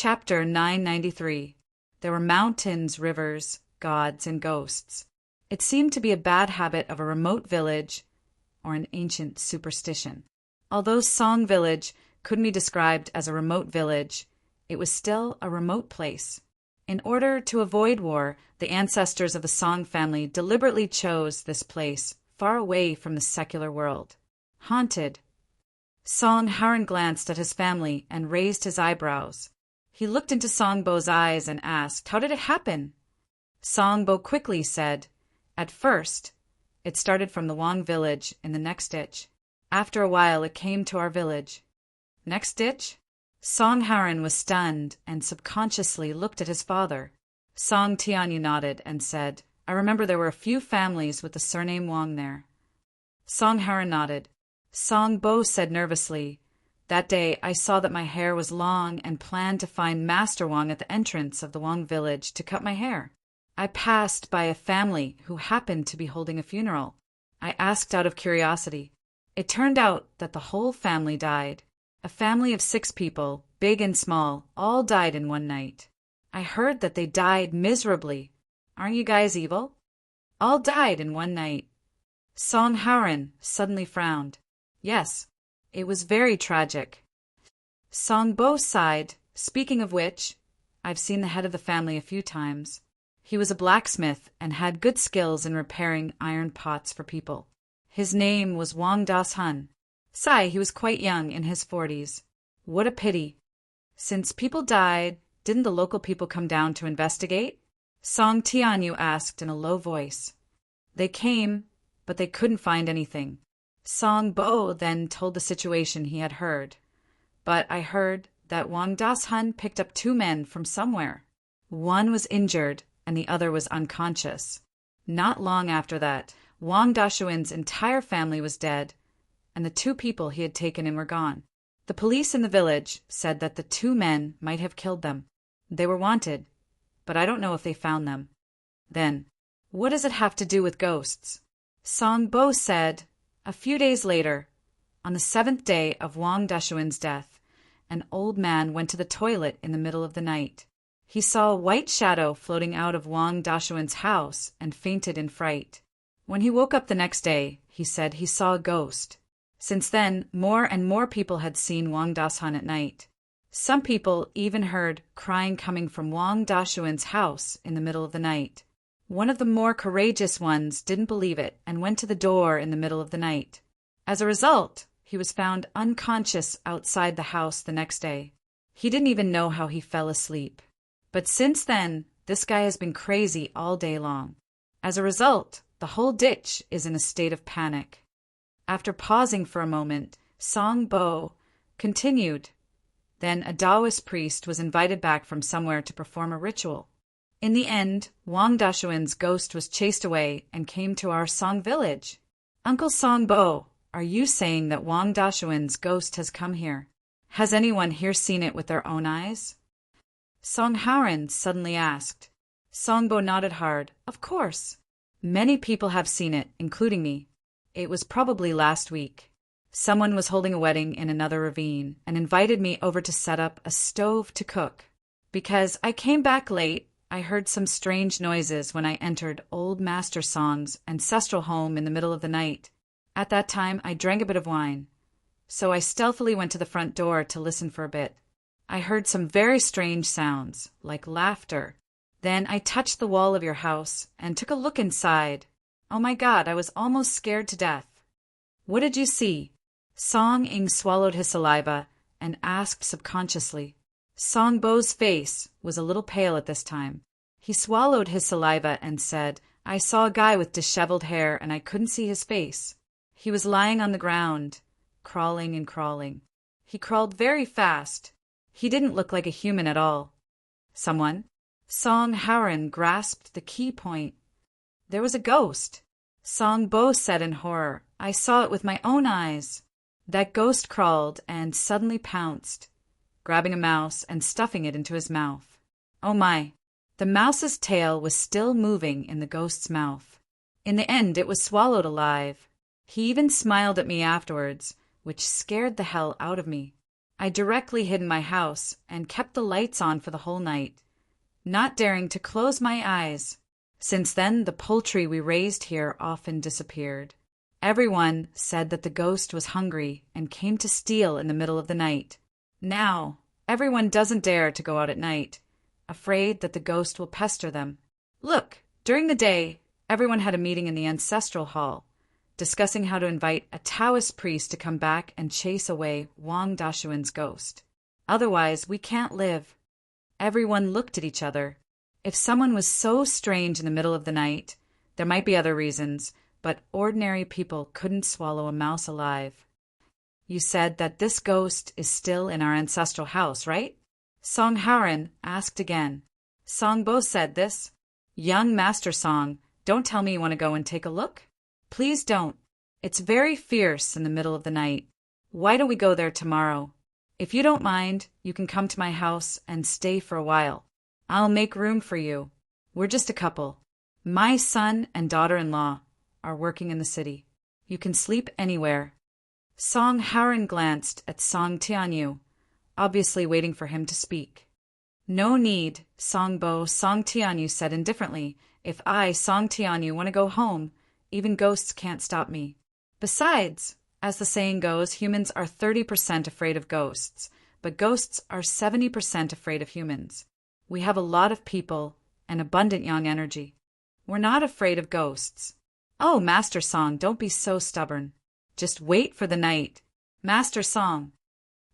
Chapter 993. There were mountains, rivers, gods, and ghosts. It seemed to be a bad habit of a remote village or an ancient superstition. Although Song Village couldn't be described as a remote village, it was still a remote place. In order to avoid war, the ancestors of the Song family deliberately chose this place far away from the secular world. Haunted. Song Haran glanced at his family and raised his eyebrows. He looked into Song Bo's eyes and asked, "How did it happen?" Song Bo quickly said, "At first, it started from the Wong village in the next ditch. After a while, it came to our village." Next ditch? Song Haran was stunned and subconsciously looked at his father. Song Tianyu nodded and said, "I remember there were a few families with the surname Wong there." Song Haran nodded. Song Bo said nervously, "That day I saw that my hair was long and planned to find Master Wong at the entrance of the Wong village to cut my hair. I passed by a family who happened to be holding a funeral. I asked out of curiosity. It turned out that the whole family died. A family of 6 people, big and small, all died in one night. I heard that they died miserably. Aren't you guys evil? All died in one night." Song Haran suddenly frowned. "Yes, it was very tragic." Song Bo sighed. "Speaking of which, I've seen the head of the family a few times. He was a blacksmith and had good skills in repairing iron pots for people. His name was Wong Das Hun. Sai, he was quite young, in his 40s. What a pity. Since people died, didn't the local people come down to investigate?" Song Tianyu asked in a low voice. "They came, but they couldn't find anything." Song Bo then told the situation he had heard. "But I heard that Wong Das Hun picked up 2 men from somewhere. One was injured and the other was unconscious. Not long after that, Wong Dashuin's entire family was dead, and the 2 people he had taken in were gone. The police in the village said that the 2 men might have killed them. They were wanted, but I don't know if they found them." Then, "What does it have to do with ghosts?" Song Bo said, "A few days later, on the 7th day of Wong Dashuin's death, an old man went to the toilet in the middle of the night. He saw a white shadow floating out of Wong Dashuin's house and fainted in fright. When he woke up the next day, he said he saw a ghost. Since then, more and more people had seen Wong Das Hun at night. Some people even heard crying coming from Wong Dashuin's house in the middle of the night. One of the more courageous ones didn't believe it and went to the door in the middle of the night. As a result, he was found unconscious outside the house the next day. He didn't even know how he fell asleep. But since then, this guy has been crazy all day long. As a result, the whole ditch is in a state of panic." After pausing for a moment, Song Bo continued, "Then a Taoist priest was invited back from somewhere to perform a ritual. In the end, Wong Dashuin's ghost was chased away and came to our Song village." "Uncle Song Bo, are you saying that Wong Dashuin's ghost has come here? Has anyone here seen it with their own eyes?" Song Haran suddenly asked. Song Bo nodded hard. "Of course. Many people have seen it, including me. It was probably last week. Someone was holding a wedding in another ravine and invited me over to set up a stove to cook. Because I came back late, I heard some strange noises when I entered Old Master Song's ancestral home in the middle of the night. At that time, I drank a bit of wine. So I stealthily went to the front door to listen for a bit. I heard some very strange sounds, like laughter. Then I touched the wall of your house and took a look inside. Oh my God, I was almost scared to death." "What did you see?" Song Ing swallowed his saliva and asked subconsciously. Song Bo's face was a little pale at this time. He swallowed his saliva and said, "I saw a guy with disheveled hair and I couldn't see his face. He was lying on the ground, crawling and crawling. He crawled very fast. He didn't look like a human at all." "Someone?" Song Haran grasped the key point. "There was a ghost." Song Bo said in horror, "I saw it with my own eyes." That ghost crawled and suddenly pounced, grabbing a mouse and stuffing it into his mouth. Oh my! The mouse's tail was still moving in the ghost's mouth. In the end, it was swallowed alive. He even smiled at me afterwards, which scared the hell out of me. I directly hid in my house and kept the lights on for the whole night, not daring to close my eyes. Since then, the poultry we raised here often disappeared. Everyone said that the ghost was hungry and came to steal in the middle of the night. Now, everyone doesn't dare to go out at night, afraid that the ghost will pester them. Look, during the day, everyone had a meeting in the ancestral hall, discussing how to invite a Taoist priest to come back and chase away Wang Dashuan's ghost. Otherwise, we can't live. Everyone looked at each other. If someone was so strange in the middle of the night, there might be other reasons, but ordinary people couldn't swallow a mouse alive. You said that this ghost is still in our ancestral house, right? Song Haran asked again. Song Bo said this. Young Master Song, don't tell me you want to go and take a look? Please don't. It's very fierce in the middle of the night. Why don't we go there tomorrow? If you don't mind, you can come to my house and stay for a while. I'll make room for you. We're just a couple. My son and daughter-in-law are working in the city. You can sleep anywhere. Song Haran glanced at Song Tianyu, obviously waiting for him to speak. No need, Song Bo, Song Tianyu said indifferently. If I, Song Tianyu, want to go home, even ghosts can't stop me. Besides, as the saying goes, humans are 30% afraid of ghosts, but ghosts are 70% afraid of humans. We have a lot of people and abundant yang energy. We're not afraid of ghosts. Oh, Master Song, don't be so stubborn. Just wait for the night. Master Song.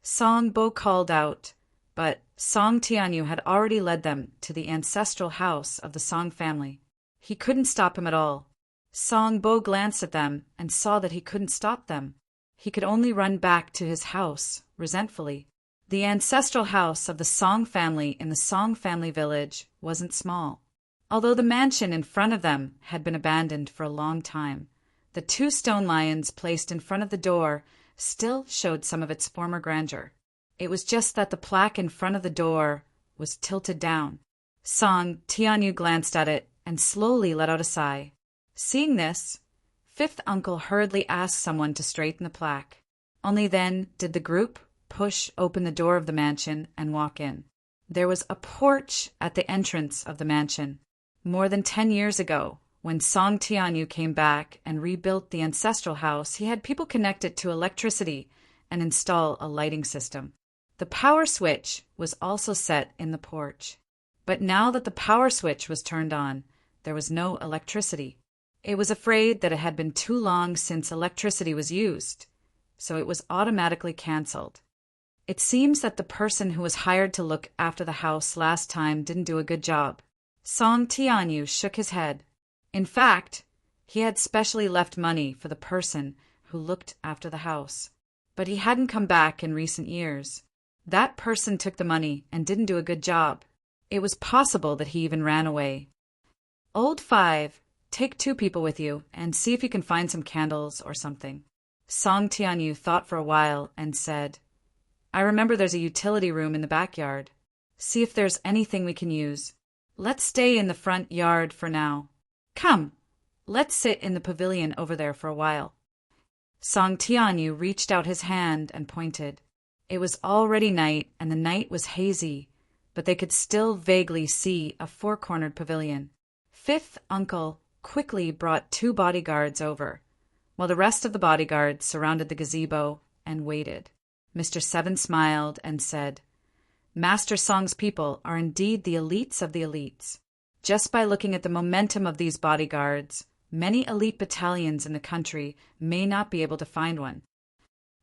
Song Bo called out, but Song Tianyu had already led them to the ancestral house of the Song family. He couldn't stop him at all. Song Bo glanced at them and saw that he couldn't stop them. He could only run back to his house, resentfully. The ancestral house of the Song family in the Song family village wasn't small. Although the mansion in front of them had been abandoned for a long time, the 2 stone lions placed in front of the door still showed some of its former grandeur. It was just that the plaque in front of the door was tilted down. Song Tianyu glanced at it and slowly let out a sigh. Seeing this, Fifth Uncle hurriedly asked someone to straighten the plaque. Only then did the group push open the door of the mansion and walk in. There was a porch at the entrance of the mansion. More than 10 years ago, when Song Tianyu came back and rebuilt the ancestral house, he had people connect it to electricity and install a lighting system. The power switch was also set in the porch. But now that the power switch was turned on, there was no electricity. It was afraid that it had been too long since electricity was used, so it was automatically cancelled. It seems that the person who was hired to look after the house last time didn't do a good job. Song Tianyu shook his head. In fact, he had specially left money for the person who looked after the house. But he hadn't come back in recent years. That person took the money and didn't do a good job. It was possible that he even ran away. Old 5, take 2 people with you and see if you can find some candles or something. Song Tianyu thought for a while and said, I remember there's a utility room in the backyard. See if there's anything we can use. Let's stay in the front yard for now. Come, let's sit in the pavilion over there for a while. Song Tianyu reached out his hand and pointed. It was already night and the night was hazy, but they could still vaguely see a 4-cornered pavilion. Fifth Uncle quickly brought 2 bodyguards over, while the rest of the bodyguards surrounded the gazebo and waited. Mr. 7 smiled and said, Master Song's people are indeed the elites of the elites. Just by looking at the momentum of these bodyguards, many elite battalions in the country may not be able to find one.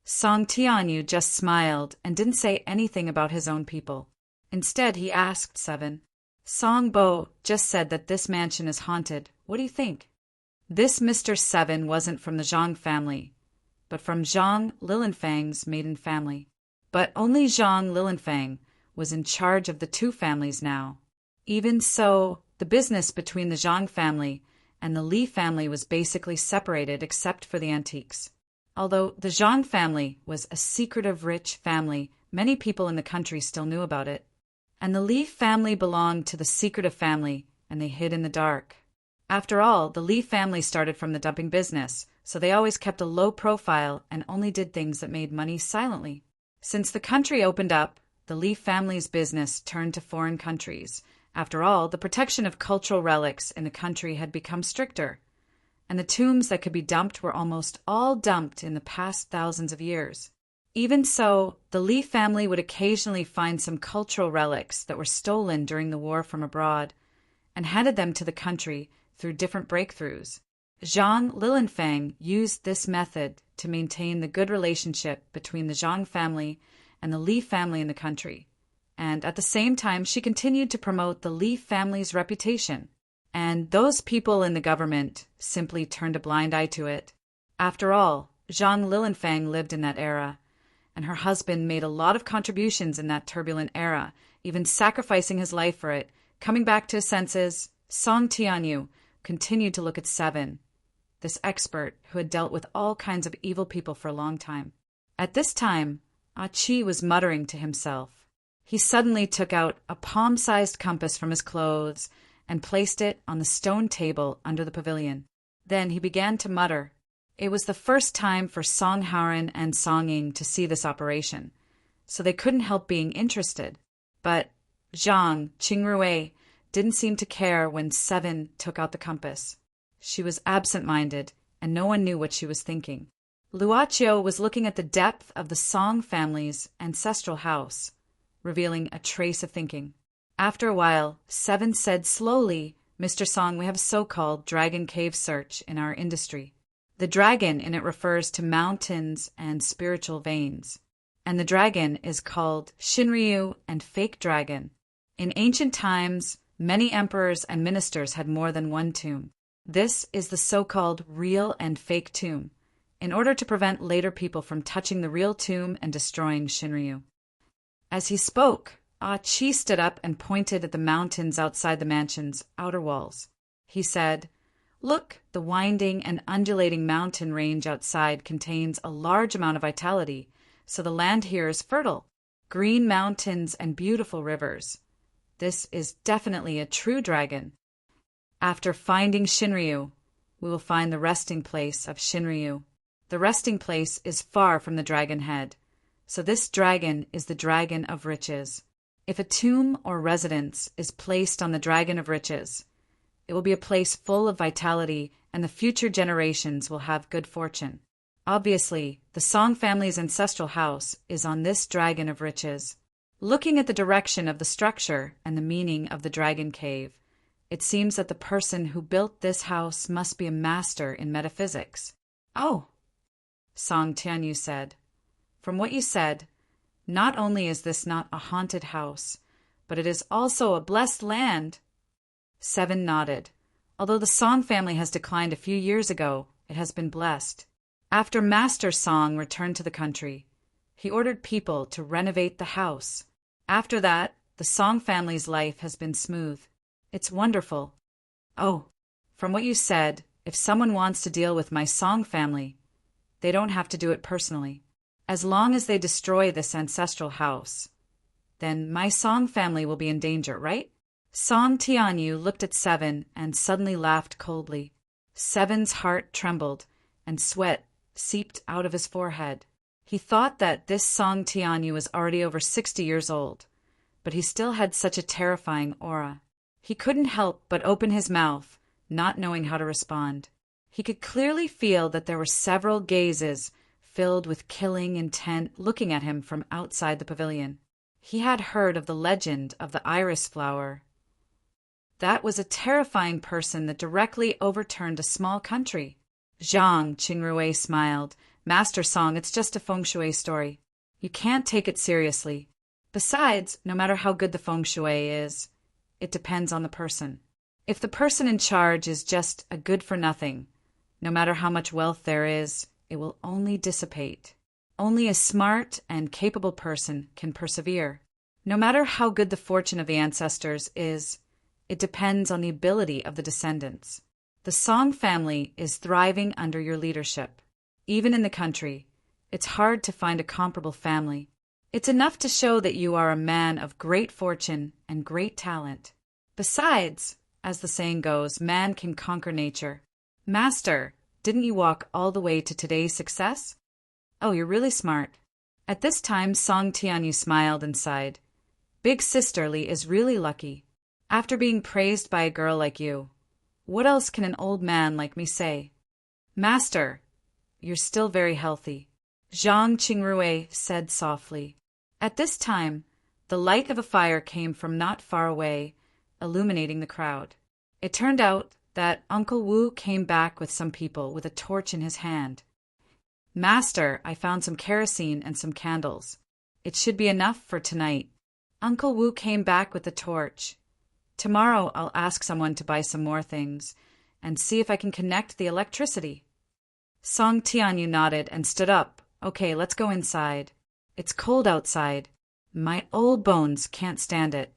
Song Tianyu just smiled and didn't say anything about his own people. Instead, he asked 7, Song Bo just said that this mansion is haunted. What do you think? This Mr. 7 wasn't from the Zhang family, but from Zhang Lilinfang's maiden family. But only Zhang Lilinfang was in charge of the 2 families now. Even so, the business between the Zhang family and the Li family was basically separated except for the antiques. Although the Zhang family was a secretive rich family, many people in the country still knew about it. And the Li family belonged to the secretive family, and they hid in the dark. After all, the Li family started from the dumping business, so they always kept a low profile and only did things that made money silently. Since the country opened up, the Li family's business turned to foreign countries. After all, the protection of cultural relics in the country had become stricter, and the tombs that could be dumped were almost all dumped in the past thousands of years. Even so, the Li family would occasionally find some cultural relics that were stolen during the war from abroad and handed them to the country through different breakthroughs. Zhang Lilinfang used this method to maintain the good relationship between the Zhang family and the Li family in the country, and at the same time she continued to promote the Li family's reputation, and those people in the government simply turned a blind eye to it. After all, Zhang Lilinfang lived in that era, and her husband made a lot of contributions in that turbulent era, even sacrificing his life for it. Coming back to his senses, Song Tianyu continued to look at Seven, this expert who had dealt with all kinds of evil people for a long time. At this time, Ah Chi was muttering to himself. He suddenly took out a palm-sized compass from his clothes and placed it on the stone table under the pavilion. Then he began to mutter. It was the first time for Song Haoren and Song Ying to see this operation, so they couldn't help being interested. But Zhang Qingrui didn't seem to care when Seven took out the compass. She was absent-minded, and no one knew what she was thinking. Luoqiu was looking at the depth of the Song family's ancestral house, revealing a trace of thinking. After a while, Seven said slowly, "Mr. Song, we have a so-called dragon cave search in our industry. The dragon in it refers to mountains and spiritual veins, and the dragon is called Shinryu and fake dragon. In ancient times, many emperors and ministers had more than one tomb. This is the so-called real and fake tomb, in order to prevent later people from touching the real tomb and destroying Shinryu." As he spoke, Ah Chi stood up and pointed at the mountains outside the mansion's outer walls. He said, "Look, the winding and undulating mountain range outside contains a large amount of vitality, so the land here is fertile. Green mountains and beautiful rivers. This is definitely a true dragon. After finding Shinryu, we will find the resting place of Shinryu. The resting place is far from the dragon head, so this dragon is the dragon of riches. If a tomb or residence is placed on the dragon of riches, it will be a place full of vitality, and the future generations will have good fortune. Obviously, the Song family's ancestral house is on this dragon of riches." Looking at the direction of the structure and the meaning of the dragon cave, it seems that the person who built this house must be a master in metaphysics. "Oh," Song Tianyu said. "From what you said, not only is this not a haunted house, but it is also a blessed land." Seven nodded. Although the Song family has declined a few years ago, it has been blessed. After Master Song returned to the country, he ordered people to renovate the house. After that, the Song family's life has been smooth. It's wonderful. Oh, from what you said, if someone wants to deal with my Song family, they don't have to do it personally. As long as they destroy this ancestral house, then my Song family will be in danger, right? Song Tianyu looked at Seven and suddenly laughed coldly. Seven's heart trembled, and sweat seeped out of his forehead. He thought that this Song Tianyu was already over 60 years old, but he still had such a terrifying aura. He couldn't help but open his mouth, not knowing how to respond. He could clearly feel that there were several gazes filled with killing intent looking at him from outside the pavilion. He had heard of the legend of the iris flower. That was a terrifying person that directly overturned a small country. Zhang Qingrui smiled. "Master Song, it's just a feng shui story. You can't take it seriously. Besides, no matter how good the feng shui is, it depends on the person. If the person in charge is just a good-for-nothing, no matter how much wealth there is, it will only dissipate. Only a smart and capable person can persevere. No matter how good the fortune of the ancestors is, it depends on the ability of the descendants. The Song family is thriving under your leadership. Even in the country, it's hard to find a comparable family. It's enough to show that you are a man of great fortune and great talent. Besides, as the saying goes, man can conquer nature. Master, didn't you walk all the way to today's success? Oh, you're really smart. At this time, Song Tianyu smiled and sighed. Big Sister Li is really lucky. After being praised by a girl like you, what else can an old man like me say? Master, you're still very healthy, Zhang Qingrui said softly. At this time, the light of a fire came from not far away, illuminating the crowd. It turned out that Uncle Wu came back with some people with a torch in his hand. Master, I found some kerosene and some candles. It should be enough for tonight. Uncle Wu came back with the torch. Tomorrow I'll ask someone to buy some more things and see if I can connect the electricity. Song Tianyu nodded and stood up. Okay, let's go inside. It's cold outside. My old bones can't stand it.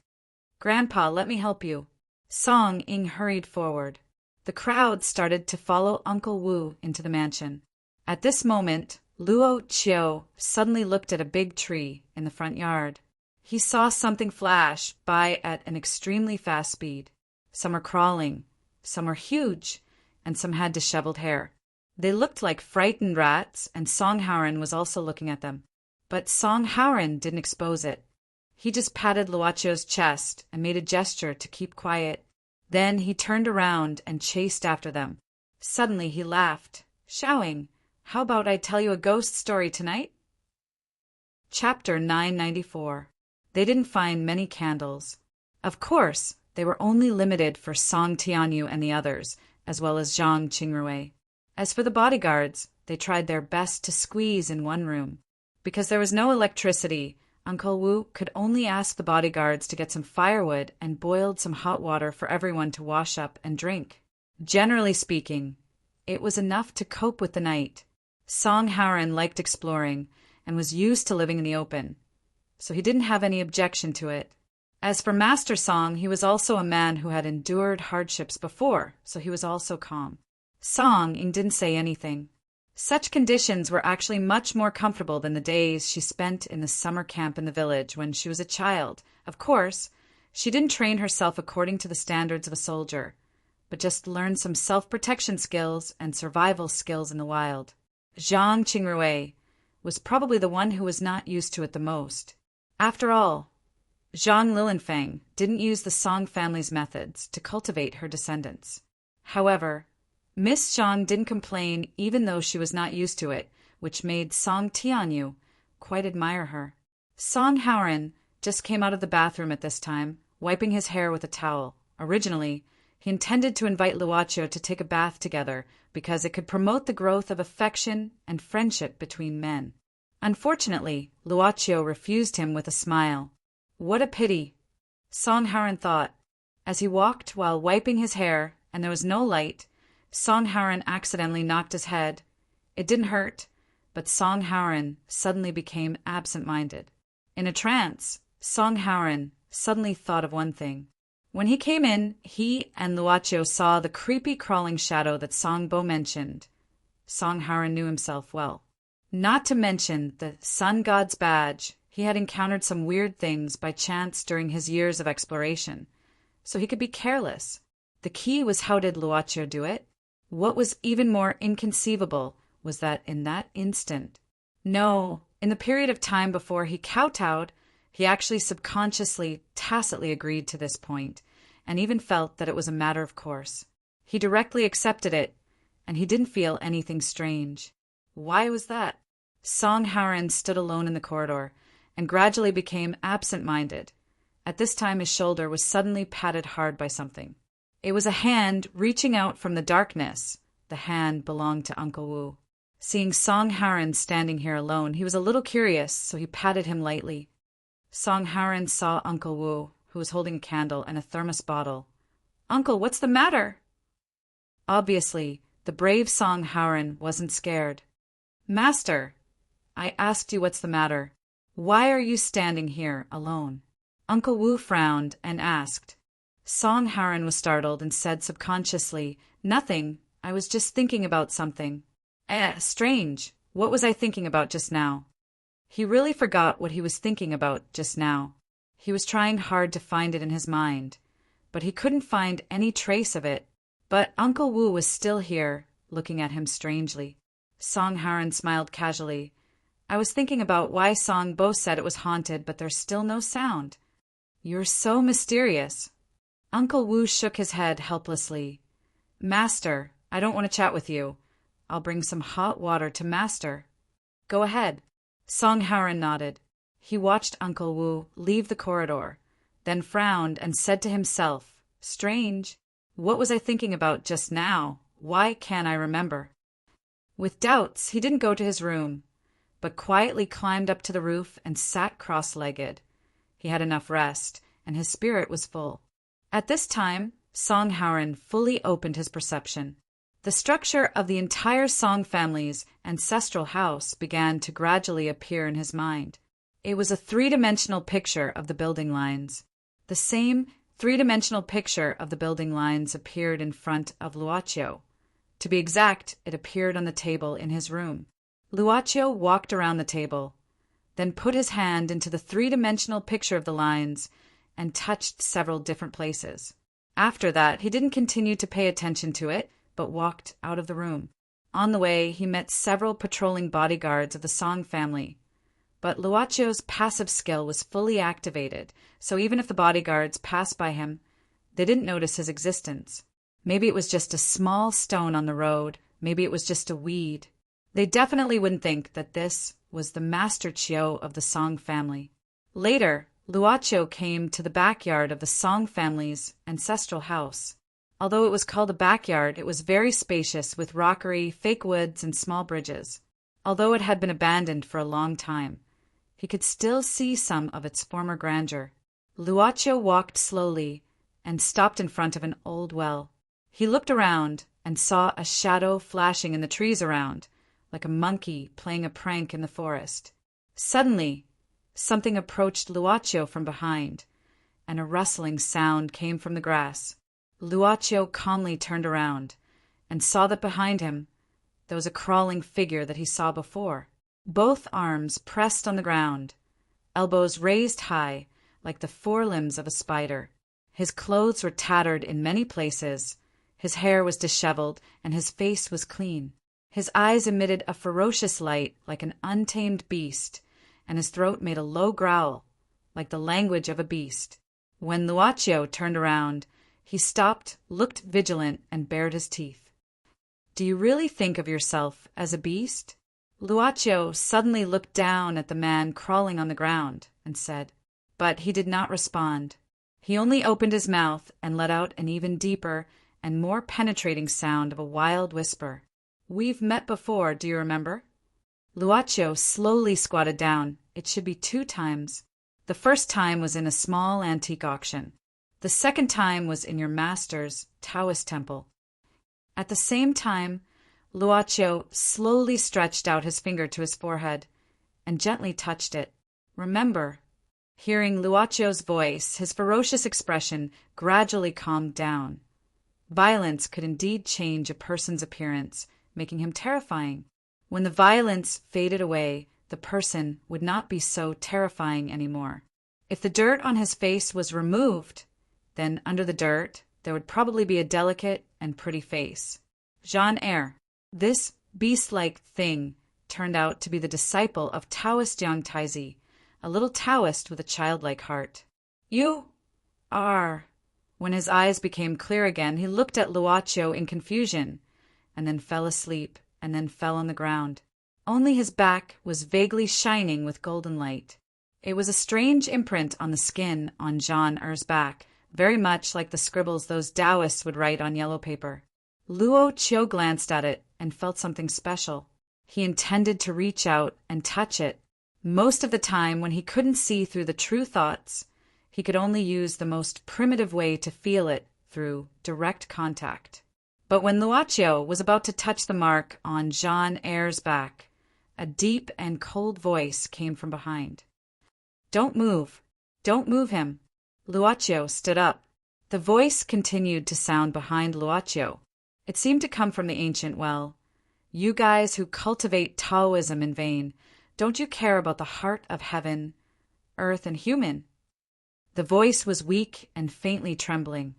Grandpa, let me help you. Song Ying hurried forward. The crowd started to follow Uncle Wu into the mansion. At this moment, Luo Qiu suddenly looked at a big tree in the front yard. He saw something flash by at an extremely fast speed. Some were crawling, some were huge, and some had disheveled hair. They looked like frightened rats, and Song Haoren was also looking at them. But Song Haoren didn't expose it. He just patted Luochio's chest and made a gesture to keep quiet. Then he turned around and chased after them. Suddenly he laughed, shouting, "How about I tell you a ghost story tonight?" Chapter 994. They didn't find many candles. Of course, they were only limited for Song Tianyu and the others, as well as Zhang Qingrui. As for the bodyguards, they tried their best to squeeze in one room. Because there was no electricity, Uncle Wu could only ask the bodyguards to get some firewood and boiled some hot water for everyone to wash up and drink. Generally speaking, it was enough to cope with the night. Song Haoren liked exploring and was used to living in the open, so he didn't have any objection to it. As for Master Song, he was also a man who had endured hardships before, so he was also calm. Song Ying didn't say anything. Such conditions were actually much more comfortable than the days she spent in the summer camp in the village when she was a child. Of course, she didn't train herself according to the standards of a soldier, but just learned some self-protection skills and survival skills in the wild. Zhang Qingrui was probably the one who was not used to it the most. After all, Zhang Lilinfang didn't use the Song family's methods to cultivate her descendants. However, Miss Zhang didn't complain even though she was not used to it, which made Song Tianyu quite admire her. Song Haoren just came out of the bathroom at this time, wiping his hair with a towel. Originally, he intended to invite Luochio to take a bath together because it could promote the growth of affection and friendship between men. Unfortunately, Luochio refused him with a smile. What a pity, Song Haoren thought. As he walked while wiping his hair and there was no light, Song Haoren accidentally knocked his head. It didn't hurt, but Song Haoren suddenly became absent-minded. In a trance, Song Haoren suddenly thought of one thing. When he came in, he and Luochio saw the creepy crawling shadow that Song Bo mentioned. Song Haoren knew himself well. Not to mention the Sun God's badge, he had encountered some weird things by chance during his years of exploration, so he could be careless. The key was, how did Luochio do it? What was even more inconceivable was that in that instant, no, in the period of time before he kowtowed, he actually subconsciously, tacitly agreed to this point, and even felt that it was a matter of course. He directly accepted it, and he didn't feel anything strange. Why was that? Song Haoren stood alone in the corridor, and gradually became absent-minded. At this time his shoulder was suddenly patted hard by something. It was a hand reaching out from the darkness. The hand belonged to Uncle Wu. Seeing Song Haoren standing here alone, he was a little curious, so he patted him lightly. Song Haoren saw Uncle Wu, who was holding a candle and a thermos bottle. "Uncle, what's the matter?" Obviously, the brave Song Haoren wasn't scared. "Master, I asked you what's the matter. Why are you standing here alone?" Uncle Wu frowned and asked. Song Haoren was startled and said subconsciously, "Nothing. I was just thinking about something." Strange. What was I thinking about just now? He really forgot what he was thinking about just now. He was trying hard to find it in his mind, but he couldn't find any trace of it. But Uncle Wu was still here, looking at him strangely. Song Haoren smiled casually. I was thinking about why Song Bo said it was haunted, but there's still no sound. You're so mysterious. Uncle Wu shook his head helplessly. Master, I don't want to chat with you. I'll bring some hot water to Master. Go ahead. Song Haoran nodded. He watched Uncle Wu leave the corridor, then frowned and said to himself, Strange. What was I thinking about just now? Why can't I remember? With doubts, he didn't go to his room, but quietly climbed up to the roof and sat cross-legged. He had enough rest, and his spirit was full. At this time, Song Haoran fully opened his perception. The structure of the entire Song family's ancestral house began to gradually appear in his mind. It was a three-dimensional picture of the building lines. The same three-dimensional picture of the building lines appeared in front of Luoqiu. To be exact, it appeared on the table in his room. Luoqiu walked around the table, then put his hand into the three-dimensional picture of the lines and touched several different places. After that, he didn't continue to pay attention to it, but walked out of the room. On the way, he met several patrolling bodyguards of the Song family. But Luoqiu's passive skill was fully activated, so even if the bodyguards passed by him, they didn't notice his existence. Maybe it was just a small stone on the road, maybe it was just a weed. They definitely wouldn't think that this was the Master Chiu of the Song family. Later, Luoqiu came to the backyard of the Song family's ancestral house. Although it was called a backyard, it was very spacious with rockery, fake woods, and small bridges. Although it had been abandoned for a long time, he could still see some of its former grandeur. Luoqiu walked slowly and stopped in front of an old well. He looked around and saw a shadow flashing in the trees around, like a monkey playing a prank in the forest. Suddenly, something approached Luoqiu from behind, and a rustling sound came from the grass. Luoqiu calmly turned around and saw that behind him there was a crawling figure that he saw before. Both arms pressed on the ground, elbows raised high like the forelimbs of a spider. His clothes were tattered in many places, his hair was disheveled, and his face was clean. His eyes emitted a ferocious light like an untamed beast, and his throat made a low growl, like the language of a beast. When Luoqiu turned around, he stopped, looked vigilant, and bared his teeth. Do you really think of yourself as a beast? Luoqiu suddenly looked down at the man crawling on the ground and said, but he did not respond. He only opened his mouth and let out an even deeper and more penetrating sound of a wild whisper. We've met before, do you remember? Luoqiu slowly squatted down. It should be 2 times. The first time was in a small antique auction. The second time was in your master's Taoist temple. At the same time, Luoqiu slowly stretched out his finger to his forehead and gently touched it. Remember. Hearing Luoqiu's voice, his ferocious expression gradually calmed down. Violence could indeed change a person's appearance, making him terrifying. When the violence faded away, the person would not be so terrifying anymore. If the dirt on his face was removed, then under the dirt there would probably be a delicate and pretty face. Jean-Eyre. This beast-like thing turned out to be the disciple of Taoist Yang Taizi, a little Taoist with a childlike heart. You are... When his eyes became clear again, he looked at Luoqiu in confusion, and then fell asleep, and then fell on the ground. Only his back was vaguely shining with golden light. It was a strange imprint on the skin on Jean-Eyre's back, very much like the scribbles those Taoists would write on yellow paper. Luoqiu glanced at it and felt something special. He intended to reach out and touch it. Most of the time, when he couldn't see through the true thoughts, he could only use the most primitive way to feel it through direct contact. But when Luoqiu was about to touch the mark on Jean-Eyre's back, a deep and cold voice came from behind. Don't move. Don't move him. Luoqiu stood up. The voice continued to sound behind Luoqiu. It seemed to come from the ancient well. You guys who cultivate Taoism in vain, don't you care about the heart of heaven, earth, and human? The voice was weak and faintly trembling.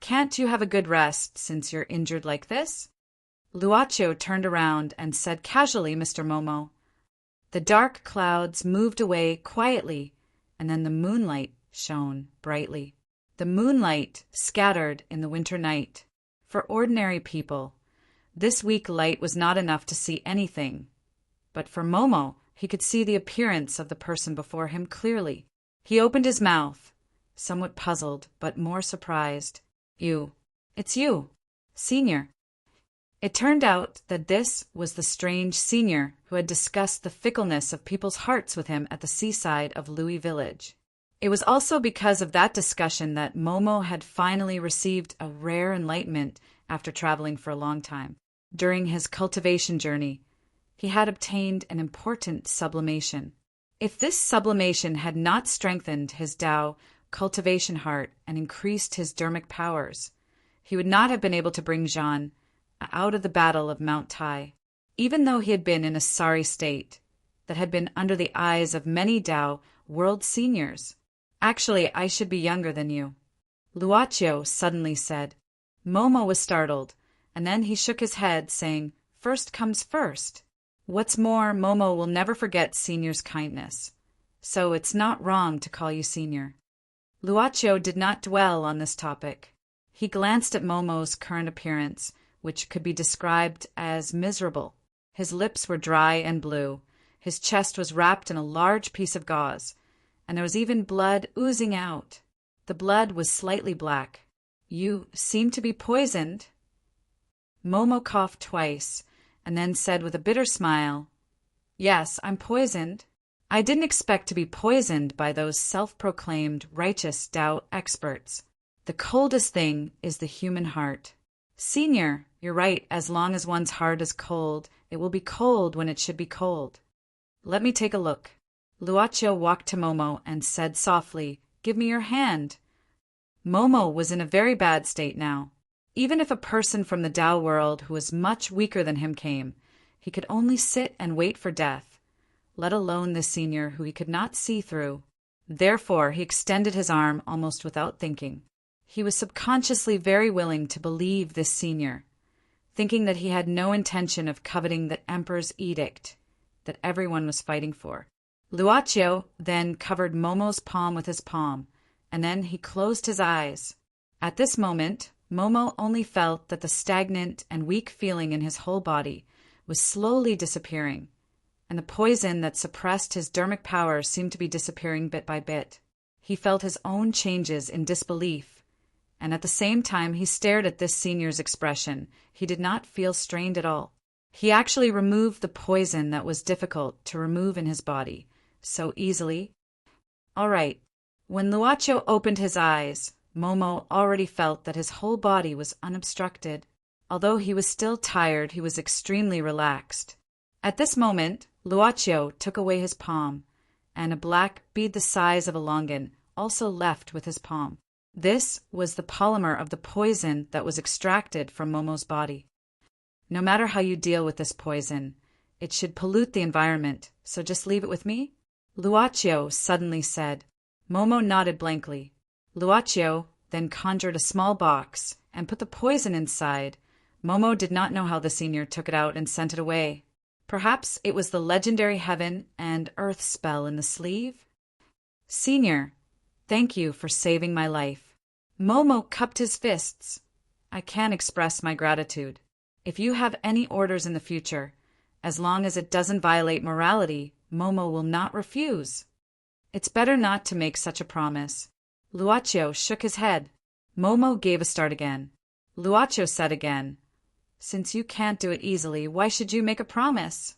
Can't you have a good rest since you're injured like this? Luoqiu turned around and said casually, Mr. Momo, The dark clouds moved away quietly, and then the moonlight shone brightly. The moonlight scattered in the winter night. For ordinary people, this weak light was not enough to see anything. But for Momo, he could see the appearance of the person before him clearly. He opened his mouth, somewhat puzzled, but more surprised. It's you, Senior. It turned out that this was the strange senior who had discussed the fickleness of people's hearts with him at the seaside of Louis Village. It was also because of that discussion that Momo had finally received a rare enlightenment after traveling for a long time. During his cultivation journey, he had obtained an important sublimation. If this sublimation had not strengthened his Tao cultivation heart and increased his dermic powers, he would not have been able to bring Jean out of the battle of Mount Tai. Even though he had been in a sorry state that had been under the eyes of many Tao world seniors. Actually, I should be younger than you, Luocio suddenly said. Momo was startled, and then he shook his head, saying, "First comes first." What's more, Momo will never forget Senior's kindness, so it's not wrong to call you Senior. Luocio did not dwell on this topic. He glanced at Momo's current appearance, which could be described as miserable. His lips were dry and blue, his chest was wrapped in a large piece of gauze, and there was even blood oozing out. The blood was slightly black. "You seem to be poisoned." Momo coughed twice, and then said with a bitter smile, "Yes, I'm poisoned. I didn't expect to be poisoned by those self-proclaimed righteous Tao experts. The coldest thing is the human heart. Senior, you're right, as long as one's heart is cold, it will be cold when it should be cold. Let me take a look." Luocio walked to Momo and said softly, "Give me your hand." Momo was in a very bad state now. Even if a person from the Tao world who was much weaker than him came, he could only sit and wait for death, let alone this senior who he could not see through. Therefore, he extended his arm almost without thinking. He was subconsciously very willing to believe this senior, thinking that he had no intention of coveting the emperor's edict that everyone was fighting for. Luocio then covered Momo's palm with his palm, and then he closed his eyes. At this moment, Momo only felt that the stagnant and weak feeling in his whole body was slowly disappearing, and the poison that suppressed his dermic power seemed to be disappearing bit by bit. He felt his own changes in disbelief, and at the same time he stared at this senior's expression. He did not feel strained at all. He actually removed the poison that was difficult to remove in his body so easily. All right. When Luocio opened his eyes, Momo already felt that his whole body was unobstructed. Although he was still tired, he was extremely relaxed. At this moment, Luocio took away his palm, and a black bead the size of a longan also left with his palm. This was the polymer of the poison that was extracted from Momo's body. No matter how you deal with this poison, it should pollute the environment, so just leave it with me? Luocio suddenly said. Momo nodded blankly. Luocio then conjured a small box and put the poison inside. Momo did not know how the senior took it out and sent it away. Perhaps it was the legendary heaven and earth spell in the sleeve? Senior, thank you for saving my life. Momo cupped his fists. I can't express my gratitude. If you have any orders in the future, as long as it doesn't violate morality, Momo will not refuse. It's better not to make such a promise. Luocio shook his head. Momo gave a start again. Luocio said again, Since you can't do it easily, why should you make a promise?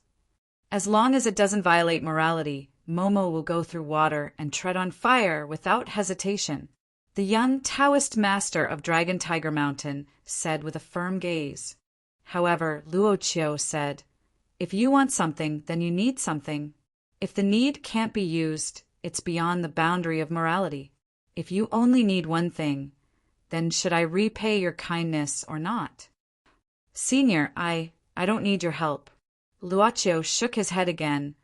As long as it doesn't violate morality, Momo will go through water and tread on fire without hesitation. The young Taoist master of Dragon Tiger Mountain said with a firm gaze. However, Luocio said, If you want something, then you need something. If the need can't be used, it's beyond the boundary of morality. If you only need one thing, then should I repay your kindness or not? Senior, I don't need your help. Luocio shook his head again.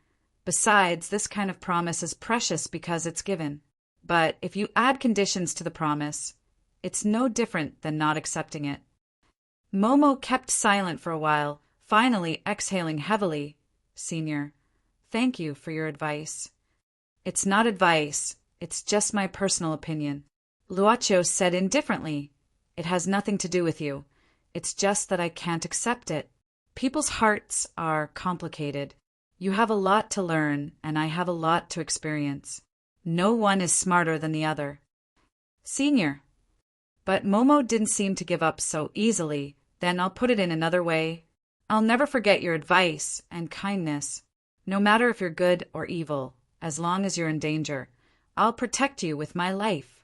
Besides, this kind of promise is precious because it's given. But if you add conditions to the promise, it's no different than not accepting it. Momo kept silent for a while, finally exhaling heavily. Senior, Thank you for your advice. It's not advice, it's just my personal opinion. Luocio said indifferently. It has nothing to do with you. It's just that I can't accept it. People's hearts are complicated. You have a lot to learn, and I have a lot to experience. No one is smarter than the other. Senior. But Momo didn't seem to give up so easily. Then I'll put it in another way. I'll never forget your advice and kindness. No matter if you're good or evil, as long as you're in danger, I'll protect you with my life.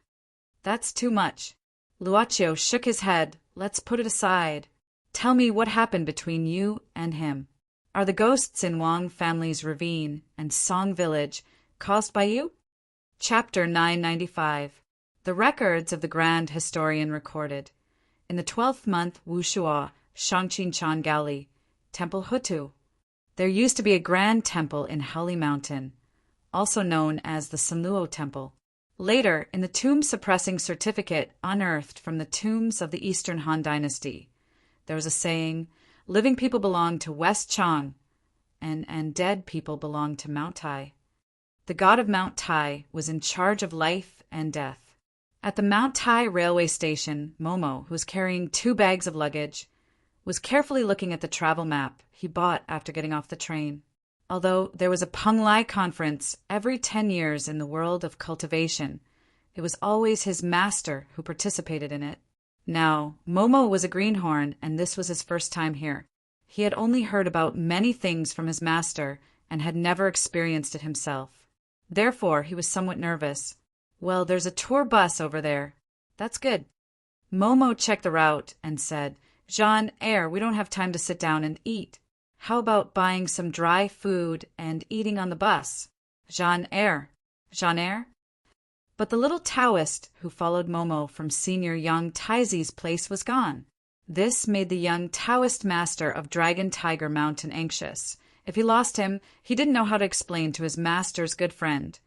That's too much. Luocio shook his head. Let's put it aside. Tell me what happened between you and him. Are the ghosts in Wang family's ravine and Song village caused by you? Chapter 995. The records of the grand historian recorded. In the 12th month Wushua, Shangqinchan Gali, Temple Hutu. There used to be a grand temple in Heli Mountain, also known as the Sanluo Temple. Later, in the tomb-suppressing certificate unearthed from the tombs of the Eastern Han Dynasty, there was a saying, living people belong to West Chang, and dead people belong to Mount Tai. The god of Mount Tai was in charge of life and death. At the Mount Tai railway station, Momo, who was carrying 2 bags of luggage, was carefully looking at the travel map he bought after getting off the train. Although there was a Penglai conference every 10 years in the world of cultivation, it was always his master who participated in it. Now, Momo was a greenhorn, and this was his first time here. He had only heard about many things from his master and had never experienced it himself. Therefore, he was somewhat nervous. Well, there's a tour bus over there. That's good. Momo checked the route and said, Jean Eyre, we don't have time to sit down and eat. How about buying some dry food and eating on the bus? Jean Eyre. Jean Eyre? But the little Taoist who followed Momo from Senior Young Taizi's place was gone. This made the young Taoist master of Dragon Tiger Mountain anxious. If he lost him, he didn't know how to explain to his master's good friend,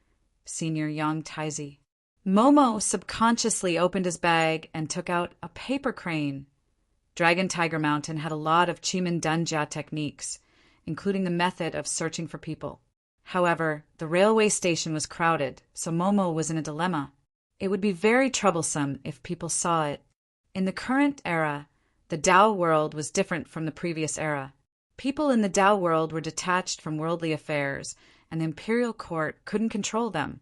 Senior Young Taizi. Momo subconsciously opened his bag and took out a paper crane. Dragon Tiger Mountain had a lot of Chiman Dunjia techniques, including the method of searching for people. However, the railway station was crowded, so Momo was in a dilemma. It would be very troublesome if people saw it. In the current era, the Tao world was different from the previous era. People in the Tao world were detached from worldly affairs, and the imperial court couldn't control them.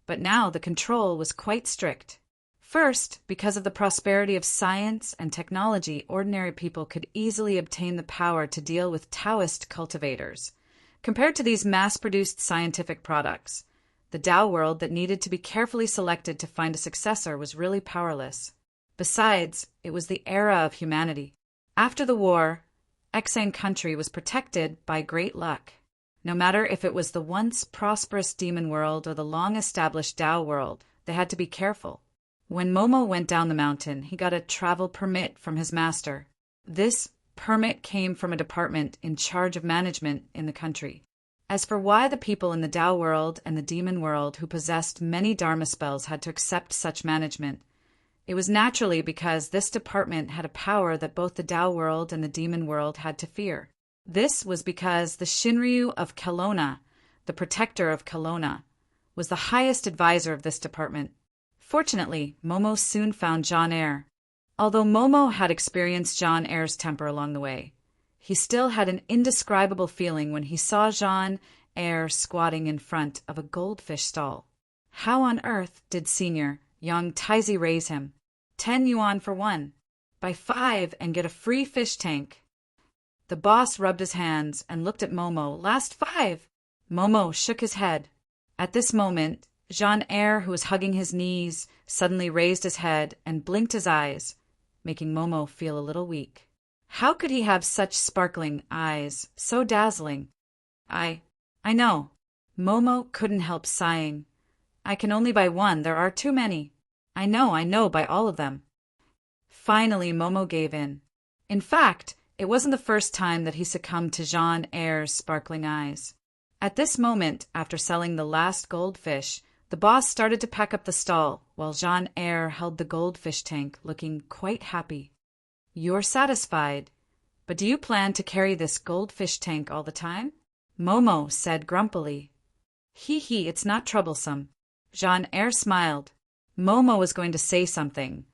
But now the control was quite strict. First, because of the prosperity of science and technology, ordinary people could easily obtain the power to deal with Taoist cultivators. Compared to these mass-produced scientific products, the Tao world that needed to be carefully selected to find a successor was really powerless. Besides, it was the era of humanity. After the war, Xang country was protected by great luck. No matter if it was the once prosperous demon world or the long-established Tao world, they had to be careful. When Momo went down the mountain, he got a travel permit from his master. This permit came from a department in charge of management in the country. As for why the people in the Tao world and the demon world who possessed many Dharma spells had to accept such management, it was naturally because this department had a power that both the Tao world and the demon world had to fear. This was because the Shinryu of Kelowna, the protector of Kelowna, was the highest advisor of this department. Fortunately, Momo soon found Jean Eyre. Although Momo had experienced Jean Eyre's temper along the way, he still had an indescribable feeling when he saw Jean Eyre squatting in front of a goldfish stall. How on earth did Senior Young Taizi raise him? 10 yuan for one. Buy 5 and get a free fish tank. The boss rubbed his hands and looked at Momo. Last 5. Momo shook his head. At this moment, Jean Eyre, who was hugging his knees, suddenly raised his head and blinked his eyes, making Momo feel a little weak. How could he have such sparkling eyes, so dazzling? I know. Momo couldn't help sighing. I can only buy 1. There are too many. I know, buy all of them. Finally, Momo gave in. In fact, it wasn't the first time that he succumbed to Jean Eyre's sparkling eyes. At this moment, after selling the last goldfish, the boss started to pack up the stall, while Jean Eyre held the goldfish tank, looking quite happy. You're satisfied, but do you plan to carry this goldfish tank all the time? Momo said grumpily. Hee, it's not troublesome. Jean-Eyre smiled. Momo was going to say something,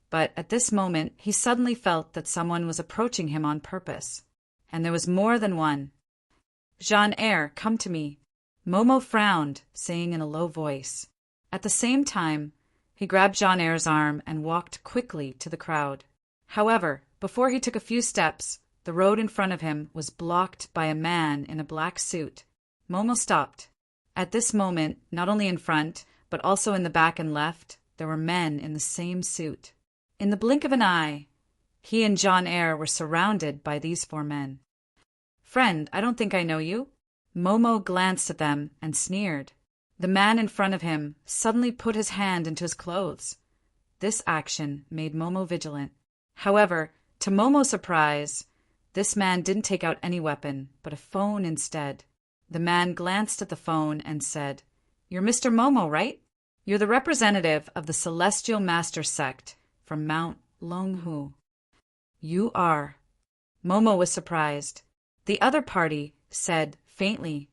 but at this moment he suddenly felt that someone was approaching him on purpose. And there was more than one. Jean-Eyre, come to me. Momo frowned, saying in a low voice. At the same time, he grabbed Jean-Eyre's arm and walked quickly to the crowd. However, before he took a few steps, the road in front of him was blocked by a man in a black suit. Momo stopped. At this moment, not only in front, but also in the back and left, there were men in the same suit. In the blink of an eye, he and Jean-Eyre were surrounded by these 4 men. Friend, I don't think I know you. Momo glanced at them and sneered. The man in front of him suddenly put his hand into his clothes. This action made Momo vigilant. However, to Momo's surprise, this man didn't take out any weapon, but a phone instead. The man glanced at the phone and said, You're Mr. Momo, right? You're the representative of the Celestial Master Sect from Mount Longhu. You are. Momo was surprised. The other party said faintly,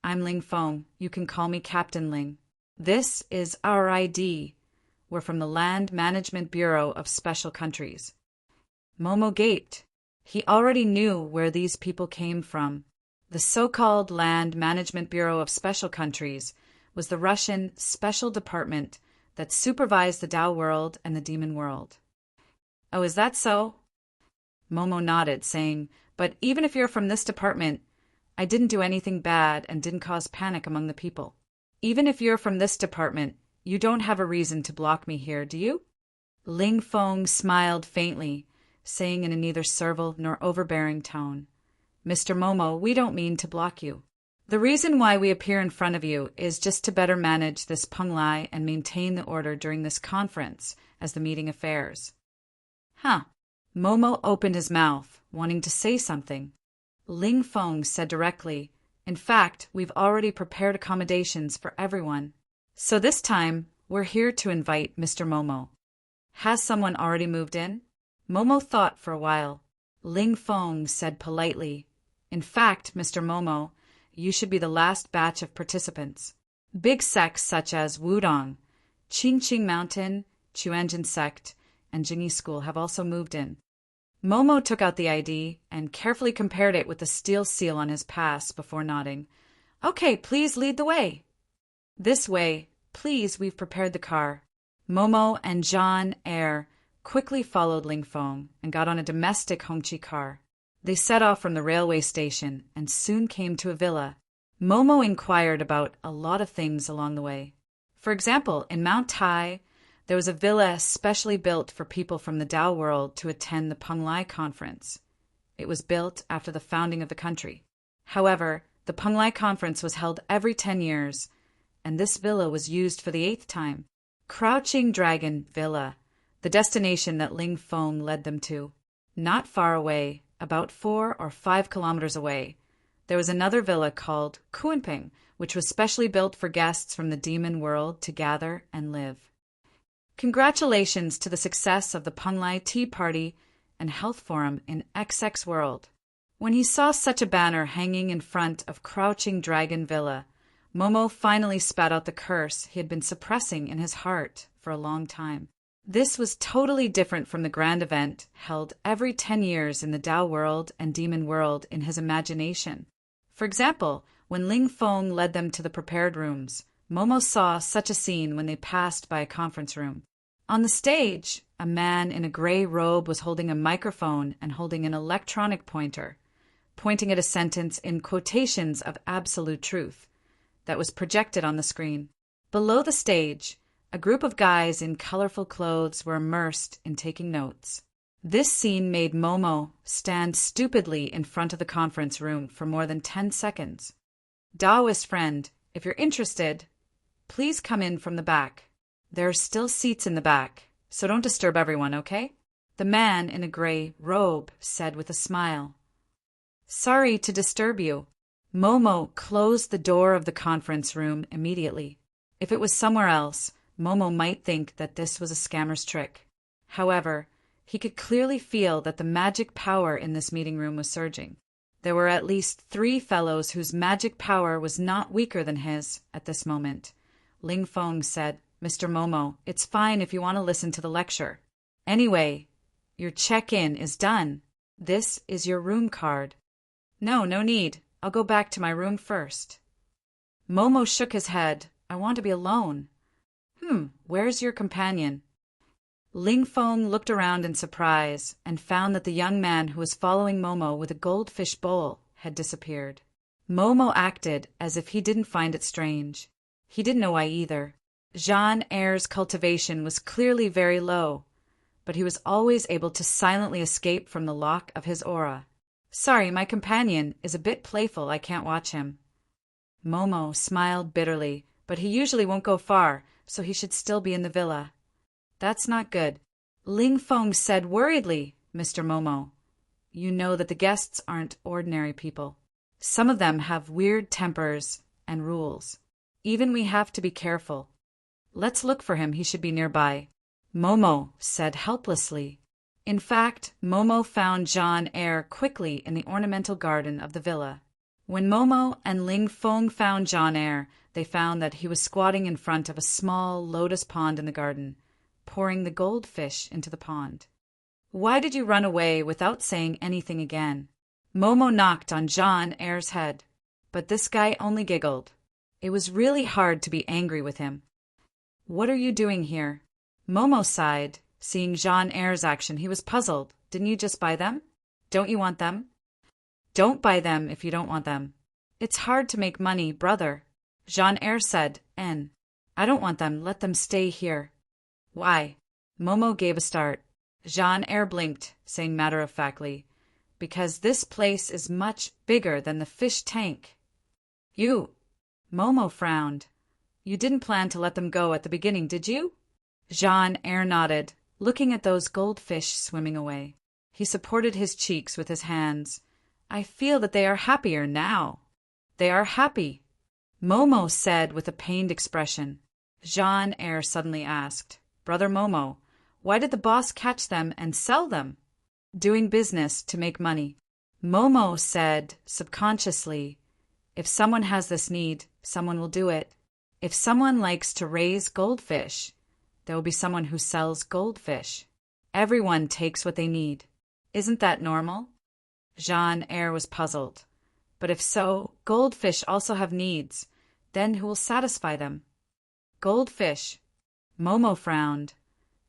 I'm Ling Feng. You can call me Captain Ling. This is our ID. We're from the Land Management Bureau of Special Countries. Momo gaped. He already knew where these people came from. The so-called Land Management Bureau of Special Countries was the Russian special department that supervised the Tao world and the demon world. Oh, is that so? Momo nodded, saying, But even if you're from this department, I didn't do anything bad and didn't cause panic among the people. Even if you're from this department, you don't have a reason to block me here, do you? Ling Feng smiled faintly, saying in a neither servile nor overbearing tone, Mr. Momo, we don't mean to block you. The reason why we appear in front of you is just to better manage this Penglai and maintain the order during this conference as the meeting affairs. Huh. Momo opened his mouth, wanting to say something. Ling Feng said directly, In fact, we've already prepared accommodations for everyone. So this time, we're here to invite Mr. Momo. Has someone already moved in? Momo thought for a while. Ling Feng said politely, In fact, Mr. Momo, you should be the last batch of participants. Big sects such as Wudong, Qingqing Mountain, Chuanjin Sect, and Jingyi School have also moved in. Momo took out the ID and carefully compared it with the steel seal on his pass before nodding. Okay, please lead the way. This way, please, we've prepared the car. Momo and Jean-Eyre quickly followed Ling Feng and got on a domestic Hongqi car. They set off from the railway station and soon came to a villa. Momo inquired about a lot of things along the way. For example, in Mount Tai, there was a villa specially built for people from the Tao world to attend the Penglai conference. It was built after the founding of the country. However, the Penglai conference was held every 10 years, and this villa was used for the 8th time. Crouching Dragon Villa, the destination that Ling Feng led them to. Not far away, about 4 or 5 kilometers away, there was another villa called Kuanping, which was specially built for guests from the demon world to gather and live. Congratulations to the success of the Penglai Tea Party and Health Forum in XX World. When he saw such a banner hanging in front of Crouching Dragon Villa, Momo finally spat out the curse he had been suppressing in his heart for a long time. This was totally different from the grand event held every 10 years in the Tao world and demon world in his imagination. For example, when Ling Feng led them to the prepared rooms, Momo saw such a scene when they passed by a conference room. On the stage, a man in a gray robe was holding a microphone and holding an electronic pointer, pointing at a sentence in quotations of absolute truth that was projected on the screen. Below the stage, a group of guys in colorful clothes were immersed in taking notes. This scene made Momo stand stupidly in front of the conference room for more than 10 seconds. Taoist friend, if you're interested, please come in from the back. There are still seats in the back, so don't disturb everyone, okay? The man in a gray robe said with a smile. Sorry to disturb you. Momo closed the door of the conference room immediately. If it was somewhere else, Momo might think that this was a scammer's trick. However, he could clearly feel that the magic power in this meeting room was surging. There were at least 3 fellows whose magic power was not weaker than his at this moment. Ling Feng said, "Mr. Momo, it's fine if you want to listen to the lecture. Anyway, your check-in is done. This is your room card." "No need. I'll go back to my room first." Momo shook his head. "I want to be alone." Where's your companion?" Ling Feng looked around in surprise and found that the young man who was following Momo with a goldfish bowl had disappeared. Momo acted as if he didn't find it strange. He didn't know why either. Jean Eyre's cultivation was clearly very low, but he was always able to silently escape from the lock of his aura. "Sorry, my companion is a bit playful. I can't watch him." Momo smiled bitterly, but he usually won't go far, so he should still be in the villa. "That's not good," Ling Feng said worriedly. "Mr. Momo, you know that the guests aren't ordinary people. Some of them have weird tempers and rules. Even we have to be careful. Let's look for him. He should be nearby," Momo said helplessly. In fact, Momo found Jean Eyre quickly in the ornamental garden of the villa. When Momo and Ling Feng found Jean Eyre, they found that he was squatting in front of a small lotus pond in the garden, pouring the goldfish into the pond. "Why did you run away without saying anything again?" Momo knocked on Jean Eyre's head, but this guy only giggled. It was really hard to be angry with him. "What are you doing here?" Momo sighed. Seeing Jean Eyre's action, he was puzzled. "Didn't you just buy them? Don't you want them?" "Don't buy them if you don't want them. It's hard to make money, brother," Jean Eyre said. "I don't want them. Let them stay here." "Why?" Momo gave a start. Jean Eyre blinked, saying matter-of-factly, "Because this place is much bigger than the fish tank." "You?" Momo frowned. "You didn't plan to let them go at the beginning, did you?" Jean Eyre nodded, looking at those goldfish swimming away. He supported his cheeks with his hands. "I feel that they are happier now." "They are happy," Momo said with a pained expression. Jean Eyre suddenly asked, "Brother Momo, why did the boss catch them and sell them?" "Doing business to make money." Momo said subconsciously, "If someone has this need, someone will do it. If someone likes to raise goldfish, there will be someone who sells goldfish. Everyone takes what they need. Isn't that normal?" Jean Eyre was puzzled. "But if so, goldfish also have needs. Then who will satisfy them?" "Goldfish." Momo frowned.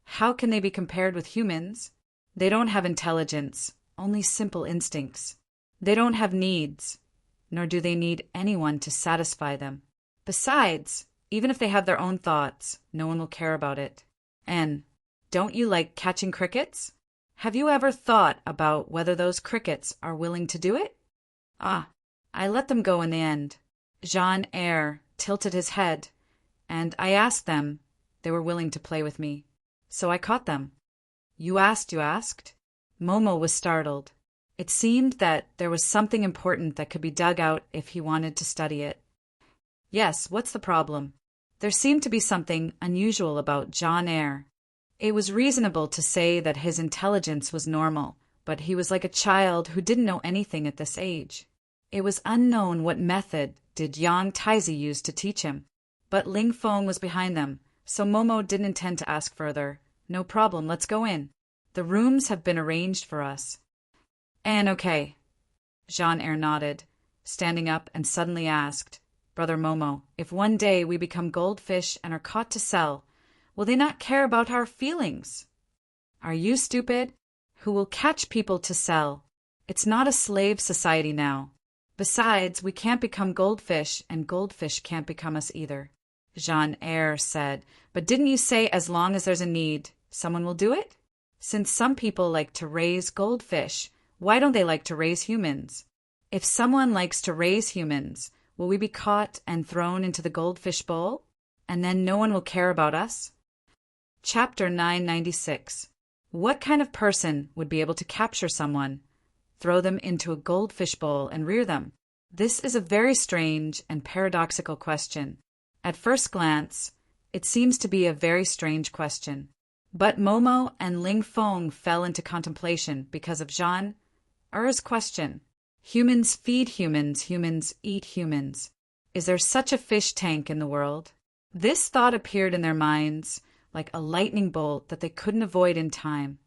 "How can they be compared with humans? They don't have intelligence, only simple instincts. They don't have needs, nor do they need anyone to satisfy them. Besides, even if they have their own thoughts, no one will care about it. And don't you like catching crickets? Have you ever thought about whether those crickets are willing to do it?" I let them go in the end." Jean Eyre tilted his head, "and I asked them. They were willing to play with me. So I caught them." You asked?" Momo was startled. It seemed that there was something important that could be dug out if he wanted to study it. "Yes, what's the problem?" There seemed to be something unusual about Jean Eyre. It was reasonable to say that his intelligence was normal, but he was like a child who didn't know anything at this age. It was unknown what method did Yang Taizi use to teach him, but Ling Feng was behind them, so Momo didn't intend to ask further. "No problem, let's go in. The rooms have been arranged for us." Okay." Jean Eyre nodded, standing up and suddenly asked, "Brother Momo, if one day we become goldfish and are caught to sell, will they not care about our feelings?" "Are you stupid? Who will catch people to sell? It's not a slave society now. Besides, we can't become goldfish, and goldfish can't become us either," Jean Eyre said. "But didn't you say as long as there's a need, someone will do it? Since some people like to raise goldfish, why don't they like to raise humans? If someone likes to raise humans, will we be caught and thrown into the goldfish bowl? And then no one will care about us?" Chapter 996. What kind of person would be able to capture someone, throw them into a goldfish bowl, and rear them? This is a very strange and paradoxical question. At first glance, it seems to be a very strange question. But Momo and Ling Feng fell into contemplation because of Jean Eyre's question. Humans feed humans, humans eat humans. Is there such a fish tank in the world? This thought appeared in their minds like a lightning bolt that they couldn't avoid in time,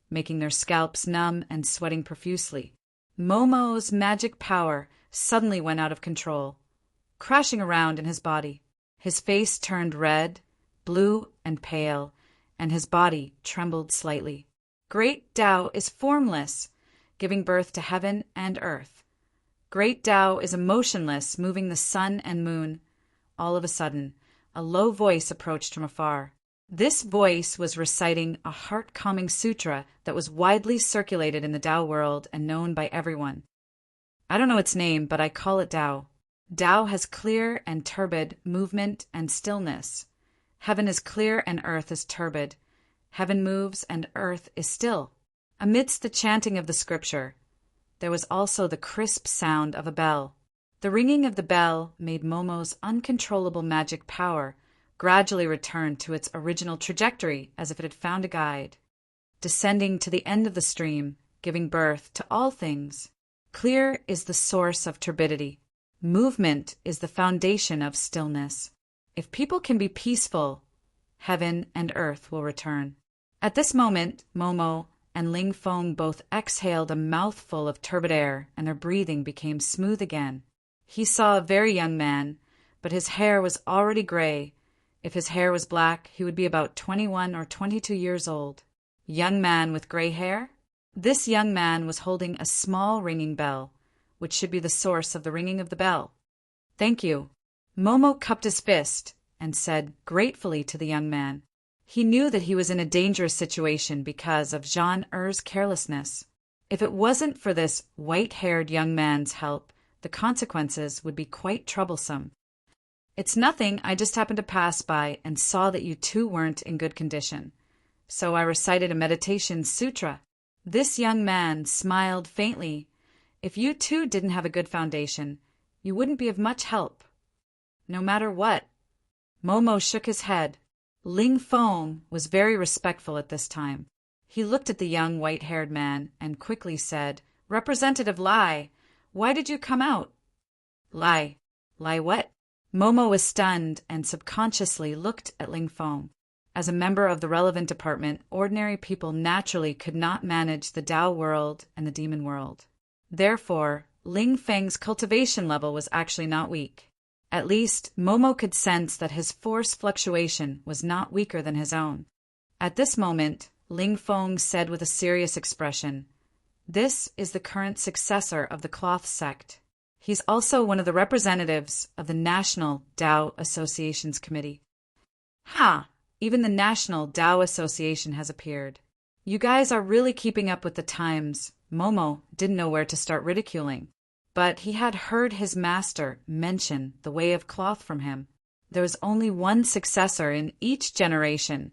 making their scalps numb and sweating profusely. Momo's magic power suddenly went out of control, crashing around in his body. His face turned red, blue, and pale, and his body trembled slightly. Great Tao is formless, giving birth to heaven and earth. Great Tao is emotionless, moving the sun and moon. All of a sudden, a low voice approached from afar. This voice was reciting a heart-calming sutra that was widely circulated in the Tao world and known by everyone. I don't know its name, but I call it Tao. Tao has clear and turbid movement and stillness. Heaven is clear and earth is turbid. Heaven moves and earth is still. Amidst the chanting of the scripture, there was also the crisp sound of a bell. The ringing of the bell made Momo's uncontrollable magic power gradually return to its original trajectory as if it had found a guide, descending to the end of the stream, giving birth to all things. Clear is the source of turbidity. Movement is the foundation of stillness. If people can be peaceful, heaven and earth will return. At this moment, Momo and Ling Feng both exhaled a mouthful of turbid air, and their breathing became smooth again. He saw a very young man, but his hair was already gray. If his hair was black, he would be about 21 or 22 years old. Young man with gray hair? This young man was holding a small ringing bell, which should be the source of the ringing of the bell. Thank you. Momo cupped his fist and said gratefully to the young man. He knew that he was in a dangerous situation because of Jean-Er's carelessness. If it wasn't for this white-haired young man's help, the consequences would be quite troublesome. It's nothing, I just happened to pass by and saw that you two weren't in good condition. So I recited a meditation sutra. This young man smiled faintly. If you two didn't have a good foundation, you wouldn't be of much help. No matter what. Momo shook his head. Ling Feng was very respectful at this time. He looked at the young white-haired man and quickly said, Representative Lai, why did you come out? Lai. Lai what? Momo was stunned and subconsciously looked at Ling Feng. As a member of the relevant department, ordinary people naturally could not manage the Tao world and the demon world. Therefore, Ling Feng's cultivation level was actually not weak. At least, Momo could sense that his force fluctuation was not weaker than his own. At this moment, Ling Feng said with a serious expression, This is the current successor of the Cloth Sect. He's also one of the representatives of the National Tao Association's committee. Ha! Even the National Tao Association has appeared. You guys are really keeping up with the times. Momo didn't know where to start ridiculing. But he had heard his master mention the way of cloth from him. There was only one successor in each generation,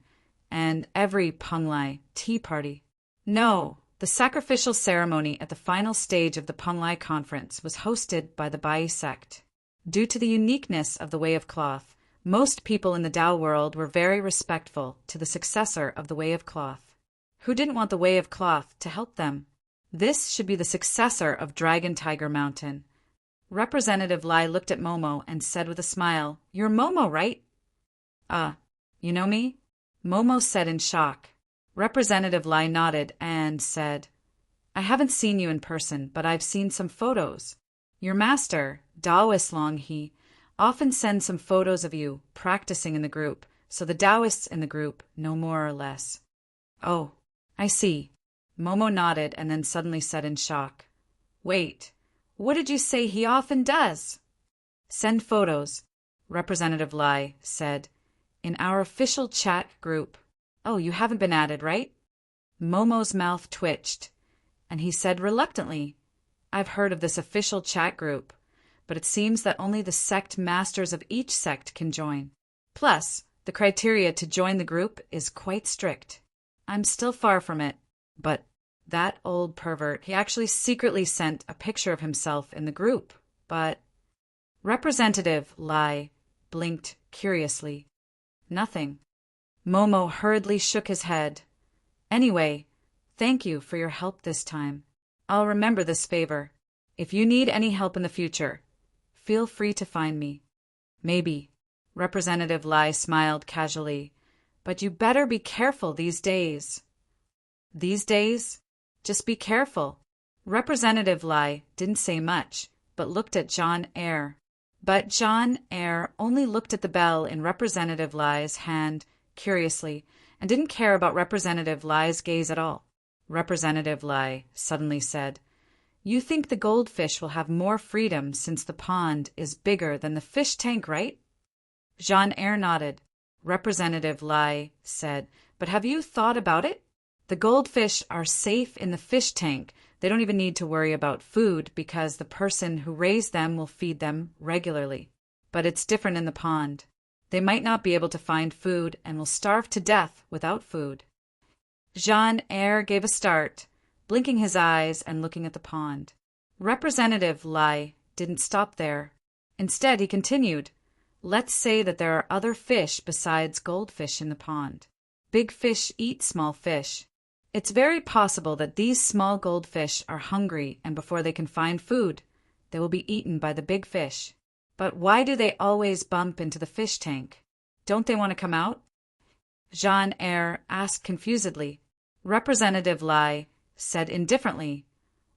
and every Penglai tea party. No, the sacrificial ceremony at the final stage of the Penglai conference was hosted by the Bai sect. Due to the uniqueness of the way of cloth, most people in the Tao world were very respectful to the successor of the way of cloth. Who didn't want the way of cloth to help them? This should be the successor of Dragon Tiger Mountain. Representative Lai looked at Momo and said with a smile, You're Momo, right? You know me? Momo said in shock. Representative Lai nodded and said, I haven't seen you in person, but I've seen some photos. Your master, Taoist Long He, often sends some photos of you practicing in the group, so the Taoists in the group know more or less. Oh, I see. Momo nodded and then suddenly said in shock, Wait, what did you say he often does? Send photos, Representative Lai said, in our official chat group. Oh, you haven't been added, right? Momo's mouth twitched, and he said reluctantly, I've heard of this official chat group, but it seems that only the sect masters of each sect can join. Plus, the criteria to join the group is quite strict. I'm still far from it. But that old pervert, he actually secretly sent a picture of himself in the group. But Representative Lai blinked curiously. Nothing. Momo hurriedly shook his head. Anyway, thank you for your help this time. I'll remember this favor. If you need any help in the future, feel free to find me. Maybe. Representative Lai smiled casually. But you better be careful these days. These days? Just be careful. Representative Lai didn't say much, but looked at John Eyre. But John Eyre only looked at the bell in Representative Lai's hand curiously and didn't care about Representative Lai's gaze at all. Representative Lai suddenly said, "You think the goldfish will have more freedom since the pond is bigger than the fish tank, right?" John Eyre nodded. Representative Lai said, "But have you thought about it? The goldfish are safe in the fish tank. They don't even need to worry about food because the person who raised them will feed them regularly. But it's different in the pond. They might not be able to find food and will starve to death without food." John Eyre gave a start, blinking his eyes and looking at the pond. Representative Lai didn't stop there. Instead, he continued, "Let's say that there are other fish besides goldfish in the pond. Big fish eat small fish. It's very possible that these small goldfish are hungry, and before they can find food, they will be eaten by the big fish. But why do they always bump into the fish tank? Don't they want to come out?" John Eyre asked confusedly. Representative Lai said indifferently,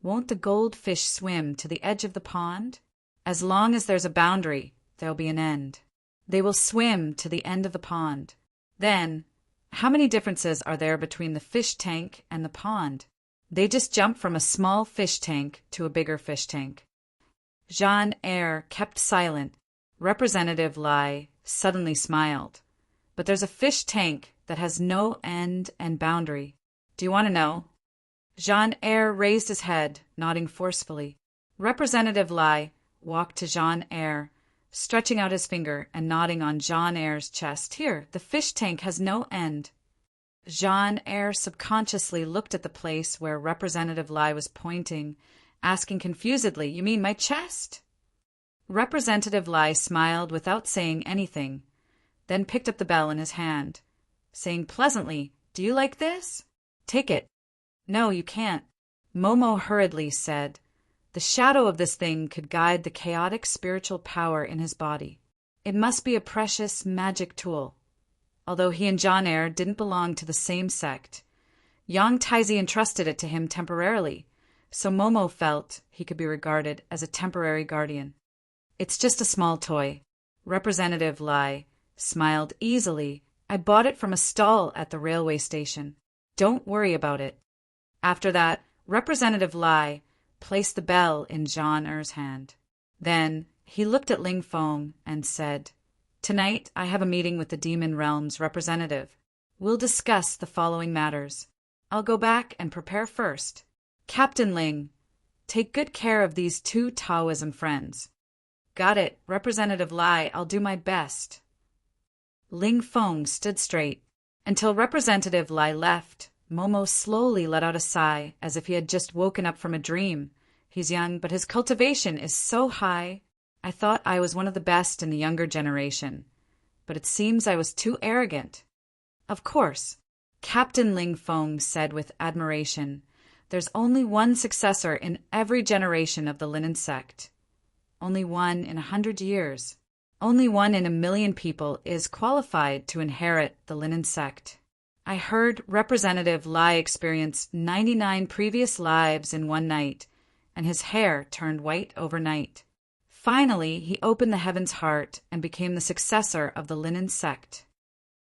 "Won't the goldfish swim to the edge of the pond? As long as there's a boundary, there'll be an end. They will swim to the end of the pond. Then, how many differences are there between the fish tank and the pond? They just jump from a small fish tank to a bigger fish tank." John Eyre kept silent. Representative Lai suddenly smiled. "But there's a fish tank that has no end and boundary. Do you want to know?" John Eyre raised his head, nodding forcefully. Representative Lai walked to John Eyre, stretching out his finger and nodding on John Eyre's chest. "Here, the fish tank has no end." John Eyre subconsciously looked at the place where Representative Lai was pointing, asking confusedly, "You mean my chest?" Representative Lai smiled without saying anything, then picked up the bell in his hand, saying pleasantly, "Do you like this? Take it." "No, you can't," Momo hurriedly said. The shadow of this thing could guide the chaotic spiritual power in his body. It must be a precious magic tool. Although he and John Eyre didn't belong to the same sect, Yang Taizi entrusted it to him temporarily, so Momo felt he could be regarded as a temporary guardian. "It's just a small toy." Representative Lai smiled easily. "I bought it from a stall at the railway station. Don't worry about it." After that, Representative Lai placed the bell in John Eyre's hand. Then he looked at Ling Fong and said, "Tonight I have a meeting with the Demon Realm's representative. We'll discuss the following matters. I'll go back and prepare first. Captain Ling, take good care of these two Taoism friends." "Got it, Representative Lai. I'll do my best." Ling Fong stood straight. Until Representative Lai left, Momo slowly let out a sigh, as if he had just woken up from a dream. "He's young, but his cultivation is so high. I thought I was one of the best in the younger generation, but it seems I was too arrogant." "Of course," Captain Ling Fong said with admiration, "there's only one successor in every generation of the Linen sect. Only one in 100 years. Only one in 1,000,000 people is qualified to inherit the Linen sect. I heard Representative Lai experienced 99 previous lives in one night, and his hair turned white overnight. Finally, he opened the heaven's heart and became the successor of the Linen sect."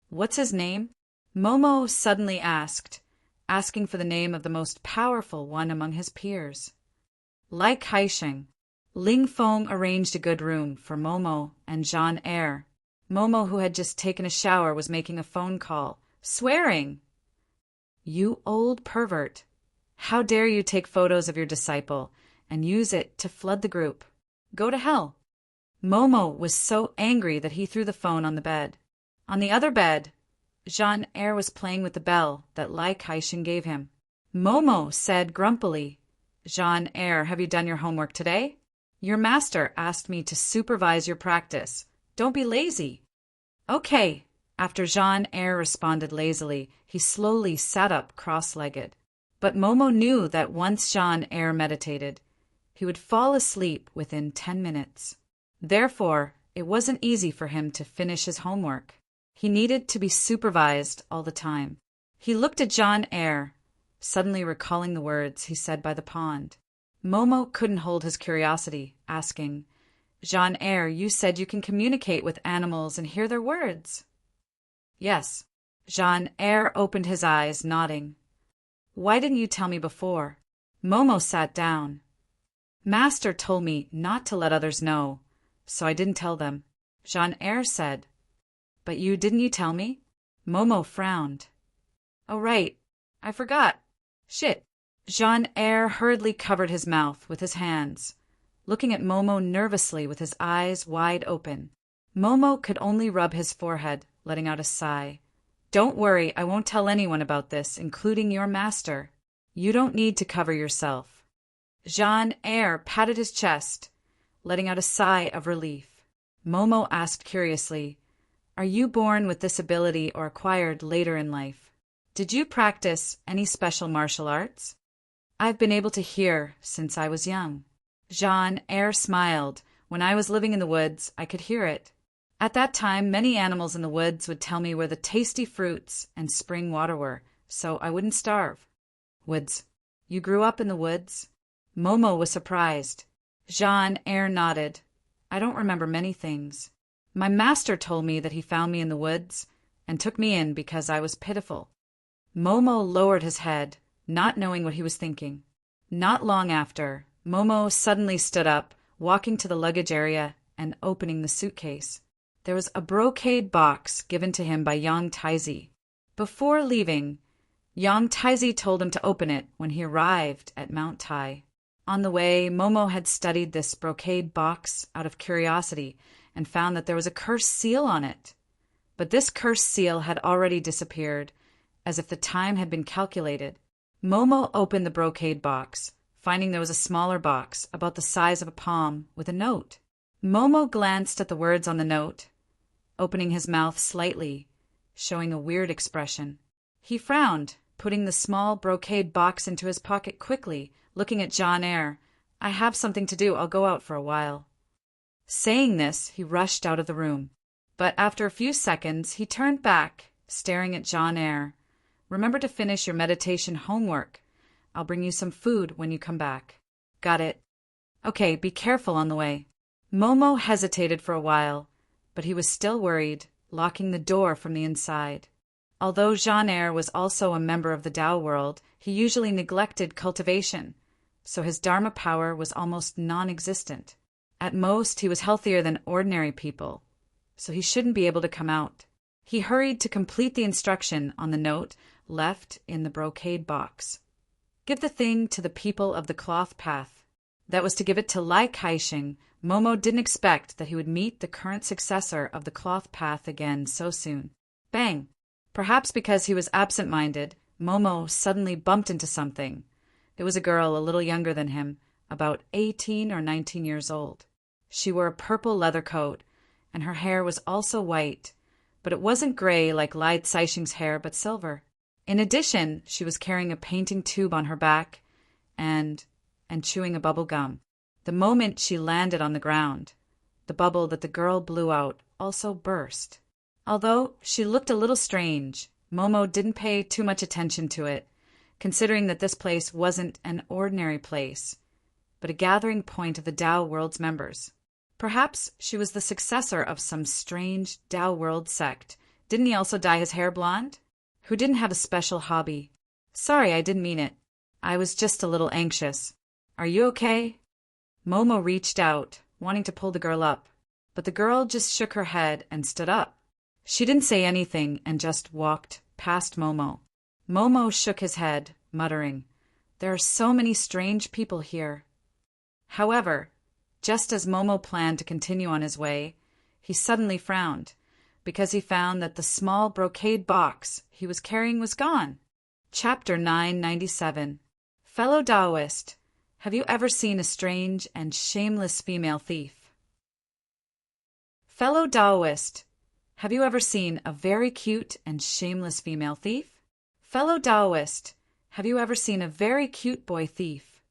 "What's his name?" Momo suddenly asked, asking for the name of the most powerful one among his peers. "Lai Kaisheng." Ling Fong arranged a good room for Momo and John Eyre. Momo, who had just taken a shower, was making a phone call, swearing. "You old pervert. How dare you take photos of your disciple and use it to flood the group? Go to hell." Momo was so angry that he threw the phone on the bed. On the other bed, John Eyre was playing with the bell that Lai Kaishin gave him. Momo said grumpily, "John Eyre, have you done your homework today? Your master asked me to supervise your practice. Don't be lazy." "Okay." After Jean Eyre responded lazily, he slowly sat up cross-legged. But Momo knew that once Jean Eyre meditated, He would fall asleep within 10 minutes. Therefore, it wasn't easy for him to finish his homework. He needed to be supervised all the time. He looked at John Eyre, suddenly recalling the words he said by the pond. Momo couldn't hold his curiosity, asking, "John Eyre, you said you can communicate with animals and hear their words." "Yes." John Eyre opened his eyes, nodding. "Why didn't you tell me before?" Momo sat down. "Master told me not to let others know, so I didn't tell them." John Eyre said, "But didn't you tell me?" Momo frowned. "Oh, right. I forgot. Shit." John Eyre hurriedly covered his mouth with his hands, looking at Momo nervously with his eyes wide open. Momo could only rub his forehead, letting out a sigh. "Don't worry, I won't tell anyone about this, including your master. You don't need to cover yourself." John Eyre patted his chest, letting out a sigh of relief. Momo asked curiously, "Are you born with this ability or acquired later in life? Did you practice any special martial arts?" "I've been able to hear since I was young." John Eyre smiled. "When I was living in the woods, I could hear it. At that time, many animals in the woods would tell me where the tasty fruits and spring water were, so I wouldn't starve." "Woods. You grew up in the woods?" Momo was surprised. John Eyre nodded. "I don't remember many things. My master told me that he found me in the woods and took me in because I was pitiful." Momo lowered his head, not knowing what he was thinking. Not long after, Momo suddenly stood up, walking to the luggage area and opening the suitcase. There was a brocade box given to him by Yang Taizi. Before leaving, Yang Taizi told him to open it when he arrived at Mount Tai. On the way, Momo had studied this brocade box out of curiosity and found that there was a cursed seal on it. But this cursed seal had already disappeared, as if the time had been calculated. Momo opened the brocade box, finding there was a smaller box about the size of a palm with a note. Momo glanced at the words on the note, opening his mouth slightly, showing a weird expression. He frowned, putting the small brocade box into his pocket quickly, looking at John Eyre. "I have something to do. I'll go out for a while." Saying this, he rushed out of the room. But after a few seconds, he turned back, staring at John Eyre. "Remember to finish your meditation homework. I'll bring you some food when you come back." "Got it." "Okay, be careful on the way." Momo hesitated for a while, but he was still worried, locking the door from the inside. Although John Eyre was also a member of the Tao world, he usually neglected cultivation, so his Dharma power was almost non-existent. At most, he was healthier than ordinary people, so he shouldn't be able to come out. He hurried to complete the instruction on the note left in the brocade box. "Give the thing to the people of the cloth path." That was to give it to Lai Kai-shing. Momo didn't expect that he would meet the current successor of the cloth path again so soon. Bang! Perhaps because he was absent-minded, Momo suddenly bumped into something. It was a girl a little younger than him, about 18 or 19 years old. She wore a purple leather coat, and her hair was also white, but it wasn't gray like Lai Caixing's hair, but silver. In addition, she was carrying a painting tube on her back and chewing a bubble gum. The moment she landed on the ground, the bubble that the girl blew out also burst. Although she looked a little strange, Momo didn't pay too much attention to it, considering that this place wasn't an ordinary place, but a gathering point of the Tao world's members. Perhaps she was the successor of some strange Tao world sect. Didn't he also dye his hair blonde? Who didn't have a special hobby? "Sorry, I didn't mean it. I was just a little anxious. Are you okay?" Momo reached out, wanting to pull the girl up, but the girl just shook her head and stood up. She didn't say anything and just walked past Momo. Momo shook his head, muttering, "There are so many strange people here." However, just as Momo planned to continue on his way, he suddenly frowned, because he found that the small brocade box he was carrying was gone. Chapter 997. Fellow Taoist, have you ever seen a strange and shameless female thief? Fellow Taoist, have you ever seen a very cute and shameless female thief? Fellow Taoist, have you ever seen a very cute boy thief?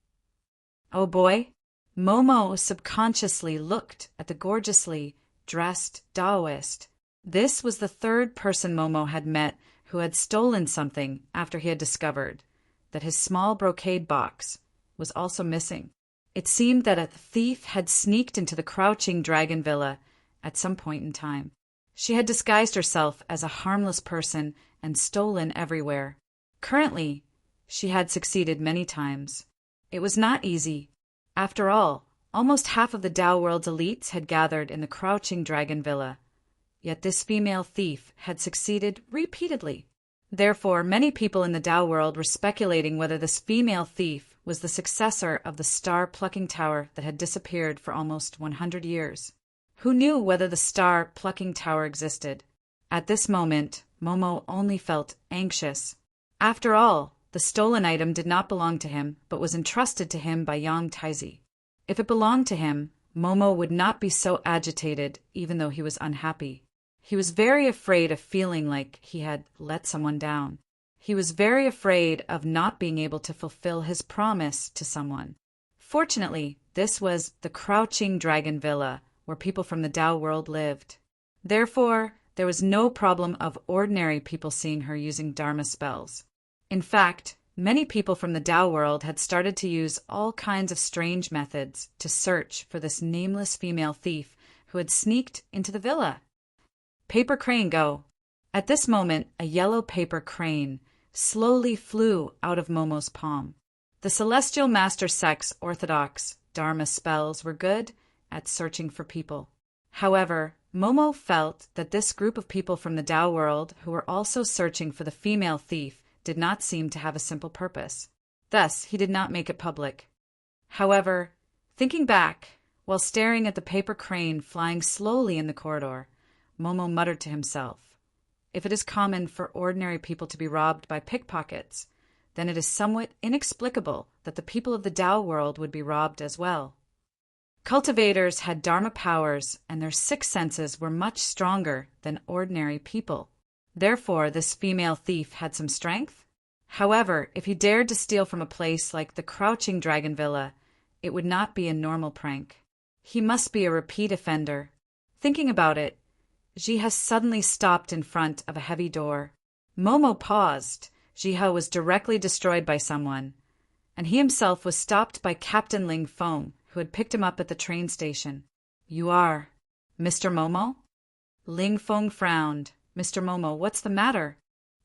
Oh boy, Momo subconsciously looked at the gorgeously dressed Taoist. This was the third person Momo had met who had stolen something after he had discovered that his small brocade box was also missing. It seemed that a thief had sneaked into the Crouching Dragon Villa at some point in time. She had disguised herself as a harmless person and stolen everywhere. Currently, she had succeeded many times. It was not easy. After all, almost half of the Tao world's elites had gathered in the Crouching Dragon Villa. Yet this female thief had succeeded repeatedly. Therefore, many people in the Tao world were speculating whether this female thief was the successor of the star-plucking tower that had disappeared for almost 100 years. Who knew whether the star-plucking tower existed? At this moment, Momo only felt anxious. After all, the stolen item did not belong to him, but was entrusted to him by Yang Taizi. If it belonged to him, Momo would not be so agitated, even though he was unhappy. He was very afraid of feeling like he had let someone down. He was very afraid of not being able to fulfill his promise to someone. Fortunately, this was the Crouching Dragon Villa, where people from the Tao world lived. Therefore, there was no problem of ordinary people seeing her using Dharma spells. In fact, many people from the Tao world had started to use all kinds of strange methods to search for this nameless female thief who had sneaked into the villa. Paper crane, go! At this moment, a yellow paper crane slowly flew out of Momo's palm. The Celestial Master Sect's orthodox Dharma spells were good at searching for people. However, Momo felt that this group of people from the Tao world who were also searching for the female thief did not seem to have a simple purpose. Thus, he did not make it public. However, thinking back, while staring at the paper crane flying slowly in the corridor, Momo muttered to himself, "If it is common for ordinary people to be robbed by pickpockets, then it is somewhat inexplicable that the people of the Tao world would be robbed as well." Cultivators had Dharma powers, and their sixth senses were much stronger than ordinary people. Therefore, this female thief had some strength. However, if he dared to steal from a place like the Crouching Dragon Villa, it would not be a normal prank. He must be a repeat offender. Thinking about it, Jiha suddenly stopped in front of a heavy door. Momo paused. Jiha was directly destroyed by someone, and he himself was stopped by Captain Ling Feng, who had picked him up at the train station. "You are Mr. Momo?" Ling Feng frowned. "Mr. Momo, what's the matter?"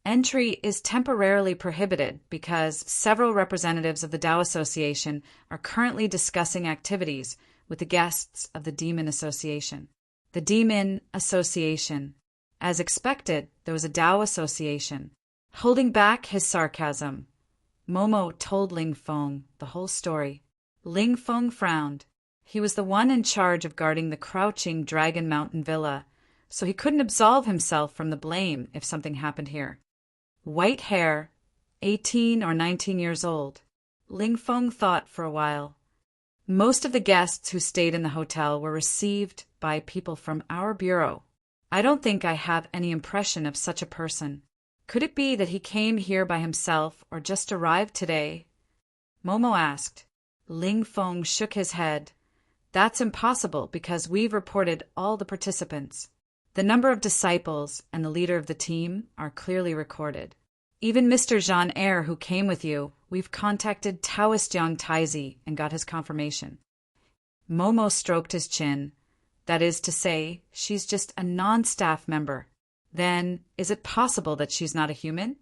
"Entry is temporarily prohibited because several representatives of the Tao Association are currently discussing activities with the guests of the Demon Association." The Demon Association. As expected, there was a Tao Association. Holding back his sarcasm, Momo told Ling Feng the whole story. Ling Feng frowned. He was the one in charge of guarding the Crouching Dragon Mountain Villa, so he couldn't absolve himself from the blame if something happened here. White hair, 18 or 19 years old. Ling Feng thought for a while. Most of the guests who stayed in the hotel were received by people from our bureau. I don't think I have any impression of such a person. Could it be that he came here by himself or just arrived today? Momo asked. Ling Feng shook his head. That's impossible because we've reported all the participants. The number of disciples and the leader of the team are clearly recorded. Even Mr. Jean Eyre, who came with you, we've contacted Taoist Yang Taizi and got his confirmation. Momo stroked his chin. That is to say, she's just a non-staff member. Then, is it possible that she's not a human?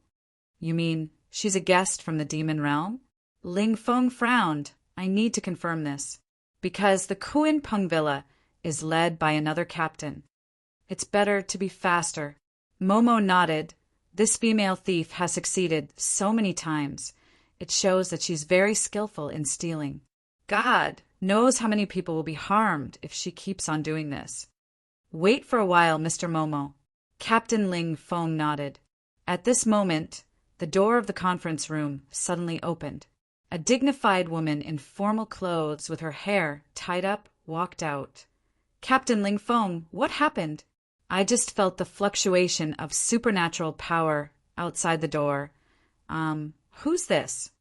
You mean she's a guest from the demon realm? Ling Feng frowned. I need to confirm this. Because the Kuan Peng Villa is led by another captain. It's better to be faster. Momo nodded. This female thief has succeeded so many times. It shows that she's very skillful in stealing. God knows how many people will be harmed if she keeps on doing this. Wait for a while, Mr. Momo. Captain Ling Feng nodded. At this moment, the door of the conference room suddenly opened. A dignified woman in formal clothes with her hair tied up walked out. Captain Ling Feng, what happened? I just felt the fluctuation of supernatural power outside the door. Who's this?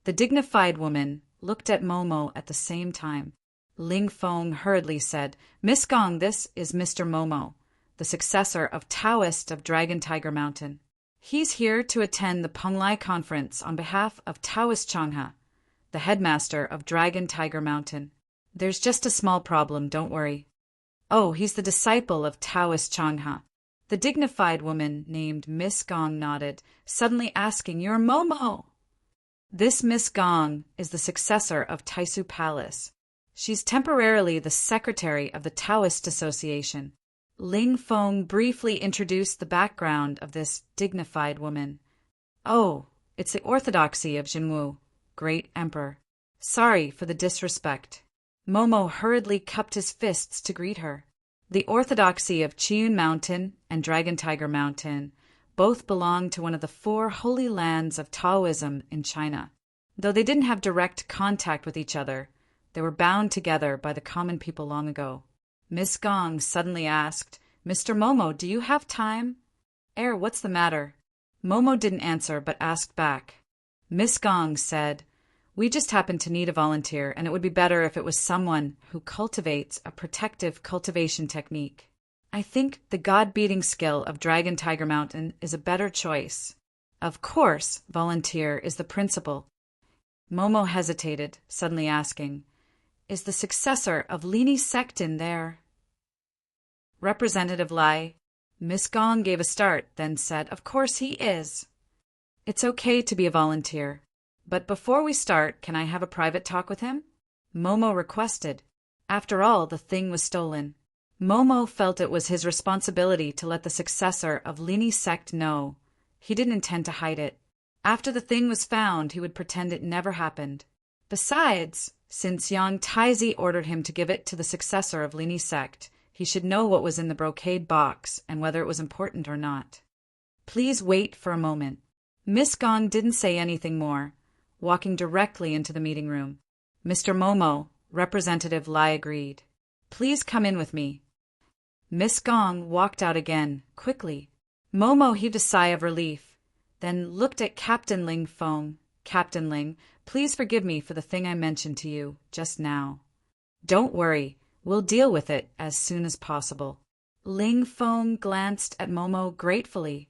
The dignified woman looked at Momo at the same time. Ling Feng hurriedly said, "Miss Gong, this is Mr. Momo, the successor of Taoist of Dragon Tiger Mountain. He's here to attend the Penglai conference on behalf of Taoist Changha, the headmaster of Dragon Tiger Mountain. There's just a small problem, don't worry." "Oh, he's the disciple of Taoist Changha." The dignified woman named Miss Gong nodded, suddenly asking, "You're Momo?" "This Miss Gong is the successor of Taisu Palace. She's temporarily the secretary of the Taoist Association." Ling Feng briefly introduced the background of this dignified woman. "Oh, it's the orthodoxy of Jinwu, great emperor. Sorry for the disrespect." Momo hurriedly cupped his fists to greet her. The orthodoxy of Qiyun Mountain and Dragon Tiger Mountain both belonged to one of the 4 holy lands of Taoism in China. Though they didn't have direct contact with each other, they were bound together by the common people long ago. Miss Gong suddenly asked, "Mr. Momo, do you have time?" What's the matter?" Momo didn't answer but asked back. Miss Gong said, "We just happen to need a volunteer, and it would be better if it was someone who cultivates a protective cultivation technique. I think the god-beating skill of Dragon Tiger Mountain is a better choice." "Of course, volunteer is the principal." Momo hesitated, suddenly asking, "Is the successor of Lini Sectin there?" "Representative Lai." Miss Gong gave a start, then said, "Of course he is." "It's okay to be a volunteer. But before we start, can I have a private talk with him?" Momo requested. After all, the thing was stolen. Momo felt it was his responsibility to let the successor of Lini Sect know. He didn't intend to hide it. After the thing was found, he would pretend it never happened. Besides, since Yang Taizi ordered him to give it to the successor of Lini Sect, he should know what was in the brocade box and whether it was important or not. "Please wait for a moment." Miss Gong didn't say anything more, walking directly into the meeting room. "Mr. Momo," Representative Lai agreed. "Please come in with me." Miss Gong walked out again, quickly. Momo heaved a sigh of relief, then looked at Captain Ling Feng. "Captain Ling, please forgive me for the thing I mentioned to you just now." "Don't worry, we'll deal with it as soon as possible." Ling Feng glanced at Momo gratefully.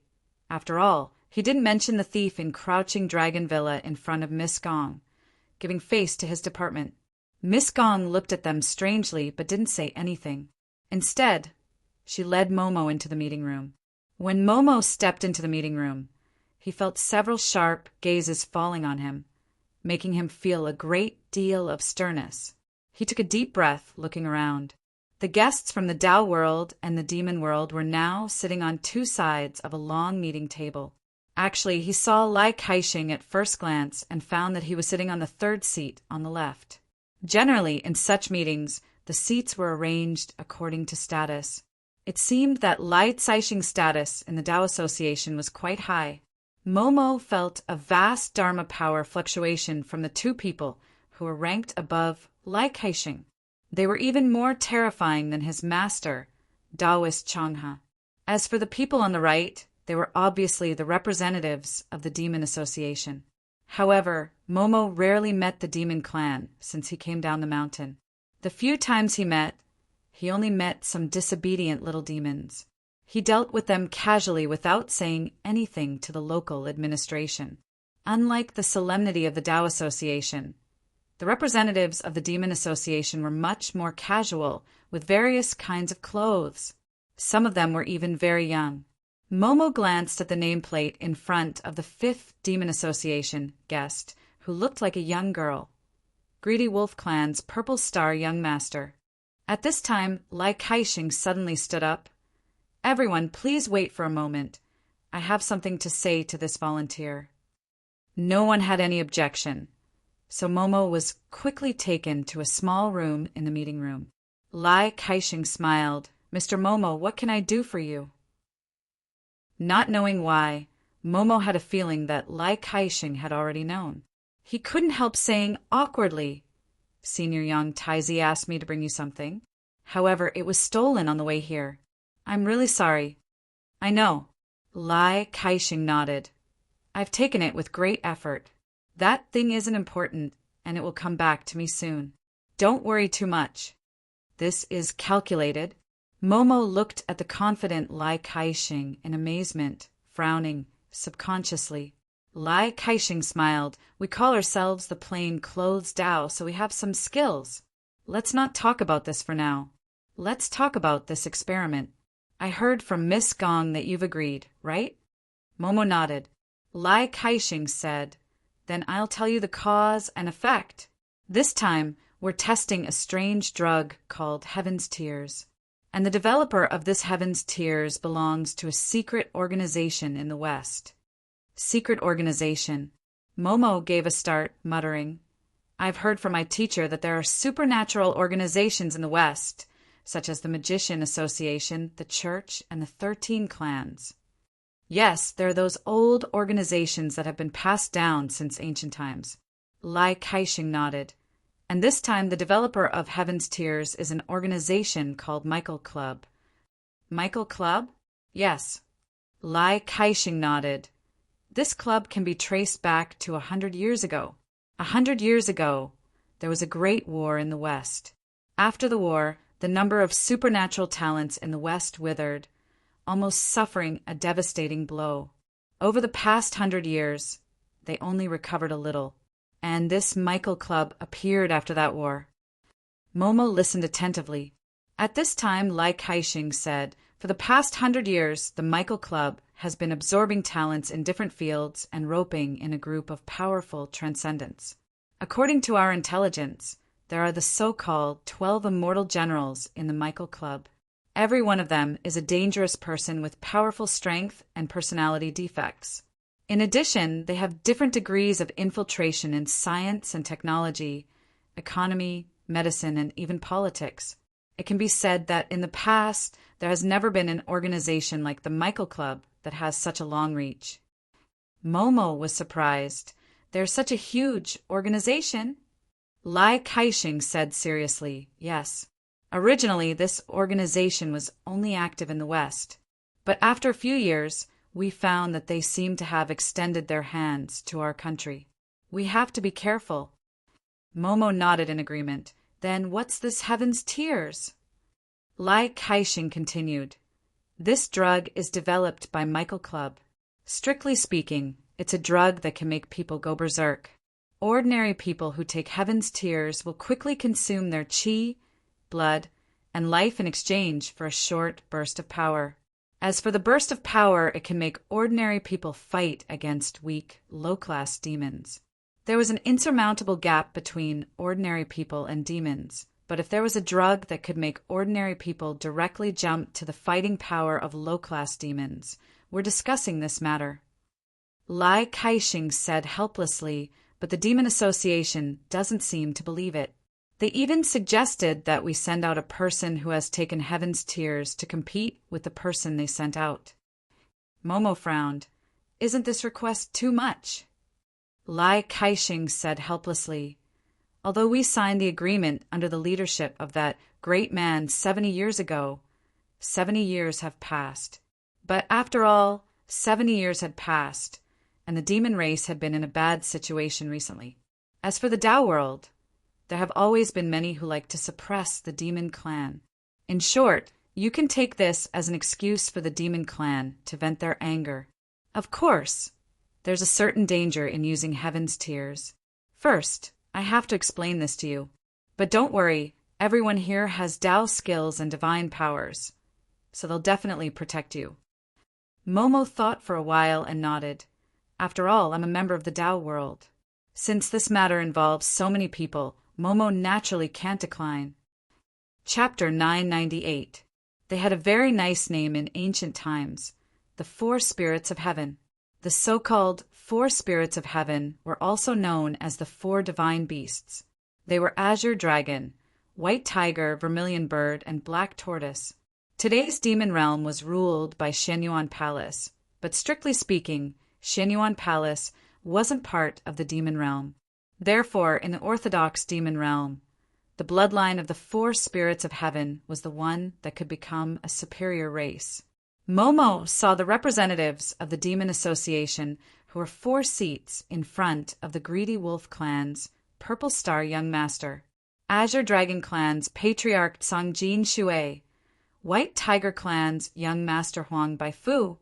After all, he didn't mention the thief in Crouching Dragon Villa in front of Miss Gong, giving face to his department. Miss Gong looked at them strangely but didn't say anything. Instead, she led Momo into the meeting room. When Momo stepped into the meeting room, he felt several sharp gazes falling on him, making him feel a great deal of sternness. He took a deep breath, looking around. The guests from the Tao world and the demon world were now sitting on 2 sides of a long meeting table. Actually, he saw Lai Kaixing at first glance and found that he was sitting on the 3rd seat on the left. Generally, in such meetings, the seats were arranged according to status. It seemed that Lai Caixing's status in the Tao Association was quite high. Momo felt a vast Dharma power fluctuation from the 2 people who were ranked above Lai Kaixing. They were even more terrifying than his master, Taoist Changha. As for the people on the right, they were obviously the representatives of the Demon Association. However, Momo rarely met the Demon Clan since he came down the mountain. The few times he only met some disobedient little demons. He dealt with them casually without saying anything to the local administration. Unlike the solemnity of the Tao Association, the representatives of the Demon Association were much more casual, with various kinds of clothes. Some of them were even very young. Momo glanced at the nameplate in front of the 5th Demon Association guest, who looked like a young girl. Greedy Wolf Clan's Purple Star Young Master. At this time, Lai Kaixing suddenly stood up. "Everyone, please wait for a moment. I have something to say to this volunteer." No one had any objection, so Momo was quickly taken to a small room in the meeting room. Lai Kaixing smiled. "Mr. Momo, what can I do for you?" Not knowing why, Momo had a feeling that Lai Kaixing had already known. He couldn't help saying awkwardly, "Senior Yang Taizi asked me to bring you something. However, it was stolen on the way here. I'm really sorry." "I know." Lai Kaixing nodded. "I've taken it with great effort. That thing isn't important, and it will come back to me soon. Don't worry too much. This is calculated. Momo looked at the confident Lai Kai-shing in amazement, frowning subconsciously. Lai Kai-shing smiled. We call ourselves the Plain Clothes Tao, so we have some skills. Let's not talk about this for now. Let's talk about this experiment. I heard from Miss Gong that you've agreed, right? Momo nodded. Lai Kai-shing said, Then I'll tell you the cause and effect. This time, we're testing a strange drug called Heaven's Tears. And the developer of this Heaven's Tears belongs to a secret organization in the West. Secret organization. Momo gave a start, muttering, I've heard from my teacher that there are supernatural organizations in the West, such as the Magician Association, the Church, and the 13 Clans. Yes, there are those old organizations that have been passed down since ancient times. Lai Kai-shing nodded. And this time the developer of Heaven's Tears is an organization called Michael Club. Michael Club? Yes. Lai Kai-shing nodded. This club can be traced back to 100 years ago. 100 years ago, there was a great war in the West. After the war, the number of supernatural talents in the West withered, almost suffering a devastating blow. Over the past 100 years, they only recovered a little, and this Michael Club appeared after that war. Momo listened attentively. At this time, Lai Kai-shing said, For the past 100 years, the Michael Club has been absorbing talents in different fields and roping in a group of powerful transcendents. According to our intelligence, there are the so-called 12 immortal generals in the Michael Club. Every one of them is a dangerous person with powerful strength and personality defects. In addition, they have different degrees of infiltration in science and technology, economy, medicine, and even politics. It can be said that in the past, there has never been an organization like the Michael Club that has such a long reach. Momo was surprised. There's such a huge organization. Lai Kai-shing said seriously, Yes. Originally, this organization was only active in the West, but after a few years, we found that they seem to have extended their hands to our country. We have to be careful. Momo nodded in agreement. Then what's this Heaven's Tears? Lai Kai-shing continued. This drug is developed by Michael Club. Strictly speaking, it's a drug that can make people go berserk. Ordinary people who take Heaven's Tears will quickly consume their chi, blood, and life in exchange for a short burst of power. As for the burst of power, it can make ordinary people fight against weak, low-class demons. There was an insurmountable gap between ordinary people and demons, but if there was a drug that could make ordinary people directly jump to the fighting power of low-class demons, we're discussing this matter. Lai Kai-shing said helplessly, but the Demon Association doesn't seem to believe it. They even suggested that we send out a person who has taken Heaven's Tears to compete with the person they sent out. Momo frowned. Isn't this request too much? Lai Kai-shing said helplessly, Although we signed the agreement under the leadership of that great man 70 years ago, 70 years have passed. But after all, 70 years had passed, and the demon race had been in a bad situation recently. As for the Tao world, there have always been many who like to suppress the demon clan. In short, you can take this as an excuse for the demon clan to vent their anger. Of course, there's a certain danger in using Heaven's Tears. First, I have to explain this to you. But don't worry, everyone here has Tao skills and divine powers, so they'll definitely protect you. Momo thought for a while and nodded. After all, I'm a member of the Tao world. Since this matter involves so many people, Momo naturally can't decline. Chapter 998. They had a very nice name in ancient times, the 4 Spirits of Heaven. The so-called 4 Spirits of Heaven were also known as the 4 Divine Beasts. They were Azure Dragon, White Tiger, Vermilion Bird, and Black Tortoise. Today's demon realm was ruled by Shenyuan Palace, but strictly speaking, Shenyuan Palace wasn't part of the demon realm. Therefore, in the orthodox demon realm, the bloodline of the 4 Spirits of Heaven was the one that could become a superior race. Momo saw the representatives of the Demon Association who were 4 seats in front of the greedy wolf clans Purple Star Young Master. Azure Dragon Clan's Patriarch Songjin Shui. White Tiger Clan's Young Master Huang Baifu.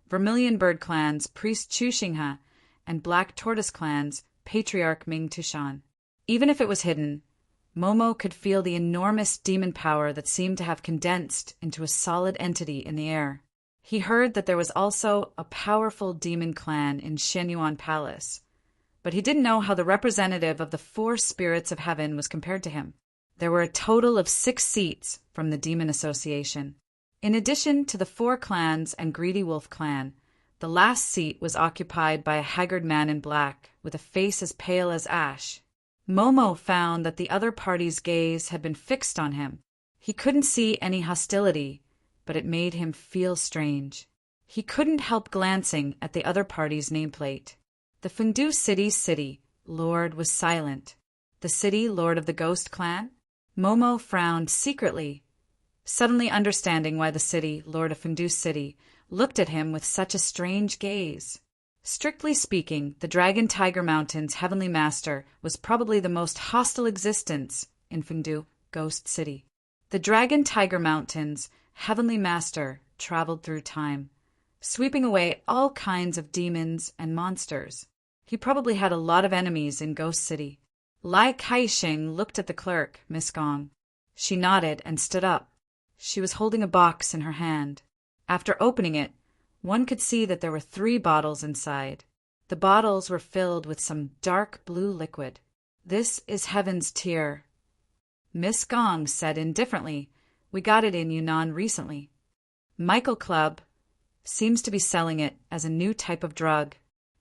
Vermilion Bird Clan's Priest Chu Xinghe. And Black Tortoise Clan's Patriarch Ming Tushan. Even if it was hidden, Momo could feel the enormous demon power that seemed to have condensed into a solid entity in the air. He heard that there was also a powerful demon clan in Shenyuan Palace, but he didn't know how the representative of the 4 spirits of heaven was compared to him. There were a total of 6 seats from the Demon Association. In addition to the 4 clans and Greedy Wolf clan, the last seat was occupied by a haggard man in black, with a face as pale as ash. Momo found that the other party's gaze had been fixed on him. He couldn't see any hostility, but it made him feel strange. He couldn't help glancing at the other party's nameplate. The Fundu City's city lord was silent. The city lord of the Ghost Clan? Momo frowned secretly, suddenly understanding why the city lord of Fundu City looked at him with such a strange gaze. Strictly speaking, the Dragon Tiger Mountain's Heavenly Master was probably the most hostile existence in Fundu Ghost City. The Dragon Tiger Mountain's Heavenly Master traveled through time, sweeping away all kinds of demons and monsters. He probably had a lot of enemies in Ghost City. Lai Kaixing looked at the clerk, Miss Gong. She nodded and stood up. She was holding a box in her hand. After opening it, one could see that there were 3 bottles inside. The bottles were filled with some dark blue liquid. "This is Heaven's Tear," Miss Gong said indifferently. "We got it in Yunnan recently. Michael Club seems to be selling it as a new type of drug.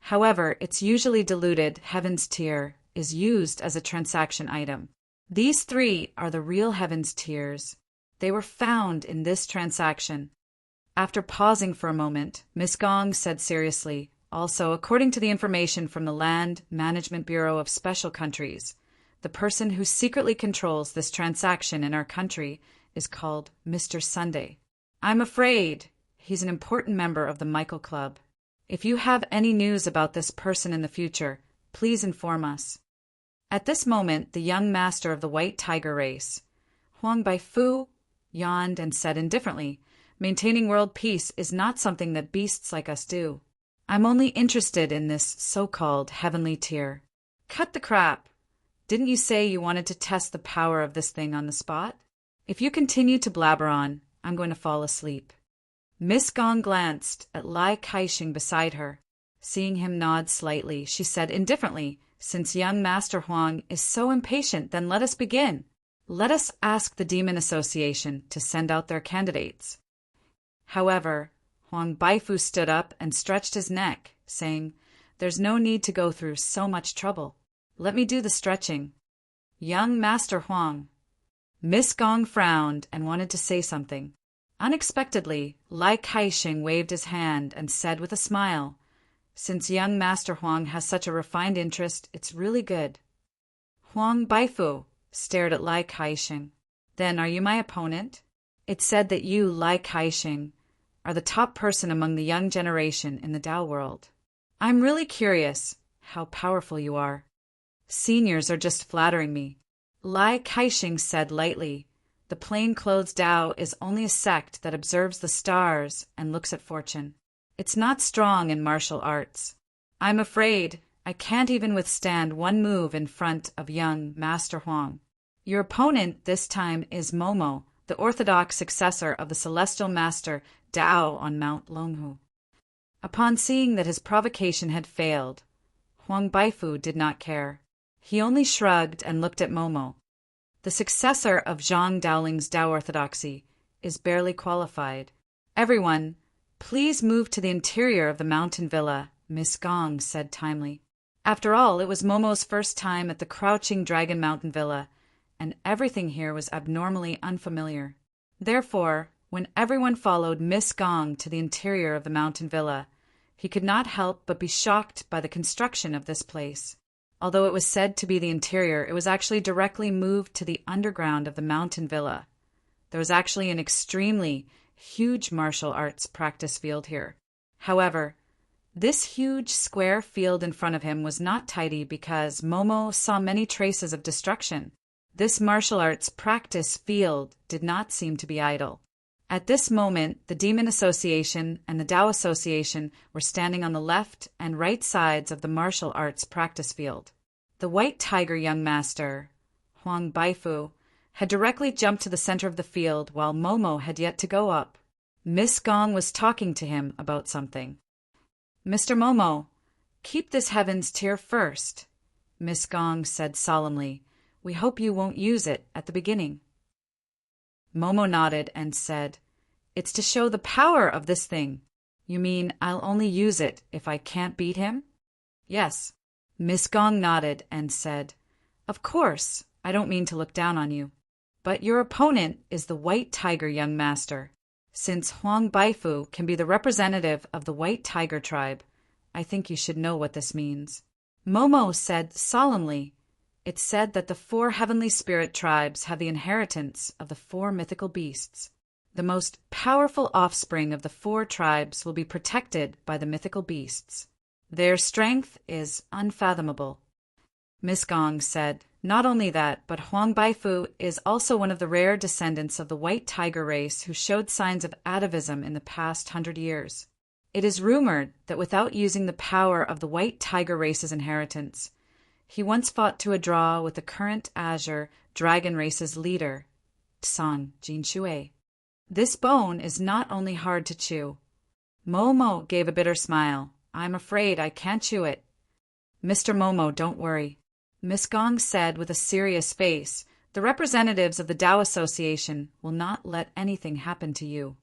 However, it's usually diluted. Heaven's Tear is used as a transaction item. These 3 are the real Heaven's Tears. They were found in this transaction." After pausing for a moment, Miss Gong said seriously, "Also, according to the information from the Land Management Bureau of Special Countries, the person who secretly controls this transaction in our country is called Mr. Sunday. I'm afraid he's an important member of the Michael Club. If you have any news about this person in the future, please inform us." At this moment, the young master of the White Tiger race, Huang Baifu, yawned and said indifferently, "Maintaining world peace is not something that beasts like us do. I'm only interested in this so-called heavenly tier." "Cut the crap. Didn't you say you wanted to test the power of this thing on the spot? If you continue to blabber on, I'm going to fall asleep." Miss Gong glanced at Lai Kaixing beside her. Seeing him nod slightly, she said indifferently, "Since young Master Huang is so impatient, then let us begin. Let us ask the Demon Association to send out their candidates." However, Huang Baifu stood up and stretched his neck, saying, "There's no need to go through so much trouble. Let me do the stretching." "Young Master Huang." Miss Gong frowned and wanted to say something. Unexpectedly, Lai Kaixing waved his hand and said with a smile, "Since young Master Huang has such a refined interest, it's really good." Huang Baifu stared at Lai Kaixing. "Then are you my opponent? It's said that you, Lai Kaixing, are the top person among the young generation in the Tao world. I'm really curious how powerful you are." "Seniors are just flattering me," Lai Kaixing said lightly. "The plain-clothes Tao is only a sect that observes the stars and looks at fortune. It's not strong in martial arts. I'm afraid I can't even withstand one move in front of young Master Huang. Your opponent this time is Momo, the orthodox successor of the celestial master Tao on Mount Longhu." Upon seeing that his provocation had failed, Huang Baifu did not care. He only shrugged and looked at Momo. "The successor of Zhang Daoling's Tao orthodoxy is barely qualified. Everyone, please move to the interior of the mountain villa," Miss Gong said timely. After all, it was Momo's first time at the Crouching Dragon Mountain Villa, and everything here was abnormally unfamiliar. Therefore, when everyone followed Miss Gong to the interior of the mountain villa, he could not help but be shocked by the construction of this place. Although it was said to be the interior, it was actually directly moved to the underground of the mountain villa. There was actually an extremely huge martial arts practice field here. However, This huge square field in front of him was not tidy because Momo saw many traces of destruction. This martial arts practice field did not seem to be idle. At this moment, the Demon Association and the Tao Association were standing on the left and right sides of the martial arts practice field. The White Tiger young master, Huang Baifu, had directly jumped to the center of the field while Momo had yet to go up. Miss Gong was talking to him about something. "Mr. Momo, keep this heaven's tear first," Miss Gong said solemnly. "We hope you won't use it at the beginning." Momo nodded and said, "It's to show the power of this thing. You mean I'll only use it if I can't beat him?" "Yes." Miss Gong nodded and said, "Of course, I don't mean to look down on you. But your opponent is the White Tiger young master. Since Huang Baifu can be the representative of the White Tiger tribe, I think you should know what this means." Momo said solemnly, "It's said that the 4 heavenly spirit tribes have the inheritance of the 4 mythical beasts. The most powerful offspring of the 4 tribes will be protected by the mythical beasts. Their strength is unfathomable." Miss Gong said, "Not only that, but Huang Baifu is also one of the rare descendants of the White Tiger race who showed signs of atavism in the past 100 years. It is rumored that without using the power of the White Tiger race's inheritance, he once fought to a draw with the current Azure Dragon race's leader, Tsang Jinshui. This bone is not only hard to chew." Momo gave a bitter smile. "I'm afraid I can't chew it." "Mr. Momo, don't worry," Miss Gong said with a serious face. "The representatives of the Tao Association will not let anything happen to you."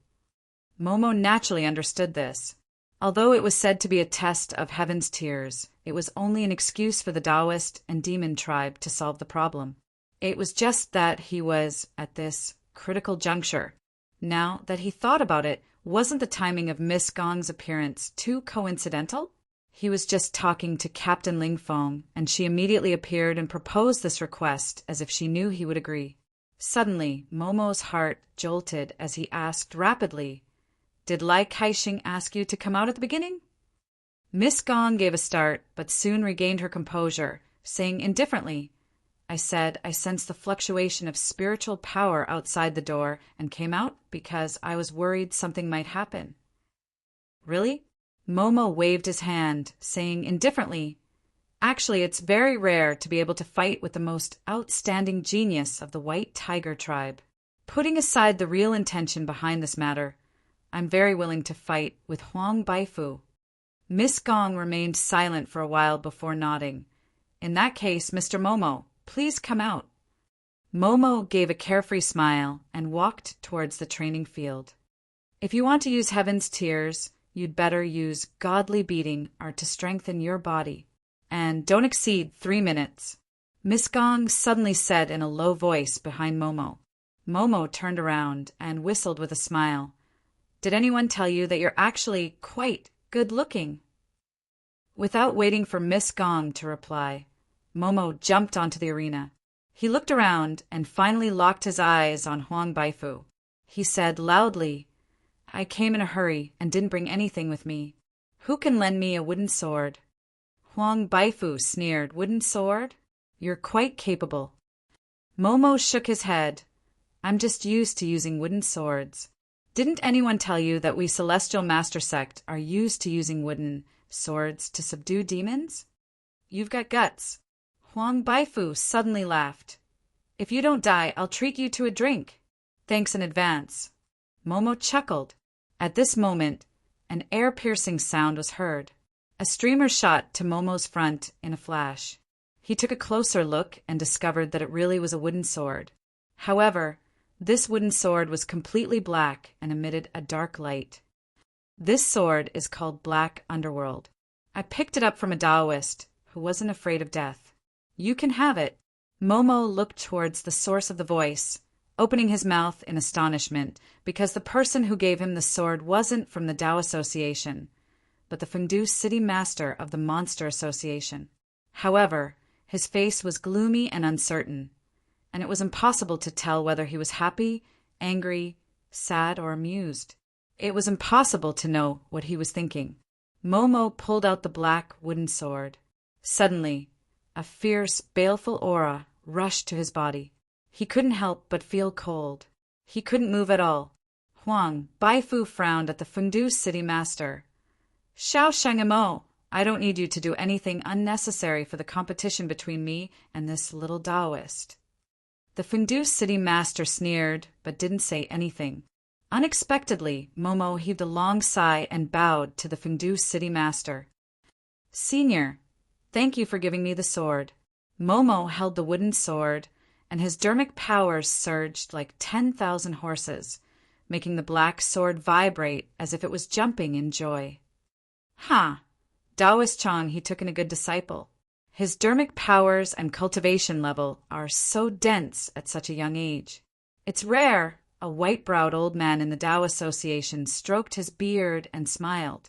Momo naturally understood this. Although it was said to be a test of heaven's tears, it was only an excuse for the Taoist and demon tribe to solve the problem. It was just that he was at this critical juncture. Now that he thought about it, wasn't the timing of Miss Gong's appearance too coincidental? He was just talking to Captain Ling Fong, and she immediately appeared and proposed this request as if she knew he would agree. Suddenly, Momo's heart jolted as he asked rapidly, "Did Lai Kai-shing ask you to come out at the beginning?" Miss Gong gave a start, but soon regained her composure, saying indifferently, "I said I sensed the fluctuation of spiritual power outside the door and came out because I was worried something might happen." "Really?" Momo waved his hand, saying indifferently, "Actually, it's very rare to be able to fight with the most outstanding genius of the White Tiger tribe. Putting aside the real intention behind this matter, I'm very willing to fight with Huang Baifu." Miss Gong remained silent for a while before nodding. "In that case, Mr. Momo, please come out." Momo gave a carefree smile and walked towards the training field. "If you want to use heaven's tears, you'd better use godly beating or to strengthen your body. And don't exceed 3 minutes." Miss Gong suddenly said in a low voice behind Momo. Momo turned around and whistled with a smile. "Did anyone tell you that you're actually quite good-looking?" Without waiting for Miss Gong to reply, Momo jumped onto the arena. He looked around and finally locked his eyes on Huang Baifu. He said loudly, "I came in a hurry and didn't bring anything with me. Who can lend me a wooden sword?" Huang Baifu sneered, "Wooden sword? You're quite capable." Momo shook his head. "I'm just used to using wooden swords. Didn't anyone tell you that we Celestial Master Sect are used to using wooden swords to subdue demons? You've got guts." Huang Baifu suddenly laughed. "If you don't die, I'll treat you to a drink. Thanks in advance." Momo chuckled. At this moment, an ear-piercing sound was heard. A streamer shot to Momo's front in a flash. He took a closer look and discovered that it really was a wooden sword. However, this wooden sword was completely black and emitted a dark light. This sword is called Black Underworld. I picked it up from a Taoist who wasn't afraid of death. You can have it." Momo looked towards the source of the voice, opening his mouth in astonishment because the person who gave him the sword wasn't from the Tao Association, but the Fengdu City Master of the Monster Association. However, his face was gloomy and uncertain, and it was impossible to tell whether he was happy, angry, sad, or amused. It was impossible to know what he was thinking. Momo pulled out the black wooden sword. Suddenly, a fierce, baleful aura rushed to his body. He couldn't help but feel cold. He couldn't move at all. Huang Baifu frowned at the Fengdu city master. Xiao Shangamo, I don't need you to do anything unnecessary for the competition between me and this little Taoist. The Fengdu city master sneered, but didn't say anything. Unexpectedly, Momo heaved a long sigh and bowed to the Fengdu city master. Senior, thank you for giving me the sword. Momo held the wooden sword, and his dermic powers surged like 10,000 horses, making the black sword vibrate as if it was jumping in joy. Taoist Chang he took in a good disciple. His dermic powers and cultivation level are so dense at such a young age. It's rare. A white-browed old man in the Tao Association stroked his beard and smiled.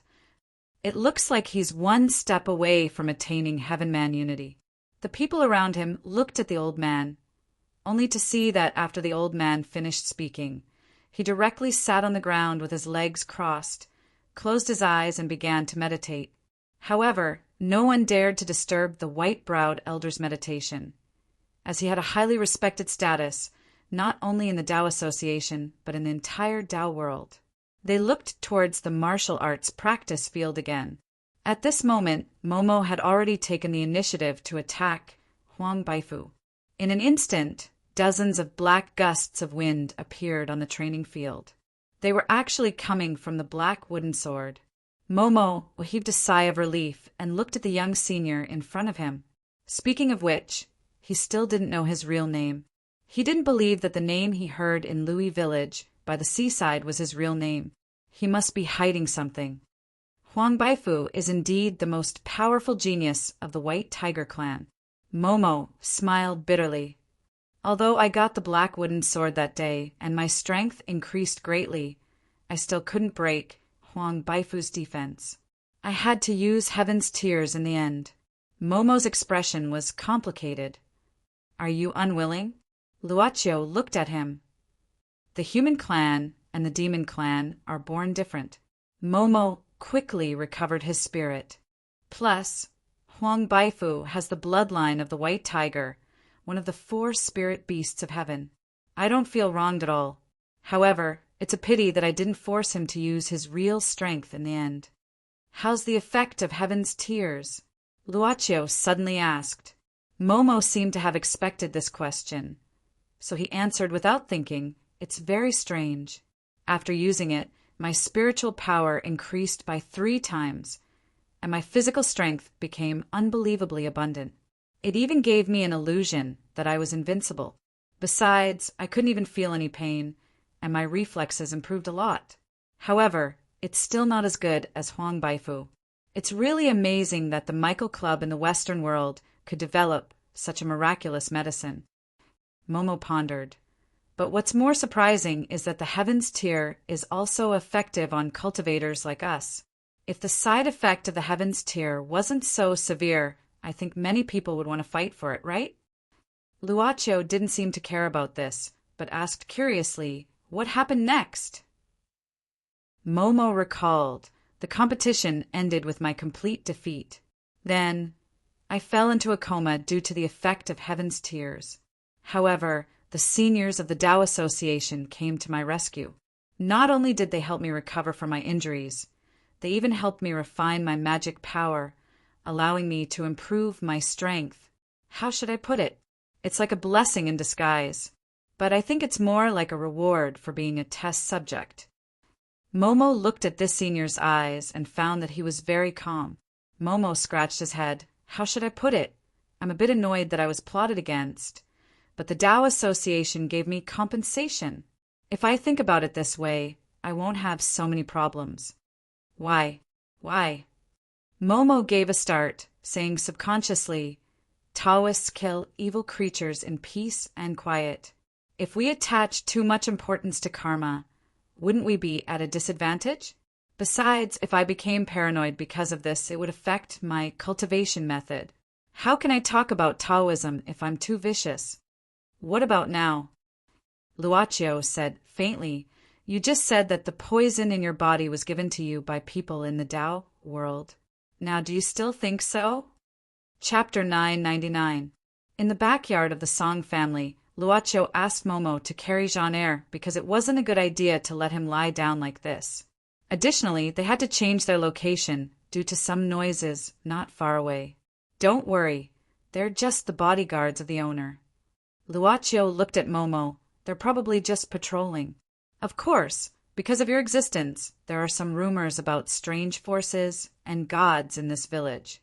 It looks like he's one step away from attaining heaven-man unity. The people around him looked at the old man, only to see that after the old man finished speaking, he directly sat on the ground with his legs crossed, closed his eyes, and began to meditate. However, no one dared to disturb the white-browed elder's meditation, as he had a highly respected status, not only in the Tao Association, but in the entire Tao world. They looked towards the martial arts practice field again. At this moment, Momo had already taken the initiative to attack Huang Baifu. In an instant, dozens of black gusts of wind appeared on the training field. They were actually coming from the black wooden sword. Momo heaved a sigh of relief and looked at the young senior in front of him. Speaking of which, he still didn't know his real name. He didn't believe that the name he heard in Louis Village by the seaside was his real name. He must be hiding something. Huang Baifu is indeed the most powerful genius of the White Tiger clan. Momo smiled bitterly. Although I got the black wooden sword that day and my strength increased greatly, I still couldn't break Huang Baifu's defense. I had to use Heaven's Tears in the end. Momo's expression was complicated. Are you unwilling? Luocio looked at him. The human clan and the demon clan are born different. Momo quickly recovered his spirit. Plus, Huang Baifu has the bloodline of the White Tiger, one of the 4 spirit beasts of heaven. I don't feel wronged at all. However, it's a pity that I didn't force him to use his real strength in the end. How's the effect of Heaven's Tears? Luocio suddenly asked. Momo seemed to have expected this question, so he answered without thinking, It's very strange. After using it, my spiritual power increased by 3 times, and my physical strength became unbelievably abundant. It even gave me an illusion that I was invincible. Besides, I couldn't even feel any pain, and my reflexes improved a lot. However, it's still not as good as Huang Baifu. It's really amazing that the Michael Club in the Western world could develop such a miraculous medicine. Momo pondered. But what's more surprising is that the Heaven's Tear is also effective on cultivators like us. If the side effect of the Heaven's Tear wasn't so severe, I think many people would want to fight for it, right? Luocio didn't seem to care about this, but asked curiously, what happened next? Momo recalled. The competition ended with my complete defeat. Then, I fell into a coma due to the effect of Heaven's Tears. However, the seniors of the Tao Association came to my rescue. Not only did they help me recover from my injuries, they even helped me refine my magic power, allowing me to improve my strength. How should I put it? It's like a blessing in disguise, but I think it's more like a reward for being a test subject. Momo looked at this senior's eyes and found that he was very calm. Momo scratched his head. How should I put it? I'm a bit annoyed that I was plotted against, but the Tao Association gave me compensation. If I think about it this way, I won't have so many problems. Why? Momo gave a start, saying subconsciously, Taoists kill evil creatures in peace and quiet. If we attach too much importance to karma, wouldn't we be at a disadvantage? Besides, if I became paranoid because of this, it would affect my cultivation method. How can I talk about Taoism if I'm too vicious? What about now? Luocio said faintly, You just said that the poison in your body was given to you by people in the Tao world. Now, do you still think so? Chapter 999. In the backyard of the Song family, Luocio asked Momo to carry Jean-Eyre because it wasn't a good idea to let him lie down like this. Additionally, they had to change their location due to some noises not far away. Don't worry, they're just the bodyguards of the owner. Luocio looked at Momo. They're probably just patrolling. Of course, because of your existence, there are some rumors about strange forces and gods in this village.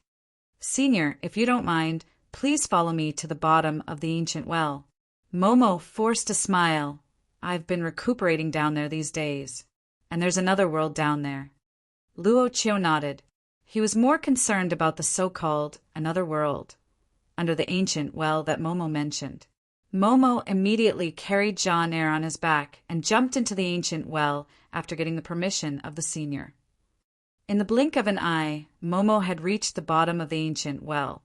Senior, if you don't mind, please follow me to the bottom of the ancient well. Momo forced a smile. I've been recuperating down there these days. And there's another world down there. Luocio nodded. He was more concerned about the so-called another world under the ancient well that Momo mentioned. Momo immediately carried Jean-Eyre on his back and jumped into the ancient well after getting the permission of the senior. In the blink of an eye, Momo had reached the bottom of the ancient well.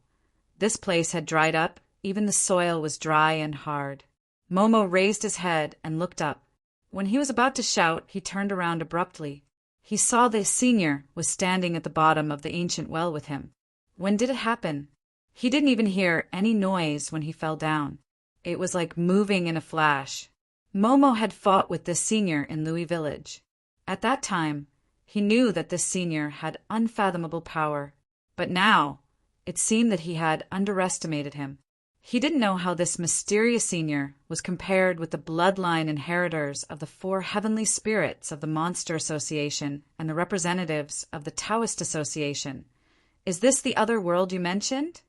This place had dried up, even the soil was dry and hard. Momo raised his head and looked up. When he was about to shout, he turned around abruptly. He saw the senior was standing at the bottom of the ancient well with him. When did it happen? He didn't even hear any noise when he fell down. It was like moving in a flash. Momo had fought with this senior in Louis village. At that time, he knew that this senior had unfathomable power, but now it seemed that he had underestimated him. He didn't know how this mysterious senior was compared with the bloodline inheritors of the 4 heavenly spirits of the Monster Association and the representatives of the Taoist Association. Is this the other world you mentioned?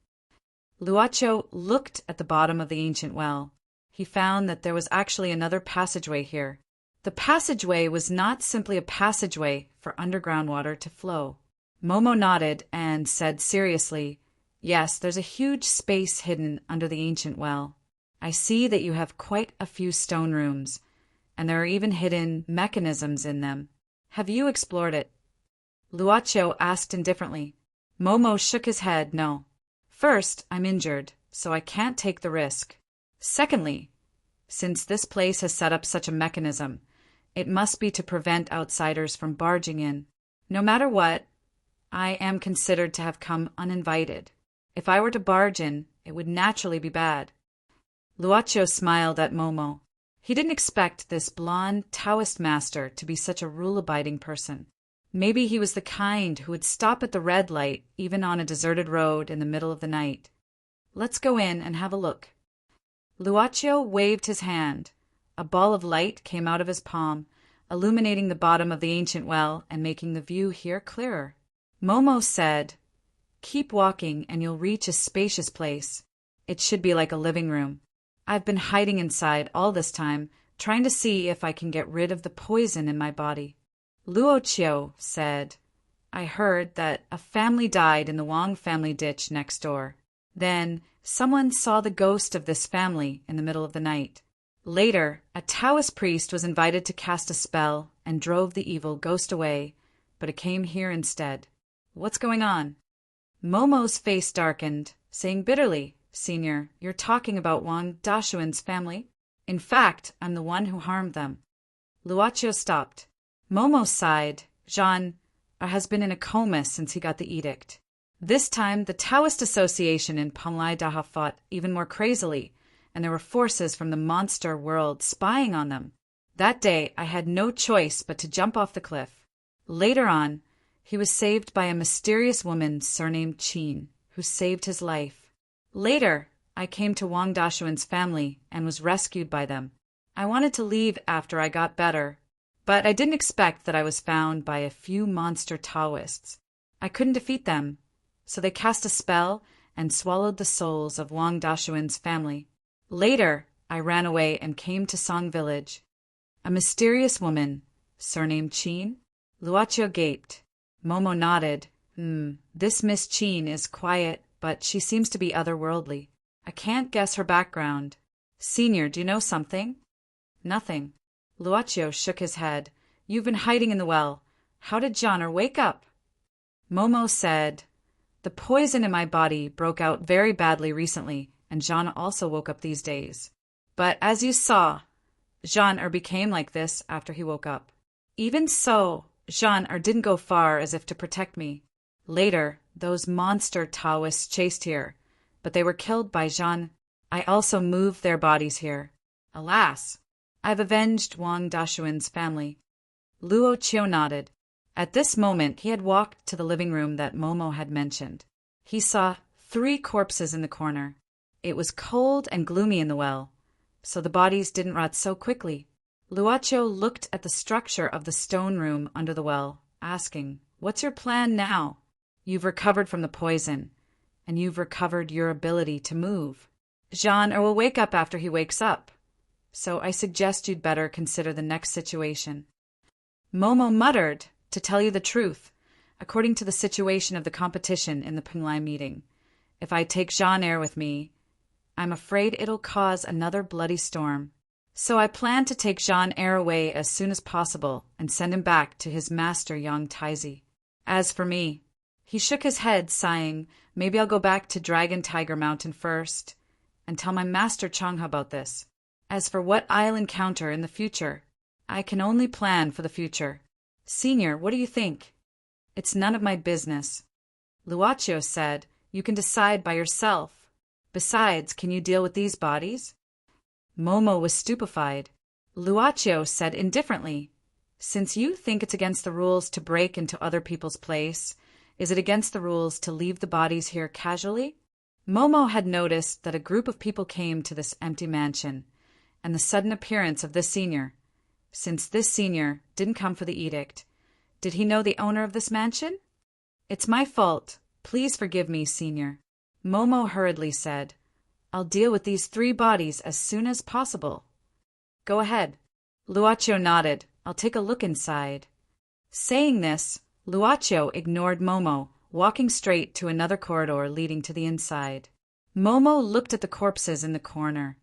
Luocio looked at the bottom of the ancient well. He found that there was actually another passageway here. The passageway was not simply a passageway for underground water to flow. Momo nodded and said seriously, "Yes, there's a huge space hidden under the ancient well. I see that you have quite a few stone rooms, and there are even hidden mechanisms in them. Have you explored it?" Luocio asked indifferently. Momo shook his head, no. First, I'm injured, so I can't take the risk. Secondly, since this place has set up such a mechanism, it must be to prevent outsiders from barging in. No matter what, I am considered to have come uninvited. If I were to barge in, it would naturally be bad. Luocio smiled at Momo. He didn't expect this blonde Taoist master to be such a rule-abiding person. Maybe he was the kind who would stop at the red light even on a deserted road in the middle of the night. Let's go in and have a look. Luocio waved his hand. A ball of light came out of his palm, illuminating the bottom of the ancient well and making the view here clearer. Momo said, "Keep walking and you'll reach a spacious place. It should be like a living room. I've been hiding inside all this time, trying to see if I can get rid of the poison in my body." Luocio said, "I heard that a family died in the Wang family ditch next door. Then someone saw the ghost of this family in the middle of the night. Later, a Taoist priest was invited to cast a spell and drove the evil ghost away, but it came here instead. What's going on?" Momo's face darkened, saying bitterly, "Senior, you're talking about Wang Dashuan's family? In fact, I'm the one who harmed them." Luocio stopped. Momo sighed. Jean has been in a coma since he got the edict. This time, the Taoist Association in Panglai Daha fought even more crazily, and there were forces from the monster world spying on them. That day, I had no choice but to jump off the cliff. Later on, he was saved by a mysterious woman surnamed Qin, who saved his life. Later, I came to Wang Dashuan's family and was rescued by them. I wanted to leave after I got better, but I didn't expect that I was found by a few monster Taoists. I couldn't defeat them, so they cast a spell and swallowed the souls of Wang Dashuan's family. Later, I ran away and came to Song village. A mysterious woman, surnamed Qin? Luocio gaped. Momo nodded. This Miss Qin is quiet, but she seems to be otherworldly. I can't guess her background. Senior, do you know something? Nothing. Luocio shook his head. You've been hiding in the well. How did Jean wake up? Momo said, the poison in my body broke out very badly recently, and Jean also woke up these days. But as you saw, Jean became like this after he woke up. Even so, Jean didn't go far as if to protect me. Later, those monster Taoists chased here, but they were killed by Jean. I also moved their bodies here. Alas, I've avenged Wang Dashuan's family. Luo Qiu nodded. At this moment, he had walked to the living room that Momo had mentioned. He saw 3 corpses in the corner. It was cold and gloomy in the well, so the bodies didn't rot so quickly. Luoqiu looked at the structure of the stone room under the well, asking, "What's your plan now? You've recovered from the poison, and you've recovered your ability to move. Jean will wake up after he wakes up, so I suggest you'd better consider the next situation." Momo muttered, "To tell you the truth, according to the situation of the competition in the Pinglai meeting, if I take Jean with me, I'm afraid it'll cause another bloody storm. So I plan to take Jean away as soon as possible and send him back to his master Yang Taizi. As for me," he shook his head, sighing, "maybe I'll go back to Dragon Tiger Mountain first and tell my master Changha about this. As for what I'll encounter in the future, I can only plan for the future. Senior, what do you think?" "It's none of my business," Luoqiu said. "You can decide by yourself. Besides, can you deal with these bodies?" Momo was stupefied. Luoqiu said indifferently, "Since you think it's against the rules to break into other people's place, is it against the rules to leave the bodies here casually?" Momo had noticed that a group of people came to this empty mansion, and the sudden appearance of this senior. Since this senior didn't come for the edict, did he know the owner of this mansion? "It's my fault. Please forgive me, senior," Momo hurriedly said. "I'll deal with these 3 bodies as soon as possible." "Go ahead." Luoqiu nodded. "I'll take a look inside." Saying this, Luoqiu ignored Momo, walking straight to another corridor leading to the inside. Momo looked at the corpses in the corner,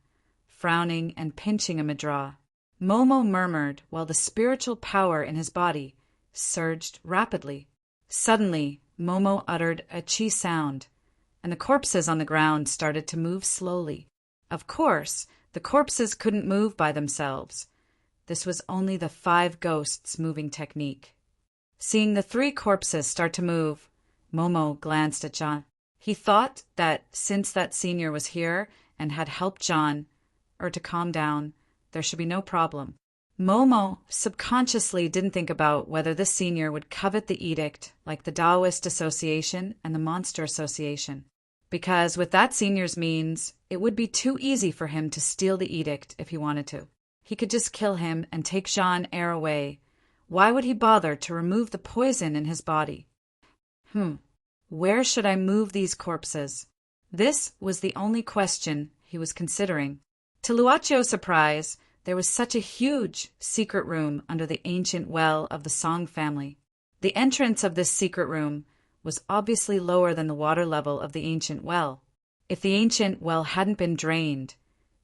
frowning and pinching a madrah. Momo murmured while the spiritual power in his body surged rapidly. Suddenly, Momo uttered a chi sound, and the corpses on the ground started to move slowly. Of course, the corpses couldn't move by themselves. This was only the 5 ghosts moving technique. Seeing the 3 corpses start to move, Momo glanced at John. He thought that since that senior was here and had helped John, to calm down, there should be no problem. Momo subconsciously didn't think about whether this senior would covet the edict like the Taoist Association and the Monster Association, because with that senior's means, it would be too easy for him to steal the edict if he wanted to. He could just kill him and take Jean away. Why would he bother to remove the poison in his body? Where should I move these corpses? This was the only question he was considering. To Luoqiu's surprise, there was such a huge secret room under the ancient well of the Song family. The entrance of this secret room was obviously lower than the water level of the ancient well. If the ancient well hadn't been drained,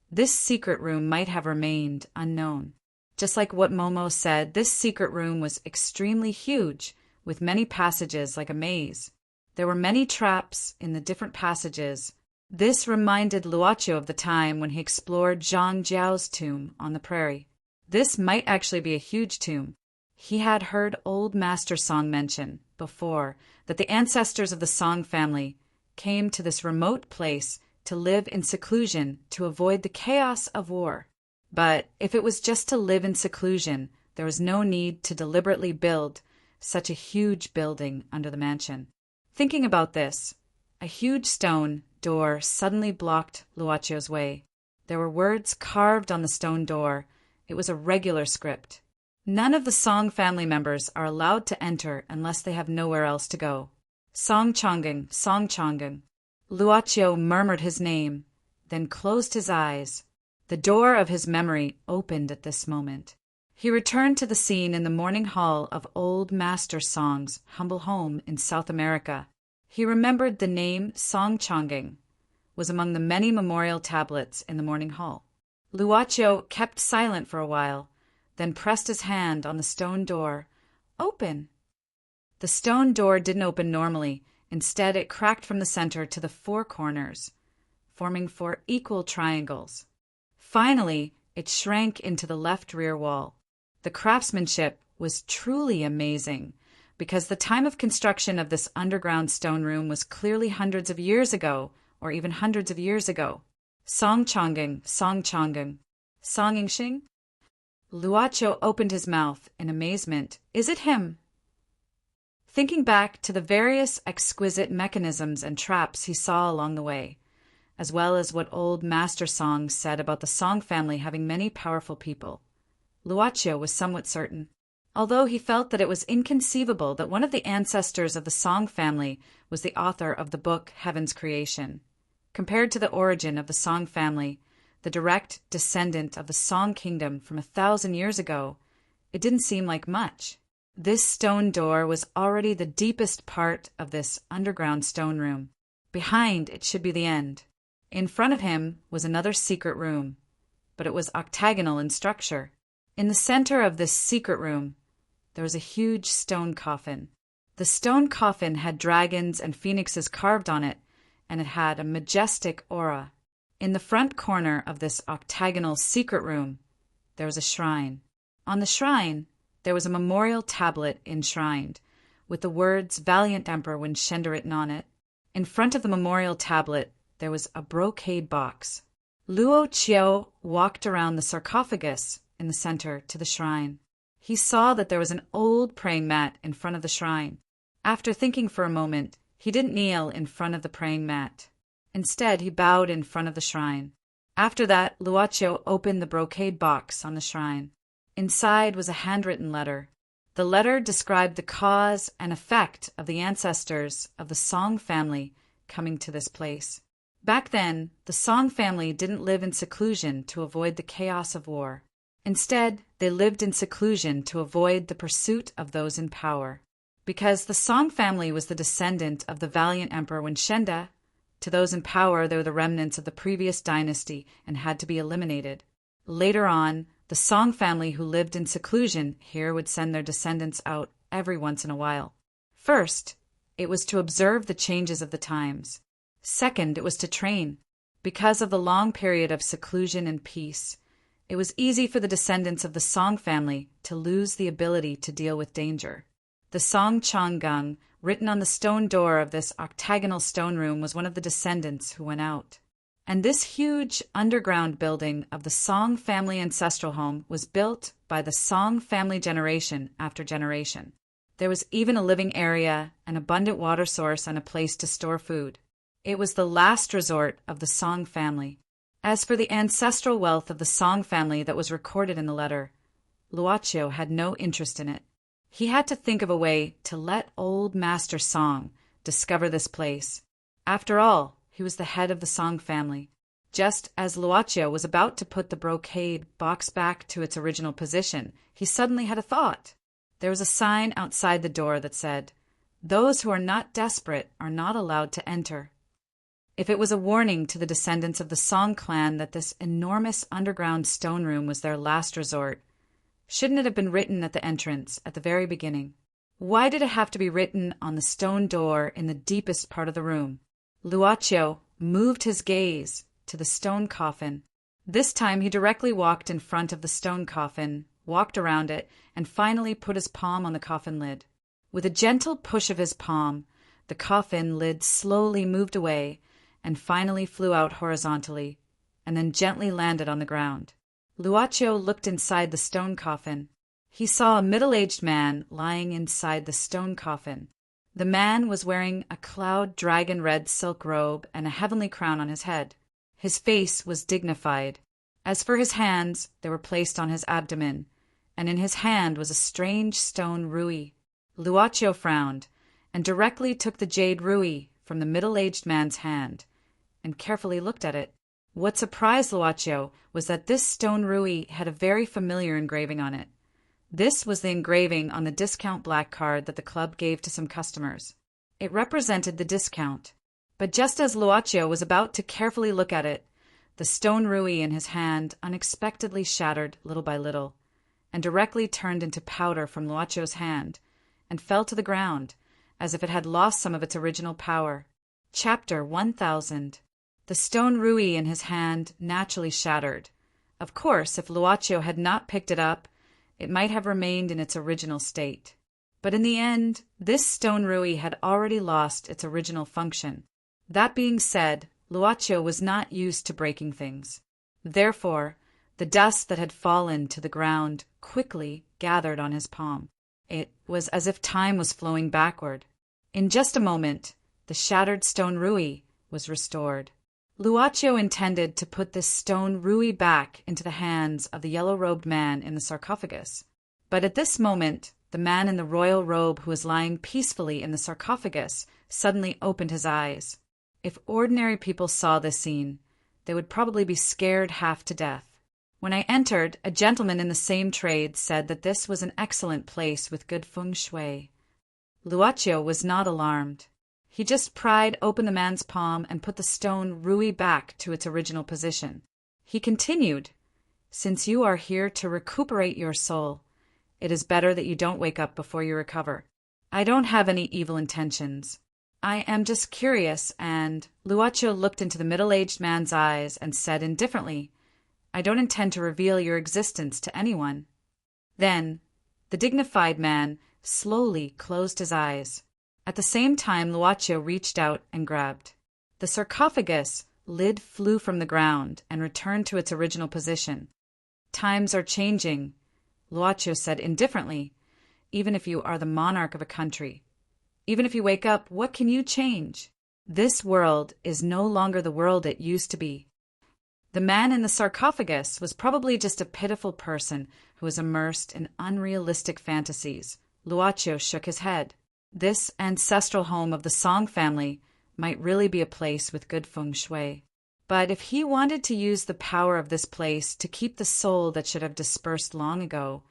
this secret room might have remained unknown. Just like what Momo said, this secret room was extremely huge, with many passages like a maze. There were many traps in the different passages. This reminded Luoqiu of the time when he explored Zhang Jiao's tomb on the prairie. This might actually be a huge tomb. He had heard old Master Song mention before that the ancestors of the Song family came to this remote place to live in seclusion to avoid the chaos of war. But if it was just to live in seclusion, there was no need to deliberately build such a huge building under the mansion. Thinking about this, a huge stone door suddenly blocked Luoqiu's way. There were words carved on the stone door. It was a regular script. None of the Song family members are allowed to enter unless they have nowhere else to go. Song Changeng, Song Changeng. Luoqiu murmured his name, then closed his eyes. The door of his memory opened at this moment. He returned to the scene in the morning hall of old Master Song's humble home in South America. He remembered the name Song Changeng was among the many memorial tablets in the morning hall. Luoqiu kept silent for a while, then pressed his hand on the stone door. Open! The stone door didn't open normally. Instead, it cracked from the center to the 4 corners, forming 4 equal triangles. Finally, it shrank into the left rear wall. The craftsmanship was truly amazing. because the time of construction of this underground stone room was clearly hundreds of years ago, or even hundreds of years ago. Songchonging, Songchonging, Songingxing? Luoqiu opened his mouth in amazement. Is it him? Thinking back to the various exquisite mechanisms and traps he saw along the way, as well as what old master songs said about the Song family having many powerful people, Luoqiu was somewhat certain. Although he felt that it was inconceivable that one of the ancestors of the Song family was the author of the book Heaven's Creation. Compared to the origin of the Song family, the direct descendant of the Song kingdom from 1,000 years ago, it didn't seem like much. This stone door was already the deepest part of this underground stone room. Behind it should be the end. In front of him was another secret room, but it was octagonal in structure. In the center of this secret room, there was a huge stone coffin. The stone coffin had dragons and phoenixes carved on it, and it had a majestic aura. In the front corner of this octagonal secret room, there was a shrine. On the shrine, there was a memorial tablet enshrined, with the words Valiant Emperor Wenshenda written on it. In front of the memorial tablet, there was a brocade box. Luoqiu walked around the sarcophagus in the center to the shrine. He saw that there was an old praying mat in front of the shrine. After thinking for a moment, he didn't kneel in front of the praying mat. Instead, he bowed in front of the shrine. After that, Luoqiu opened the brocade box on the shrine. Inside was a handwritten letter. The letter described the cause and effect of the ancestors of the Song family coming to this place. Back then, the Song family didn't live in seclusion to avoid the chaos of war. Instead, they lived in seclusion to avoid the pursuit of those in power. Because the Song family was the descendant of the valiant Emperor Wenshenda, to those in power they were the remnants of the previous dynasty and had to be eliminated. Later on, the Song family who lived in seclusion here would send their descendants out every once in a while. First, it was to observe the changes of the times. Second, it was to train. Because of the long period of seclusion and peace, it was easy for the descendants of the Song family to lose the ability to deal with danger. The Song Changgang, written on the stone door of this octagonal stone room, was one of the descendants who went out. And this huge underground building of the Song family ancestral home was built by the Song family generation after generation. There was even a living area, an abundant water source, and a place to store food. It was the last resort of the Song family. As for the ancestral wealth of the Song family that was recorded in the letter, Luoqiu had no interest in it. He had to think of a way to let old Master Song discover this place. After all, he was the head of the Song family. Just as Luoqiu was about to put the brocade box back to its original position, he suddenly had a thought. There was a sign outside the door that said, "Those who are not desperate are not allowed to enter." If it was a warning to the descendants of the Song clan that this enormous underground stone room was their last resort, shouldn't it have been written at the entrance, at the very beginning? Why did it have to be written on the stone door in the deepest part of the room? Luoqiu moved his gaze to the stone coffin. This time he directly walked in front of the stone coffin, walked around it, and finally put his palm on the coffin lid. With a gentle push of his palm, the coffin lid slowly moved away and finally flew out horizontally, and then gently landed on the ground. Luoqiu looked inside the stone coffin. He saw a middle-aged man lying inside the stone coffin. The man was wearing a cloud dragon red silk robe and a heavenly crown on his head. His face was dignified. As for his hands, they were placed on his abdomen, and in his hand was a strange stone rui. Luoqiu frowned, and directly took the jade rui from the middle-aged man's hand, and carefully looked at it. What surprised Luoqiu was that this stone rui had a very familiar engraving on it. This was the engraving on the discount black card that the club gave to some customers. It represented the discount. But just as Luoqiu was about to carefully look at it, the stone rui in his hand unexpectedly shattered little by little, and directly turned into powder from Luoqiu's hand, and fell to the ground, as if it had lost some of its original power. Chapter 1000. The stone rui in his hand naturally shattered. Of course, if Luoqiu had not picked it up, it might have remained in its original state. But in the end, this stone rui had already lost its original function. That being said, Luaccio was not used to breaking things. Therefore, the dust that had fallen to the ground quickly gathered on his palm. It was as if time was flowing backward. In just a moment, the shattered stone rui was restored. Luaccio intended to put this stone rui back into the hands of the yellow-robed man in the sarcophagus. But at this moment, the man in the royal robe who was lying peacefully in the sarcophagus suddenly opened his eyes. If ordinary people saw this scene, they would probably be scared half to death. When I entered, a gentleman in the same trade said that this was an excellent place with good feng shui. Luaccio was not alarmed. He just pried open the man's palm and put the stone rui back to its original position. He continued, "Since you are here to recuperate your soul, it is better that you don't wake up before you recover. I don't have any evil intentions. I am just curious," and Luaccio looked into the middle-aged man's eyes and said indifferently, "I don't intend to reveal your existence to anyone." Then, the dignified man slowly closed his eyes. At the same time, Luaccio reached out and grabbed. The sarcophagus lid flew from the ground and returned to its original position. "Times are changing," Luaccio said indifferently. "Even if you are the monarch of a country, even if you wake up, what can you change? This world is no longer the world it used to be." The man in the sarcophagus was probably just a pitiful person who was immersed in unrealistic fantasies. Luaccio shook his head. This ancestral home of the Song family might really be a place with good feng shui. But if he wanted to use the power of this place to keep the soul that should have dispersed long ago,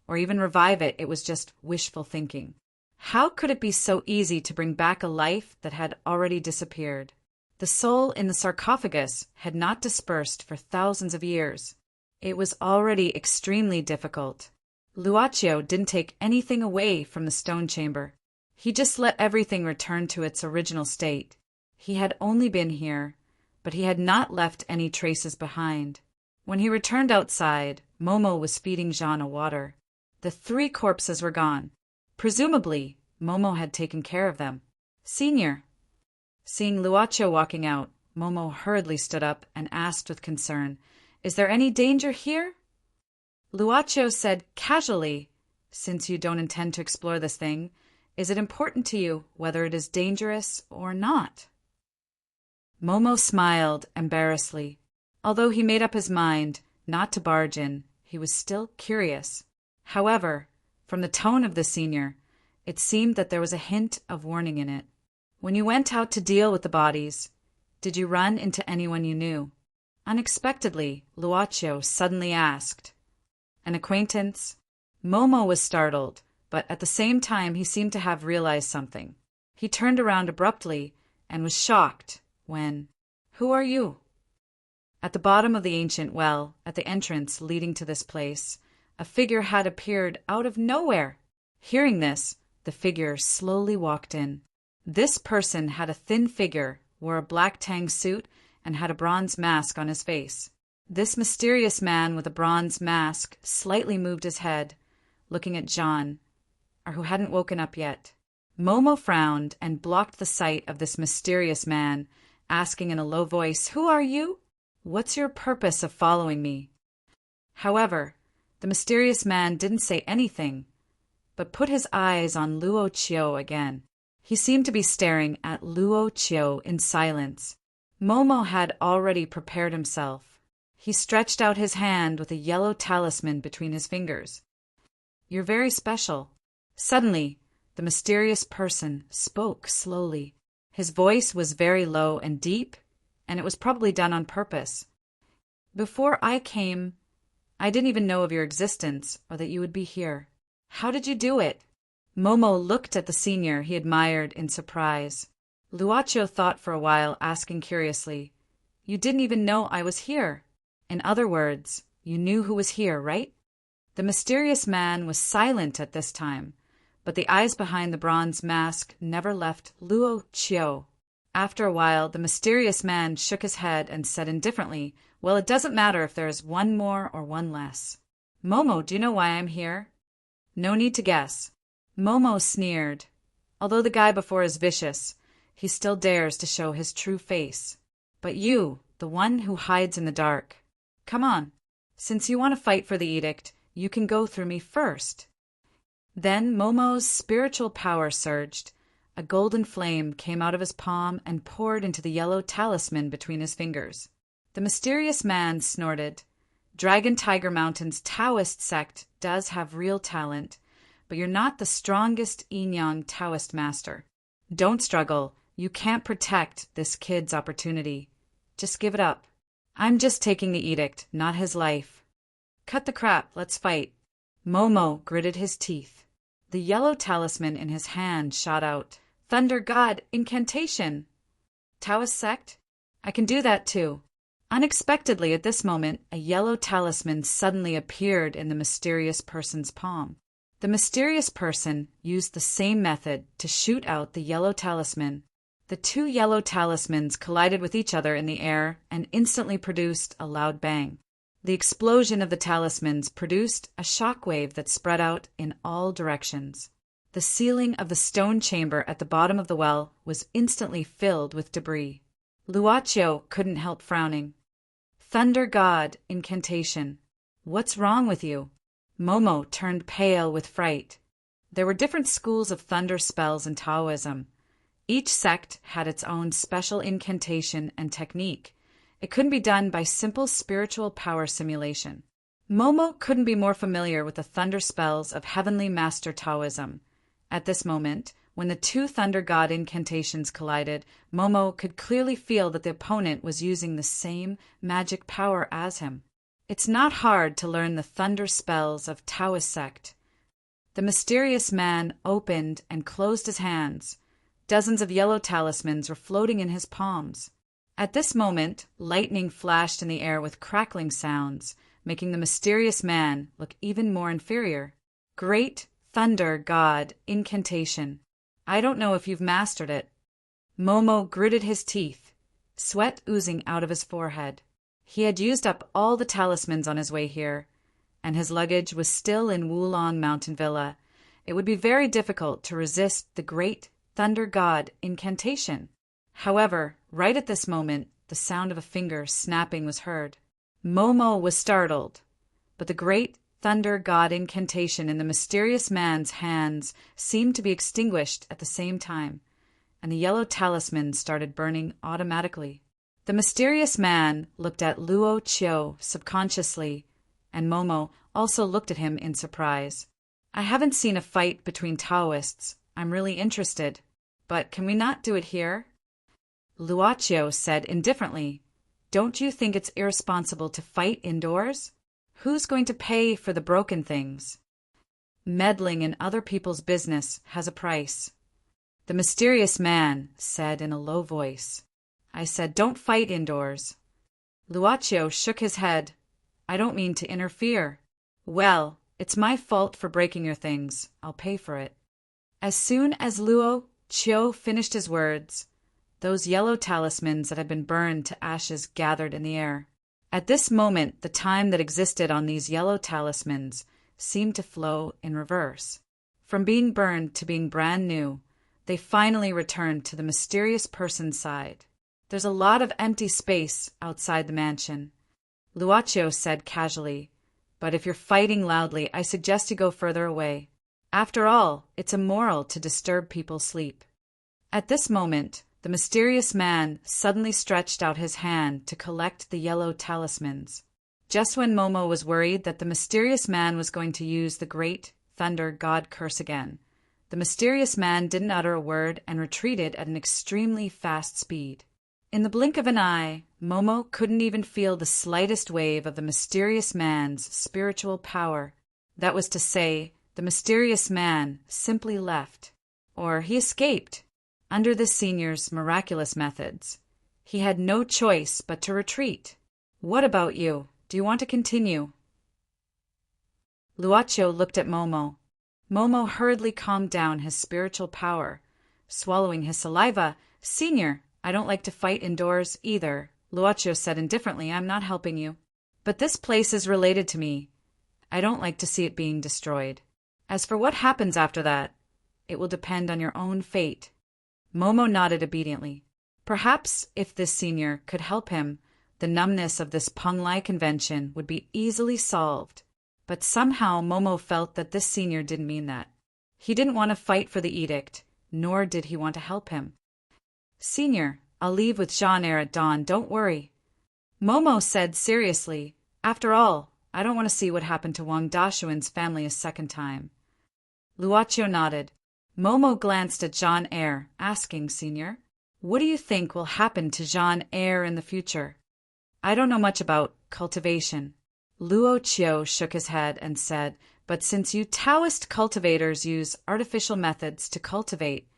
or even revive it, it was just wishful thinking. How could it be so easy to bring back a life that had already disappeared? The soul in the sarcophagus had not dispersed for thousands of years. It was already extremely difficult. Luaccio didn't take anything away from the stone chamber. He just let everything return to its original state. He had only been here, but he had not left any traces behind. When he returned outside, Momo was feeding Jeanne water. The 3 corpses were gone. Presumably, Momo had taken care of them. "Senior." Seeing Luaccio walking out, Momo hurriedly stood up and asked with concern, "Is there any danger here?" Luaccio said casually, "Since you don't intend to explore this thing, is it important to you whether it is dangerous or not?" Momo smiled embarrassedly. Although he made up his mind not to barge in, he was still curious. However, from the tone of the senior, it seemed that there was a hint of warning in it. "When you went out to deal with the bodies, did you run into anyone you knew?" Unexpectedly, Luaccio suddenly asked. "An acquaintance?" Momo was startled, but at the same time he seemed to have realized something. He turned around abruptly and was shocked when, "Who are you?" At the bottom of the ancient well, at the entrance leading to this place, a figure had appeared out of nowhere. Hearing this, the figure slowly walked in. This person had a thin figure, wore a black tang suit, and had a bronze mask on his face. This mysterious man with a bronze mask slightly moved his head, looking at Jeanne, who hadn't woken up yet. Momo frowned and blocked the sight of this mysterious man, asking in a low voice, "Who are you? What's your purpose of following me?" However, the mysterious man didn't say anything, but put his eyes on Luoccio again. He seemed to be staring at Luoccio in silence. Momo had already prepared himself. He stretched out his hand with a yellow talisman between his fingers. "You're very special." Suddenly, the mysterious person spoke slowly. His voice was very low and deep, and it was probably done on purpose. "Before I came, I didn't even know of your existence or that you would be here. How did you do it?" Momo looked at the senior he admired in surprise. Luaccio thought for a while, asking curiously, "You didn't even know I was here? In other words, you knew who was here, right?" The mysterious man was silent at this time, but the eyes behind the bronze mask never left Luoccio. After a while, the mysterious man shook his head and said indifferently, "Well, it doesn't matter if there is one more or one less." "Momo, do you know why I'm here?" "No need to guess." Momo sneered. Although the guy before is vicious, he still dares to show his true face. But you, the one who hides in the dark. Come on. Since you want to fight for the edict, you can go through me first. Then Momo's spiritual power surged. A golden flame came out of his palm and poured into the yellow talisman between his fingers. The mysterious man snorted. Dragon Tiger Mountain's Taoist sect does have real talent, but you're not the strongest Yin-Yang Taoist master. Don't struggle. You can't protect this kid's opportunity. Just give it up. I'm just taking the edict, not his life. Cut the crap, let's fight. Momo gritted his teeth. The yellow talisman in his hand shot out. Thunder God, incantation! Taoist sect? I can do that too. Unexpectedly at this moment, a yellow talisman suddenly appeared in the mysterious person's palm. The mysterious person used the same method to shoot out the yellow talisman. The two yellow talismans collided with each other in the air and instantly produced a loud bang. The explosion of the talismans produced a shockwave that spread out in all directions. The ceiling of the stone chamber at the bottom of the well was instantly filled with debris. Luocio couldn't help frowning. Thunder God, incantation. What's wrong with you? Momo turned pale with fright. There were different schools of thunder spells in Taoism. Each sect had its own special incantation and technique. It couldn't be done by simple spiritual power simulation. Momo couldn't be more familiar with the thunder spells of Heavenly Master Taoism. At this moment, when the two Thunder God incantations collided, Momo could clearly feel that the opponent was using the same magic power as him. It's not hard to learn the thunder spells of Taoist sect. The mysterious man opened and closed his hands. Dozens of yellow talismans were floating in his palms. At this moment, lightning flashed in the air with crackling sounds, making the mysterious man look even more inferior. Great Thunder God incantation. I don't know if you've mastered it. Momo gritted his teeth, sweat oozing out of his forehead. He had used up all the talismans on his way here, and his luggage was still in Wulong Mountain Villa. It would be very difficult to resist the great Thunder God incantation. However, right at this moment, the sound of a finger snapping was heard. Momo was startled, but the great Thunder God incantation in the mysterious man's hands seemed to be extinguished at the same time, and the yellow talisman started burning automatically. The mysterious man looked at Luocio subconsciously, and Momo also looked at him in surprise. I haven't seen a fight between Taoists. I'm really interested. But can we not do it here? Luocio said indifferently, Don't you think it's irresponsible to fight indoors? Who's going to pay for the broken things? Meddling in other people's business has a price. The mysterious man said in a low voice. I said, don't fight indoors. Luocio shook his head. I don't mean to interfere. Well, it's my fault for breaking your things. I'll pay for it. As soon as Luocio finished his words, those yellow talismans that had been burned to ashes gathered in the air. At this moment, the time that existed on these yellow talismans seemed to flow in reverse. From being burned to being brand new, they finally returned to the mysterious person's side. There's a lot of empty space outside the mansion, Luocio said casually, but if you're fighting loudly, I suggest you go further away. After all, it's immoral to disturb people's sleep. At this moment, the mysterious man suddenly stretched out his hand to collect the yellow talismans. Just when Momo was worried that the mysterious man was going to use the great Thunder God curse again, the mysterious man didn't utter a word and retreated at an extremely fast speed. In the blink of an eye, Momo couldn't even feel the slightest wave of the mysterious man's spiritual power. That was to say, the mysterious man simply left, or he escaped. Under the senior's miraculous methods, he had no choice but to retreat. What about you? Do you want to continue? Luocio looked at Momo. Momo hurriedly calmed down his spiritual power. Swallowing his saliva, Senior, I don't like to fight indoors either, Luocio said indifferently. I'm not helping you. But this place is related to me. I don't like to see it being destroyed. As for what happens after that, It will depend on your own fate. Momo nodded obediently. Perhaps if this senior could help him, the numbness of this Penglai convention would be easily solved. But somehow Momo felt that this senior didn't mean that. He didn't want to fight for the edict, nor did he want to help him. Senior, I'll leave with Jean-Eyre at dawn, don't worry. Momo said seriously, after all, I don't want to see what happened to Wang Dashuan's family a second time. Luocio nodded. Momo glanced at Jean-Eyre, asking, Senior, what do you think will happen to Jean-Eyre in the future? I don't know much about cultivation. Luocio shook his head and said, but since you Taoist cultivators use artificial methods to cultivate,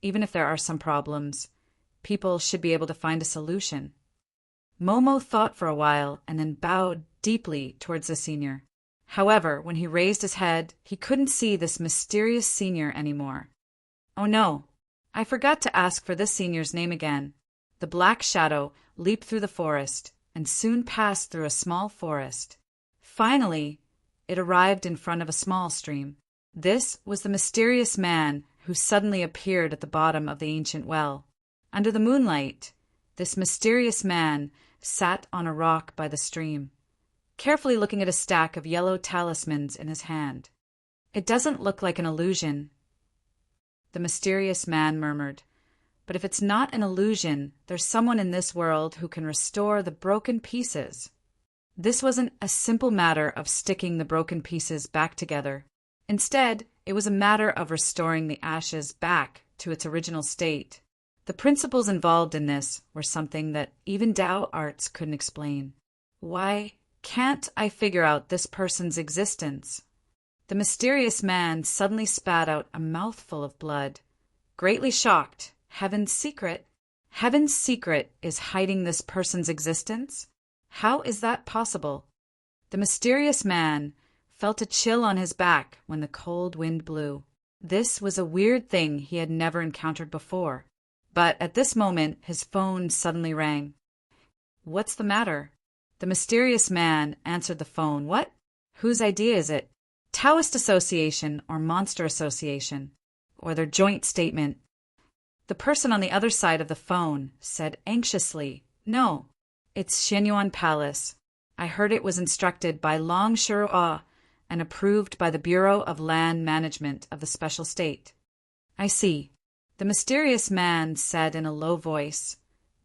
even if there are some problems, people should be able to find a solution. Momo thought for a while and then bowed deeply towards the senior. However, when he raised his head, he couldn't see this mysterious senior anymore. Oh no, I forgot to ask for this senior's name again. The black shadow leaped through the forest and soon passed through a small forest. Finally, it arrived in front of a small stream. This was the mysterious man who suddenly appeared at the bottom of the ancient well. Under the moonlight, this mysterious man sat on a rock by the stream, carefully looking at a stack of yellow talismans in his hand. It doesn't look like an illusion, the mysterious man murmured. But if it's not an illusion, there's someone in this world who can restore the broken pieces. This wasn't a simple matter of sticking the broken pieces back together. Instead, it was a matter of restoring the ashes back to its original state. The principles involved in this were something that even Tao arts couldn't explain. Why can't I figure out this person's existence? The mysterious man suddenly spat out a mouthful of blood. Greatly shocked, Heaven's secret is hiding this person's existence? How is that possible? The mysterious man felt a chill on his back when the cold wind blew. This was a weird thing he had never encountered before. But at this moment, his phone suddenly rang. What's the matter? The mysterious man answered the phone. What? Whose idea is it? Taoist Association or Monster Association? Or their joint statement? The person on the other side of the phone said anxiously, No, it's Shenyuan Palace. I heard it was instructed by Long Shirua and approved by the Bureau of Land Management of the Special State. I see. The mysterious man said in a low voice,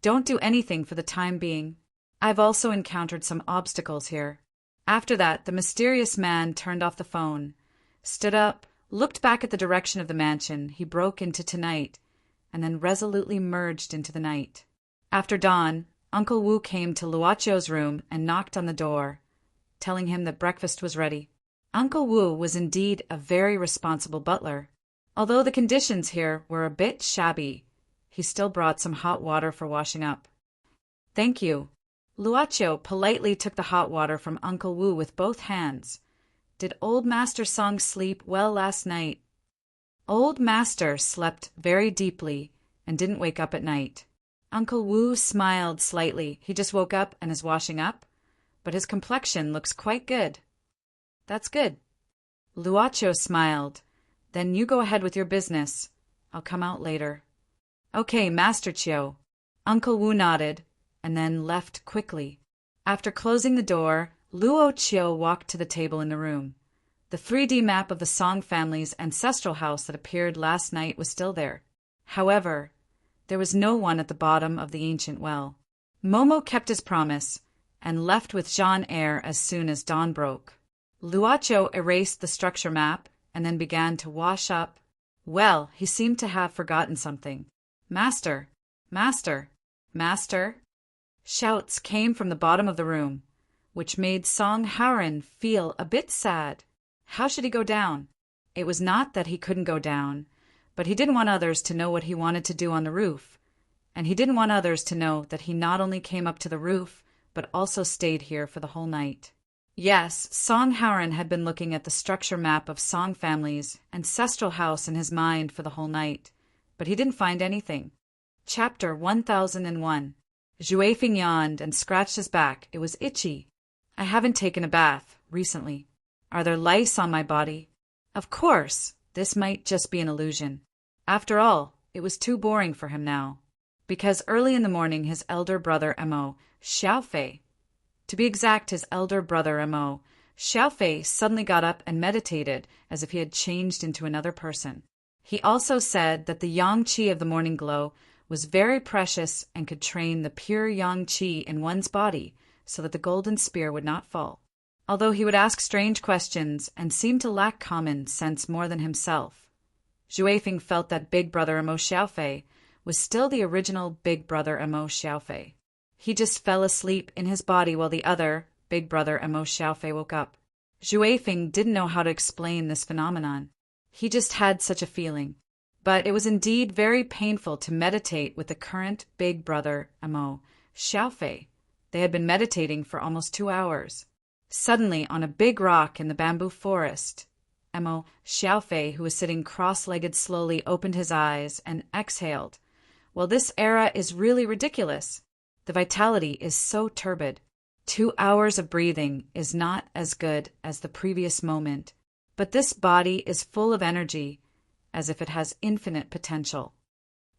Don't do anything for the time being. I've also encountered some obstacles here. After that, the mysterious man turned off the phone, stood up, looked back at the direction of the mansion he broke into tonight, and then resolutely merged into the night. After dawn, Uncle Wu came to Luocio's room and knocked on the door, telling him that breakfast was ready. Uncle Wu was indeed a very responsible butler. Although the conditions here were a bit shabby, he still brought some hot water for washing up. Thank you. Luocio politely took the hot water from Uncle Wu with both hands. Did old Master Song sleep well last night? Old Master slept very deeply and didn't wake up at night. Uncle Wu smiled slightly. He just woke up and is washing up, but his complexion looks quite good. That's good. Luocio smiled. Then you go ahead with your business. I'll come out later. Okay, Master Chiu. Uncle Wu nodded and then left quickly. After closing the door, Luocio walked to the table in the room. The 3D map of the Song family's ancestral house that appeared last night was still there. However, there was no one at the bottom of the ancient well. Momo kept his promise and left with Jean-Eyre as soon as dawn broke. Luocio erased the structure map and then began to wash up. Well, he seemed to have forgotten something. Master! Master! Master! Shouts came from the bottom of the room, which made Song Haoran feel a bit sad. How should he go down? It was not that he couldn't go down, but he didn't want others to know what he wanted to do on the roof, and he didn't want others to know that he not only came up to the roof, but also stayed here for the whole night. Yes, Song Haoran had been looking at the structure map of Song family's ancestral house in his mind for the whole night, but he didn't find anything. Chapter 1001. Zhuifeng yawned and scratched his back. It was itchy. I haven't taken a bath recently. Are there lice on my body? Of course. This might just be an illusion. After all, it was too boring for him now. Because early in the morning his elder brother Mo, Xiaofei, to be exact, his elder brother Mo, Xiaofei suddenly got up and meditated as if he had changed into another person. He also said that the yang qi of the morning glow was very precious and could train the pure yang qi in one's body so that the golden spear would not fall. Although he would ask strange questions and seem to lack common sense more than himself, Zhuefeng felt that Big Brother Mo Xiaofei was still the original Big Brother Mo Xiaofei. He just fell asleep in his body while the other Big Brother Mo Xiaofei woke up. Zhuefeng didn't know how to explain this phenomenon. He just had such a feeling. But it was indeed very painful to meditate with the current Big Brother Mo Xiaofei. They had been meditating for almost 2 hours. Suddenly, on a big rock in the bamboo forest, Mo Xiaofei, who was sitting cross-legged, slowly opened his eyes and exhaled. Well, this era is really ridiculous. The vitality is so turbid. 2 hours of breathing is not as good as the previous moment, but this body is full of energy, as if it has infinite potential.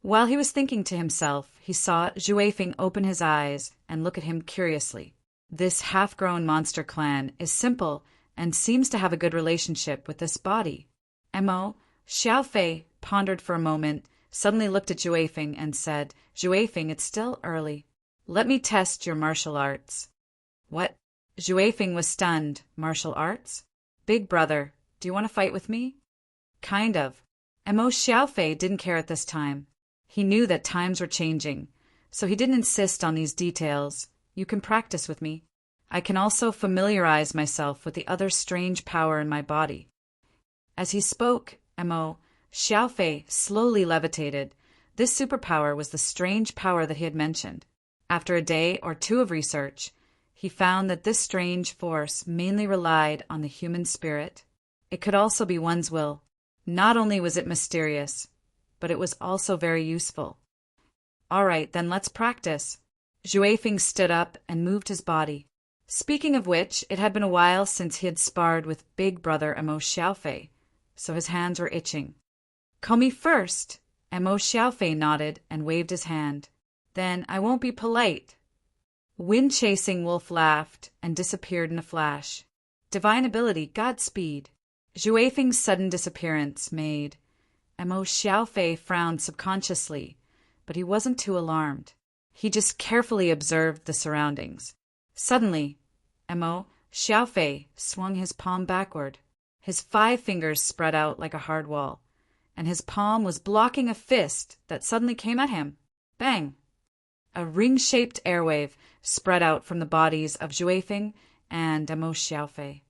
While he was thinking to himself, he saw Zhuefeng open his eyes and look at him curiously. This half-grown monster clan is simple and seems to have a good relationship with this body. Mo Xiaofei pondered for a moment, suddenly looked at Zhuefeng and said, "Zhuefeng, it's still early. Let me test your martial arts." What? Zhuefeng was stunned. Martial arts? Big brother, do you want to fight with me? Kind of. Mo Xiaofei didn't care at this time. He knew that times were changing, so he didn't insist on these details. You can practice with me. I can also familiarize myself with the other strange power in my body. As he spoke, Mo Xiaofei slowly levitated. This superpower was the strange power that he had mentioned. After a day or two of research, he found that this strange force mainly relied on the human spirit. It could also be one's will. Not only was it mysterious, but it was also very useful. All right, then let's practice. Zhuefeng stood up and moved his body. Speaking of which, it had been a while since he had sparred with Big Brother Mo Xiaofei, so his hands were itching. Call me first. Mo Xiaofei nodded and waved his hand. Then I won't be polite. Wind-chasing wolf laughed and disappeared in a flash. Divine ability, Godspeed. Zhuefeng's sudden disappearance made Mo Xiaofei frowned subconsciously, but he wasn't too alarmed. He just carefully observed the surroundings. Suddenly, Mo Xiaofei swung his palm backward. His 5 fingers spread out like a hard wall, and his palm was blocking a fist that suddenly came at him. Bang! A ring-shaped airwave spread out from the bodies of Zhuefeng and Mo Xiaofei.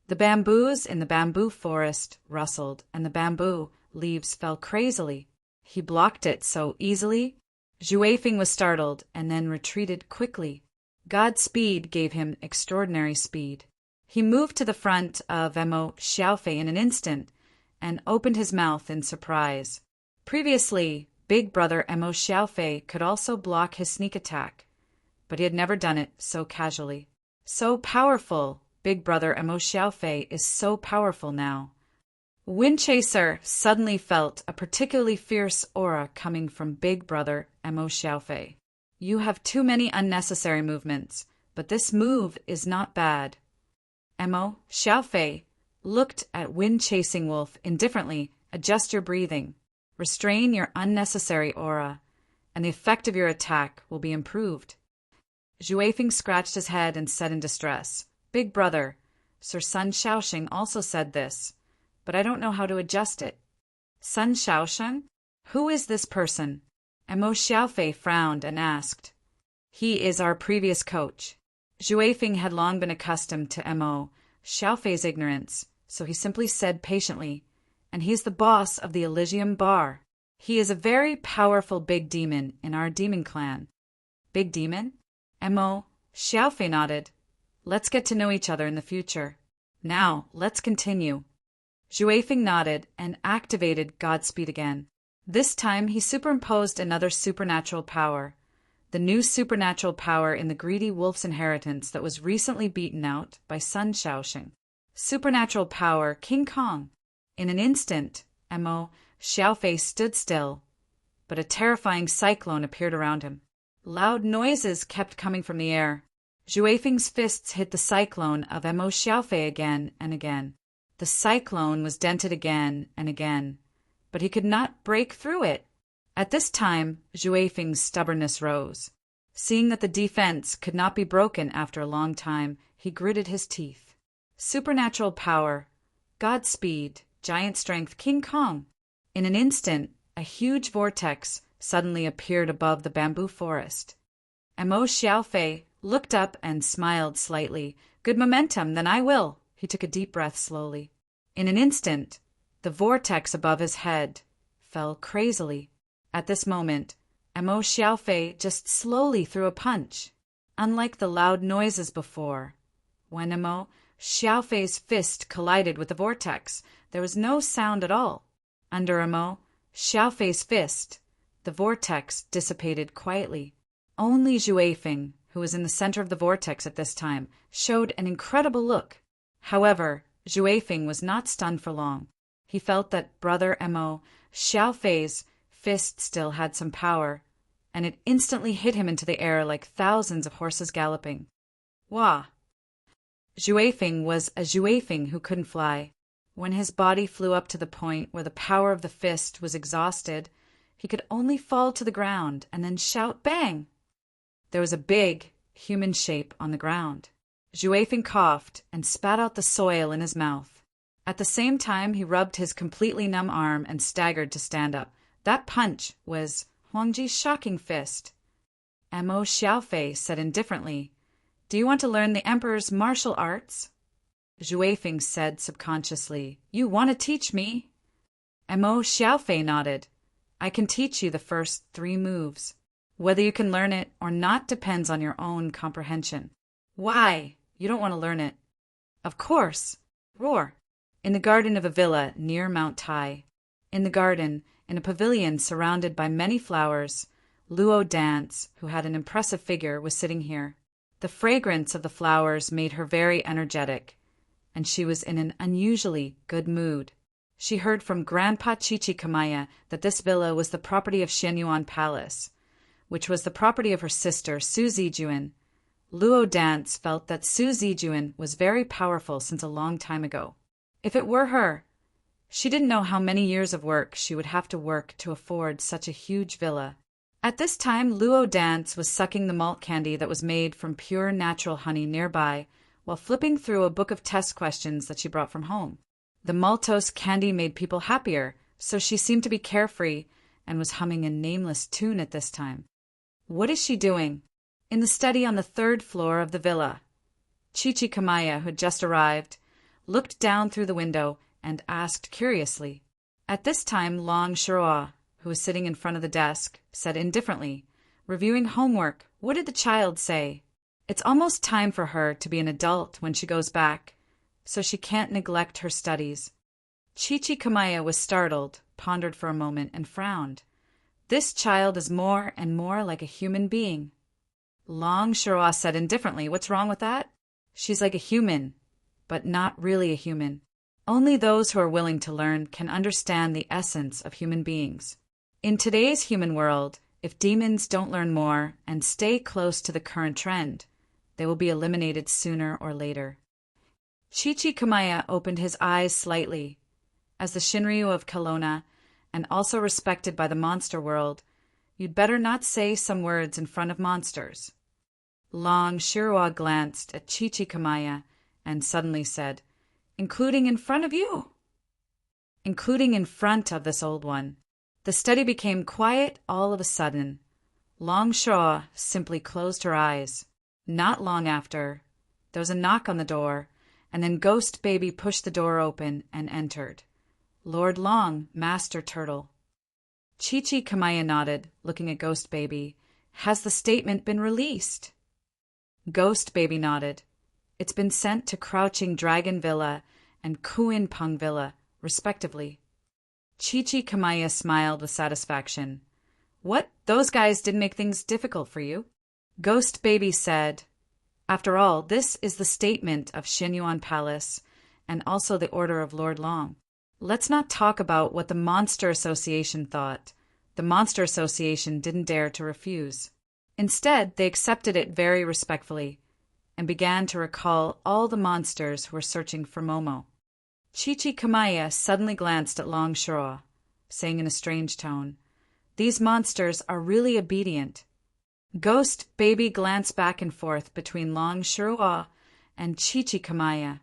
The bamboos in the bamboo forest rustled, and the bamboo leaves fell crazily. He blocked it so easily. Zhuefeng was startled and then retreated quickly. Godspeed gave him extraordinary speed. He moved to the front of Mo Xiaofei in an instant and opened his mouth in surprise. Previously, Big Brother Mo Xiaofei could also block his sneak attack, but he had never done it so casually. So powerful! Big Brother Mo Xiaofei is so powerful now. Windchaser suddenly felt a particularly fierce aura coming from Big Brother Mo Xiaofei. You have too many unnecessary movements, but this move is not bad. Mo Xiaofei looked at Wind-chasing Wolf indifferently. Adjust your breathing. Restrain your unnecessary aura, and the effect of your attack will be improved. Zhuefeng scratched his head and said in distress, Big Brother, Sir Sun Shaoxing also said this, but I don't know how to adjust it. Sun Shaoxing? Who is this person? Mo Xiaofei frowned and asked. He is our previous coach. Zhuefeng had long been accustomed to Mo Xiaofei's ignorance, so he simply said patiently, and he's the boss of the Elysium Bar. He is a very powerful big demon in our demon clan. Big demon? Mo Xiaofei nodded. Let's get to know each other in the future. Now, let's continue. Zhuefeng nodded and activated Godspeed again. This time he superimposed another supernatural power, the new supernatural power in the greedy wolf's inheritance that was recently beaten out by Sun Shaoxing. Supernatural power King Kong. In an instant, Mo Xiaofei stood still, but a terrifying cyclone appeared around him. Loud noises kept coming from the air. Zhu Feng's fists hit the cyclone of Mo Xiaofei again and again. The cyclone was dented again and again, but he could not break through it. At this time, Zhu Feng's stubbornness rose. Seeing that the defense could not be broken after a long time, he gritted his teeth. Supernatural power, Godspeed, giant strength, King Kong. In an instant, a huge vortex suddenly appeared above the bamboo forest. Mo Xiaofei looked up and smiled slightly. Good momentum, then I will. He took a deep breath slowly. In an instant, the vortex above his head fell crazily. At this moment, Mo Xiaofei just slowly threw a punch. Unlike the loud noises before, when Mo Xiaofei's fist collided with the vortex, there was no sound at all. Under Mo Xiaofei's fist, the vortex dissipated quietly. Only Zhu Feng, who was in the center of the vortex at this time, showed an incredible look. However, Zhu Feng was not stunned for long. He felt that brother Mo Xiaofei's fist still had some power, and it instantly hit him into the air like thousands of horses galloping. Wah! Zhu Feng was a Zhu Feng who couldn't fly. When his body flew up to the point where the power of the fist was exhausted, he could only fall to the ground and then shout bang! There was a big, human shape on the ground. Zhu Feng coughed and spat out the soil in his mouth. At the same time, he rubbed his completely numb arm and staggered to stand up. That punch was Huangji's shocking fist. Mo Xiaofei said indifferently, "Do you want to learn the Emperor's martial arts?" Zhu Feng said subconsciously, "You want to teach me?" Mo Xiaofei nodded. "I can teach you the first 3 moves. Whether you can learn it or not depends on your own comprehension." "Why? You don't want to learn it." "Of course. Roar." In the garden of a villa near Mount Tai. In the garden, in a pavilion surrounded by many flowers, Luo Dance, who had an impressive figure, was sitting here. The fragrance of the flowers made her very energetic, and she was in an unusually good mood. She heard from Grandpa Chichikamaya that this villa was the property of Shenyuan Palace, which was the property of her sister, Su Zijuan. Luo Dance felt that Su Zijuan was very powerful since a long time ago. If it were her, she didn't know how many years of work she would have to work to afford such a huge villa. At this time, Luo Dance was sucking the malt candy that was made from pure natural honey nearby, while flipping through a book of test questions that she brought from home. The maltose candy made people happier, so she seemed to be carefree and was humming a nameless tune at this time. What is she doing? In the study on the 3rd floor of the villa. Chichikamaya, who had just arrived, looked down through the window and asked curiously. At this time, Long Shirua, who was sitting in front of the desk, said indifferently, "Reviewing homework. What did the child say?" "It's almost time for her to be an adult when she goes back, so she can't neglect her studies." Chichikamaya was startled, pondered for a moment, and frowned. This child is more and more like a human being. Long Shirua said indifferently, "What's wrong with that?" "She's like a human, but not really a human. Only those who are willing to learn can understand the essence of human beings. In today's human world, if demons don't learn more and stay close to the current trend, they will be eliminated sooner or later." Chichikamaya opened his eyes slightly. As the Shinryu of Kelowna, and also respected by the monster world, you'd better not say some words in front of monsters. Long Shirua glanced at Chichikamaya and suddenly said, "Including in front of you?" "Including in front of this old one." The study became quiet all of a sudden. Long Shirua simply closed her eyes. Not long after, there was a knock on the door, and then Ghost Baby pushed the door open and entered. Lord Long, Master Turtle. Chichikamaya nodded, looking at Ghost Baby. "Has the statement been released?" Ghost Baby nodded. "It's been sent to Crouching Dragon Villa and Kuin Pung Villa, respectively." Chichikamaya smiled with satisfaction. "What? Those guys didn't make things difficult for you?" Ghost Baby said, "After all, this is the statement of Shenyuan Palace and also the order of Lord Long. Let's not talk about what the Monster Association thought. The Monster Association didn't dare to refuse. Instead, they accepted it very respectfully and began to recall all the monsters who were searching for Momo. Chichi Kamaya suddenly glanced at Long Shura, saying in a strange tone, "These monsters are really obedient." Ghost Baby glanced back and forth between Long Shura and Chichi Kamaya,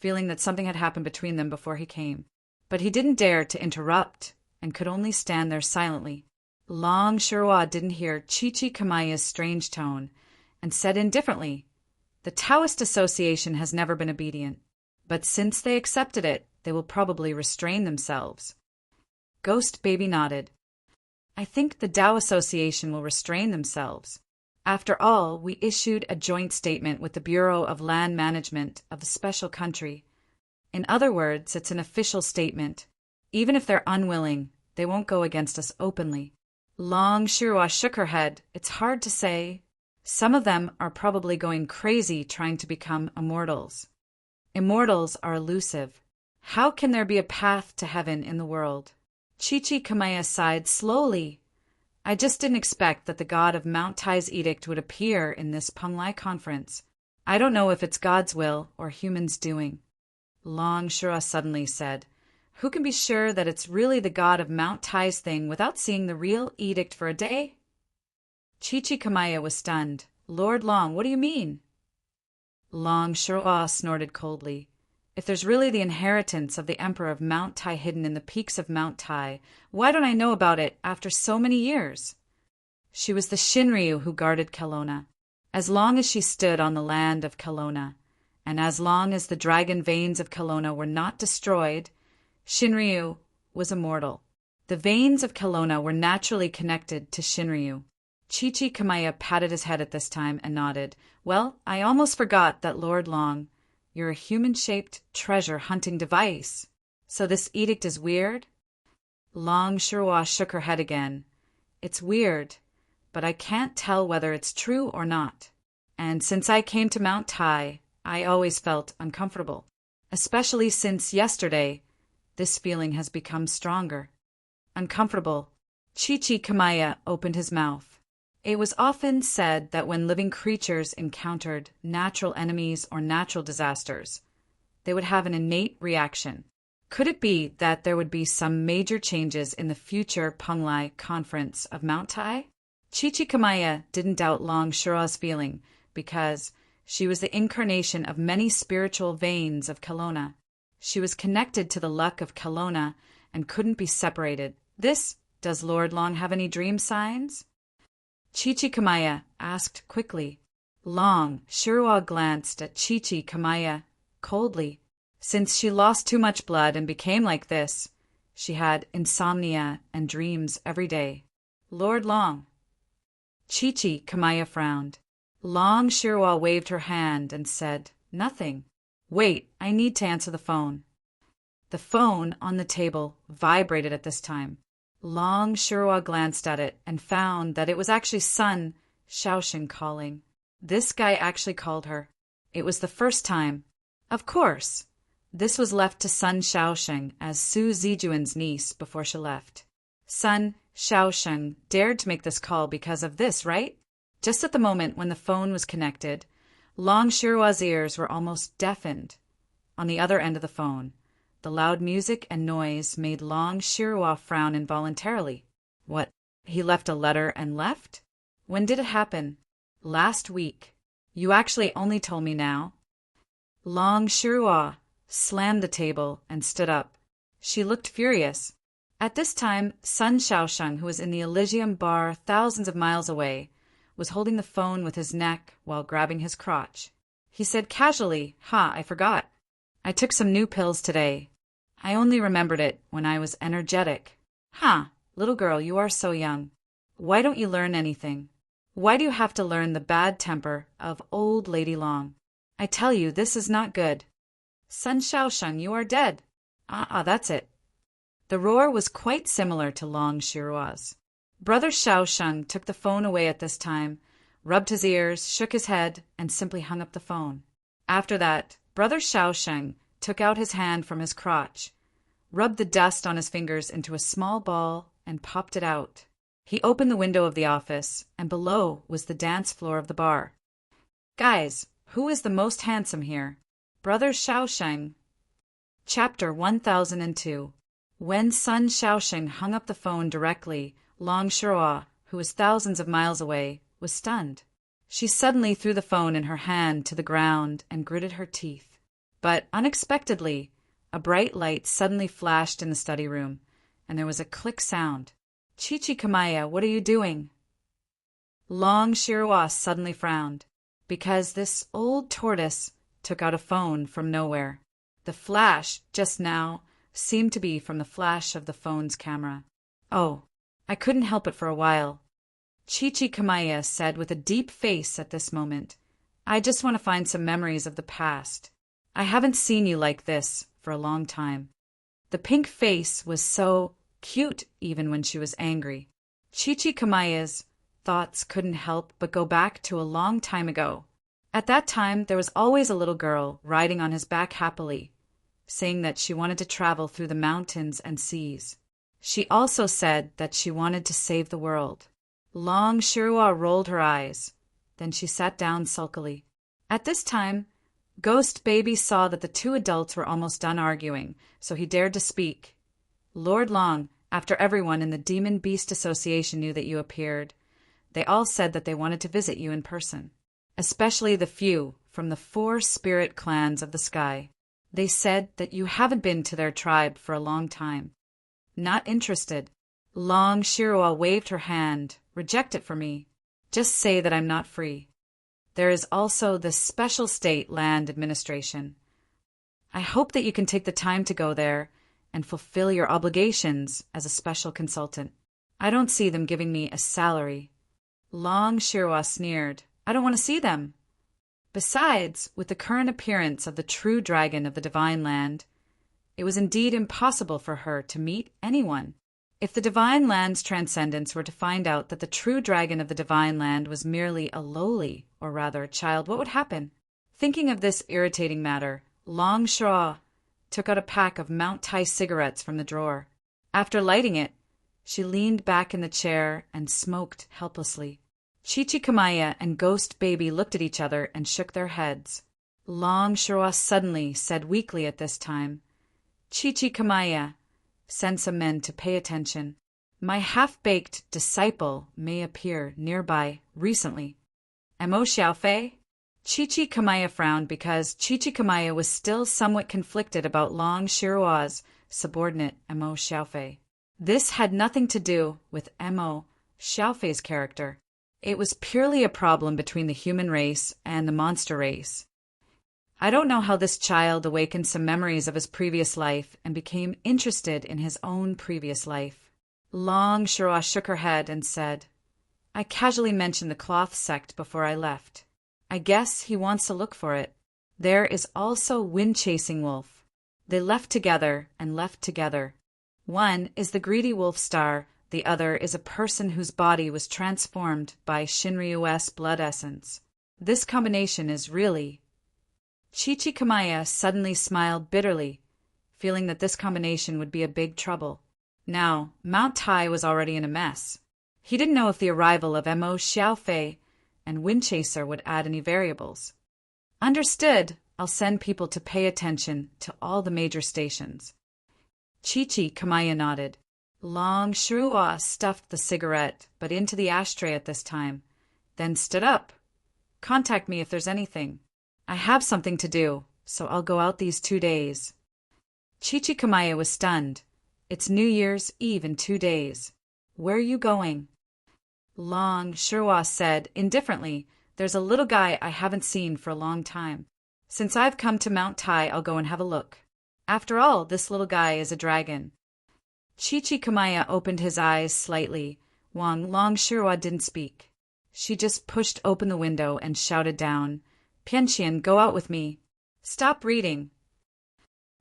feeling that something had happened between them before he came. But he didn't dare to interrupt and could only stand there silently. Long Shura didn't hear Chichi Kamaya's strange tone and said indifferently, "The Taoist Association has never been obedient, but since they accepted it, they will probably restrain themselves." Ghost Baby nodded. "I think the Tao Association will restrain themselves. After all, we issued a joint statement with the Bureau of Land Management of the special country. In other words, it's an official statement. Even if they're unwilling, they won't go against us openly." Long Shirwa shook her head. "It's hard to say. Some of them are probably going crazy trying to become immortals. Immortals are elusive. How can there be a path to heaven in the world?" Chichi Kamaya sighed slowly. "I just didn't expect that the god of Mount Tai's edict would appear in this Penglai conference. I don't know if it's God's will or humans' doing." Long Shura suddenly said, "Who can be sure that it's really the god of Mount Tai's thing without seeing the real edict for a day?" Chichi Kamaya was stunned. "Lord Long, what do you mean?" Long Shura snorted coldly. "If there's really the inheritance of the Emperor of Mount Tai hidden in the peaks of Mount Tai, why don't I know about it after so many years?" She was the Shinryu who guarded Kelowna. As long as she stood on the land of Kelowna, and as long as the dragon veins of Kelowna were not destroyed, Shinryu was immortal. The veins of Kelowna were naturally connected to Shinryu. Chichi Kamaya patted his head at this time and nodded. "Well, I almost forgot that, Lord Long. You're a human-shaped treasure-hunting device. So this edict is weird?" Long Shirwa shook her head again. "It's weird, but I can't tell whether it's true or not. And since I came to Mount Tai, I always felt uncomfortable. Especially since yesterday, this feeling has become stronger." Uncomfortable. Chichi Kamaya opened his mouth. It was often said that when living creatures encountered natural enemies or natural disasters, they would have an innate reaction. Could it be that there would be some major changes in the future Penglai conference of Mount Tai? Chichi Kamaya didn't doubt Long Shura's feeling because she was the incarnation of many spiritual veins of Kelowna. She was connected to the luck of Kelowna and couldn't be separated. Does Lord Long have any dream signs?" Chichi Kamaya asked quickly. Long Shirwa glanced at Chichi Kamaya coldly. Since she lost too much blood and became like this, she had insomnia and dreams every day. "Lord Long." Chichi Kamaya frowned. Long Shirwa waved her hand and said, "Nothing. Wait, I need to answer the phone." The phone on the table vibrated at this time. Long Shirwa glanced at it and found that it was actually Sun Shaoxing calling. This guy actually called her. It was the first time. Of course, this was left to Sun Shaoxing as Su Zijuan's niece before she left. Sun Shaoxing dared to make this call because of this, right? Just at the moment when the phone was connected, Long Shirwa's ears were almost deafened. On the other end of the phone, the loud music and noise made Long Shirwa frown involuntarily. What, he left a letter and left? When did it happen? Last week. You actually only told me now. Long Shirwa slammed the table and stood up. She looked furious. At this time, Sun Shaoxing, who was in the Elysium bar thousands of miles away, was holding the phone with his neck while grabbing his crotch. He said casually, I forgot. I took some new pills today. I only remembered it when I was energetic. Little girl, you are so young. Why don't you learn anything? Why do you have to learn the bad temper of old Lady Long? I tell you, this is not good. Sun Shaoxing, you are dead. That's it. The roar was quite similar to Long Shirwa's. Brother Shaoxing took the phone away at this time, rubbed his ears, shook his head, and simply hung up the phone. After that, Brother Shaoxing took out his hand from his crotch, rubbed the dust on his fingers into a small ball, and popped it out. He opened the window of the office, and below was the dance floor of the bar. "Guys, who is the most handsome here? Brother Shaosheng." Chapter 1002. When Sun Shaosheng hung up the phone directly, Long Shirua, who was thousands of miles away, was stunned. She suddenly threw the phone in her hand to the ground and gritted her teeth. But unexpectedly, a bright light suddenly flashed in the study room, and there was a click sound. "Chichi Kamaya, what are you doing?" Long Shirua suddenly frowned, because this old tortoise took out a phone from nowhere. The flash, just now, seemed to be from the flash of the phone's camera. "Oh, I couldn't help it for a while," Chichi Kamaya said with a deep face at this moment. "I just want to find some memories of the past. I haven't seen you like this for a long time." The pink face was so cute even when she was angry. Chichi Kamaya's thoughts couldn't help but go back to a long time ago. At that time, there was always a little girl riding on his back happily, saying that she wanted to travel through the mountains and seas. She also said that she wanted to save the world. Long Shirua rolled her eyes. Then she sat down sulkily. At this time, Ghost Baby saw that the two adults were almost done arguing, so he dared to speak. "Lord Long, after everyone in the Demon Beast Association knew that you appeared, they all said that they wanted to visit you in person, especially the few from the 4 spirit clans of the sky. They said that you haven't been to their tribe for a long time." "Not interested." Long Shirua waved her hand. "Reject it for me. Just say that I'm not free. There is also the Special State Land Administration. I hope that you can take the time to go there and fulfill your obligations as a special consultant. I don't see them giving me a salary." Long Shirua sneered. "I don't want to see them." Besides, with the current appearance of the true dragon of the Divine Land, it was indeed impossible for her to meet anyone. If the Divine Land's transcendents were to find out that the true dragon of the Divine Land was merely a lowly, or rather a child, what would happen? Thinking of this irritating matter, Long Shirua took out a pack of Mount Tai cigarettes from the drawer. After lighting it, she leaned back in the chair and smoked helplessly. Chichi Kamaya and Ghost Baby looked at each other and shook their heads. Long Shirua suddenly said weakly at this time, "Chichi Kamaya, send some men to pay attention. My half-baked disciple may appear nearby recently." "Mo Xiaofei?" Chichi Kamaya frowned because Chichi Kamaya was still somewhat conflicted about Long Shirua's subordinate Mo Xiaofei. This had nothing to do with Mo Xiaofei's character. It was purely a problem between the human race and the monster race. I don't know how this child awakened some memories of his previous life and became interested in his own previous life. Long Shirua shook her head and said, "I casually mentioned the cloth sect before I left. I guess he wants to look for it. There is also Wind-Chasing Wolf. They left together and left together. One is the greedy wolf star, the other is a person whose body was transformed by Shinryu's blood essence. This combination is really..." Chichi Kamaya suddenly smiled bitterly, feeling that this combination would be a big trouble. Now, Mount Tai was already in a mess. He didn't know if the arrival of Mo Xiaofei and Windchaser would add any variables. "Understood. I'll send people to pay attention to all the major stations." Chichi Kamaya nodded. Long Shirua stuffed the cigarette, but into the ashtray at this time, then stood up. "Contact me if there's anything. I have something to do, so I'll go out these 2 days." Chichi Kamaya was stunned. It's New Year's Eve in 2 days. "Where are you going?" Long Shirua said indifferently, "There's a little guy I haven't seen for a long time. Since I've come to Mount Tai, I'll go and have a look. After all, this little guy is a dragon." Chichi Kamaya opened his eyes slightly. Long Shirua didn't speak. She just pushed open the window and shouted down, "Pianxian, go out with me. Stop reading."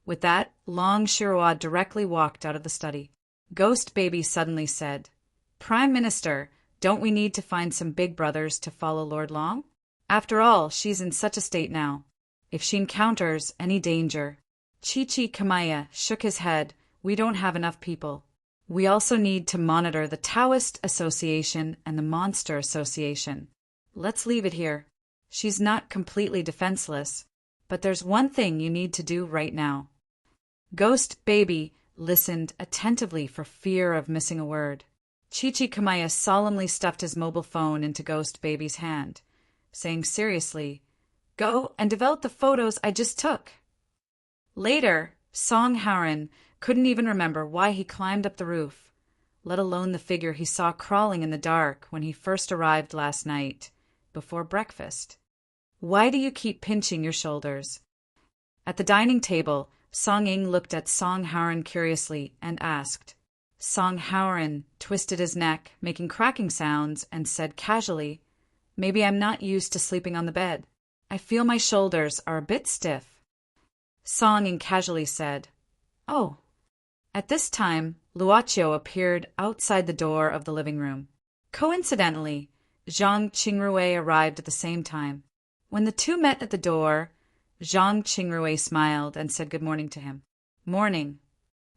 With that, Long Shirua directly walked out of the study. Ghost Baby suddenly said, "Prime Minister, don't we need to find some big brothers to follow Lord Long? After all, she's in such a state now. If she encounters any danger..." Chichi Kamaya shook his head We don't have enough people. We also need to monitor the Taoist Association and the Monster Association. Let's leave it here. She's not completely defenseless, but there's one thing you need to do right now." Ghost Baby listened attentively for fear of missing a word. Chichi Kamaya solemnly stuffed his mobile phone into Ghost Baby's hand, saying seriously, "Go and develop the photos I just took." Later, Song Haran couldn't even remember why he climbed up the roof, let alone the figure he saw crawling in the dark when he first arrived last night, before breakfast. "Why do you keep pinching your shoulders?" At the dining table, Song Ying looked at Song Haran curiously and asked. Song Haran twisted his neck, making cracking sounds, and said casually, "Maybe I'm not used to sleeping on the bed. I feel my shoulders are a bit stiff." Song Ying casually said, "Oh." At this time, Luochio appeared outside the door of the living room. Coincidentally, Zhang Qingrui arrived at the same time. When the two met at the door, Zhang Qingrui smiled and said good morning to him. "Morning."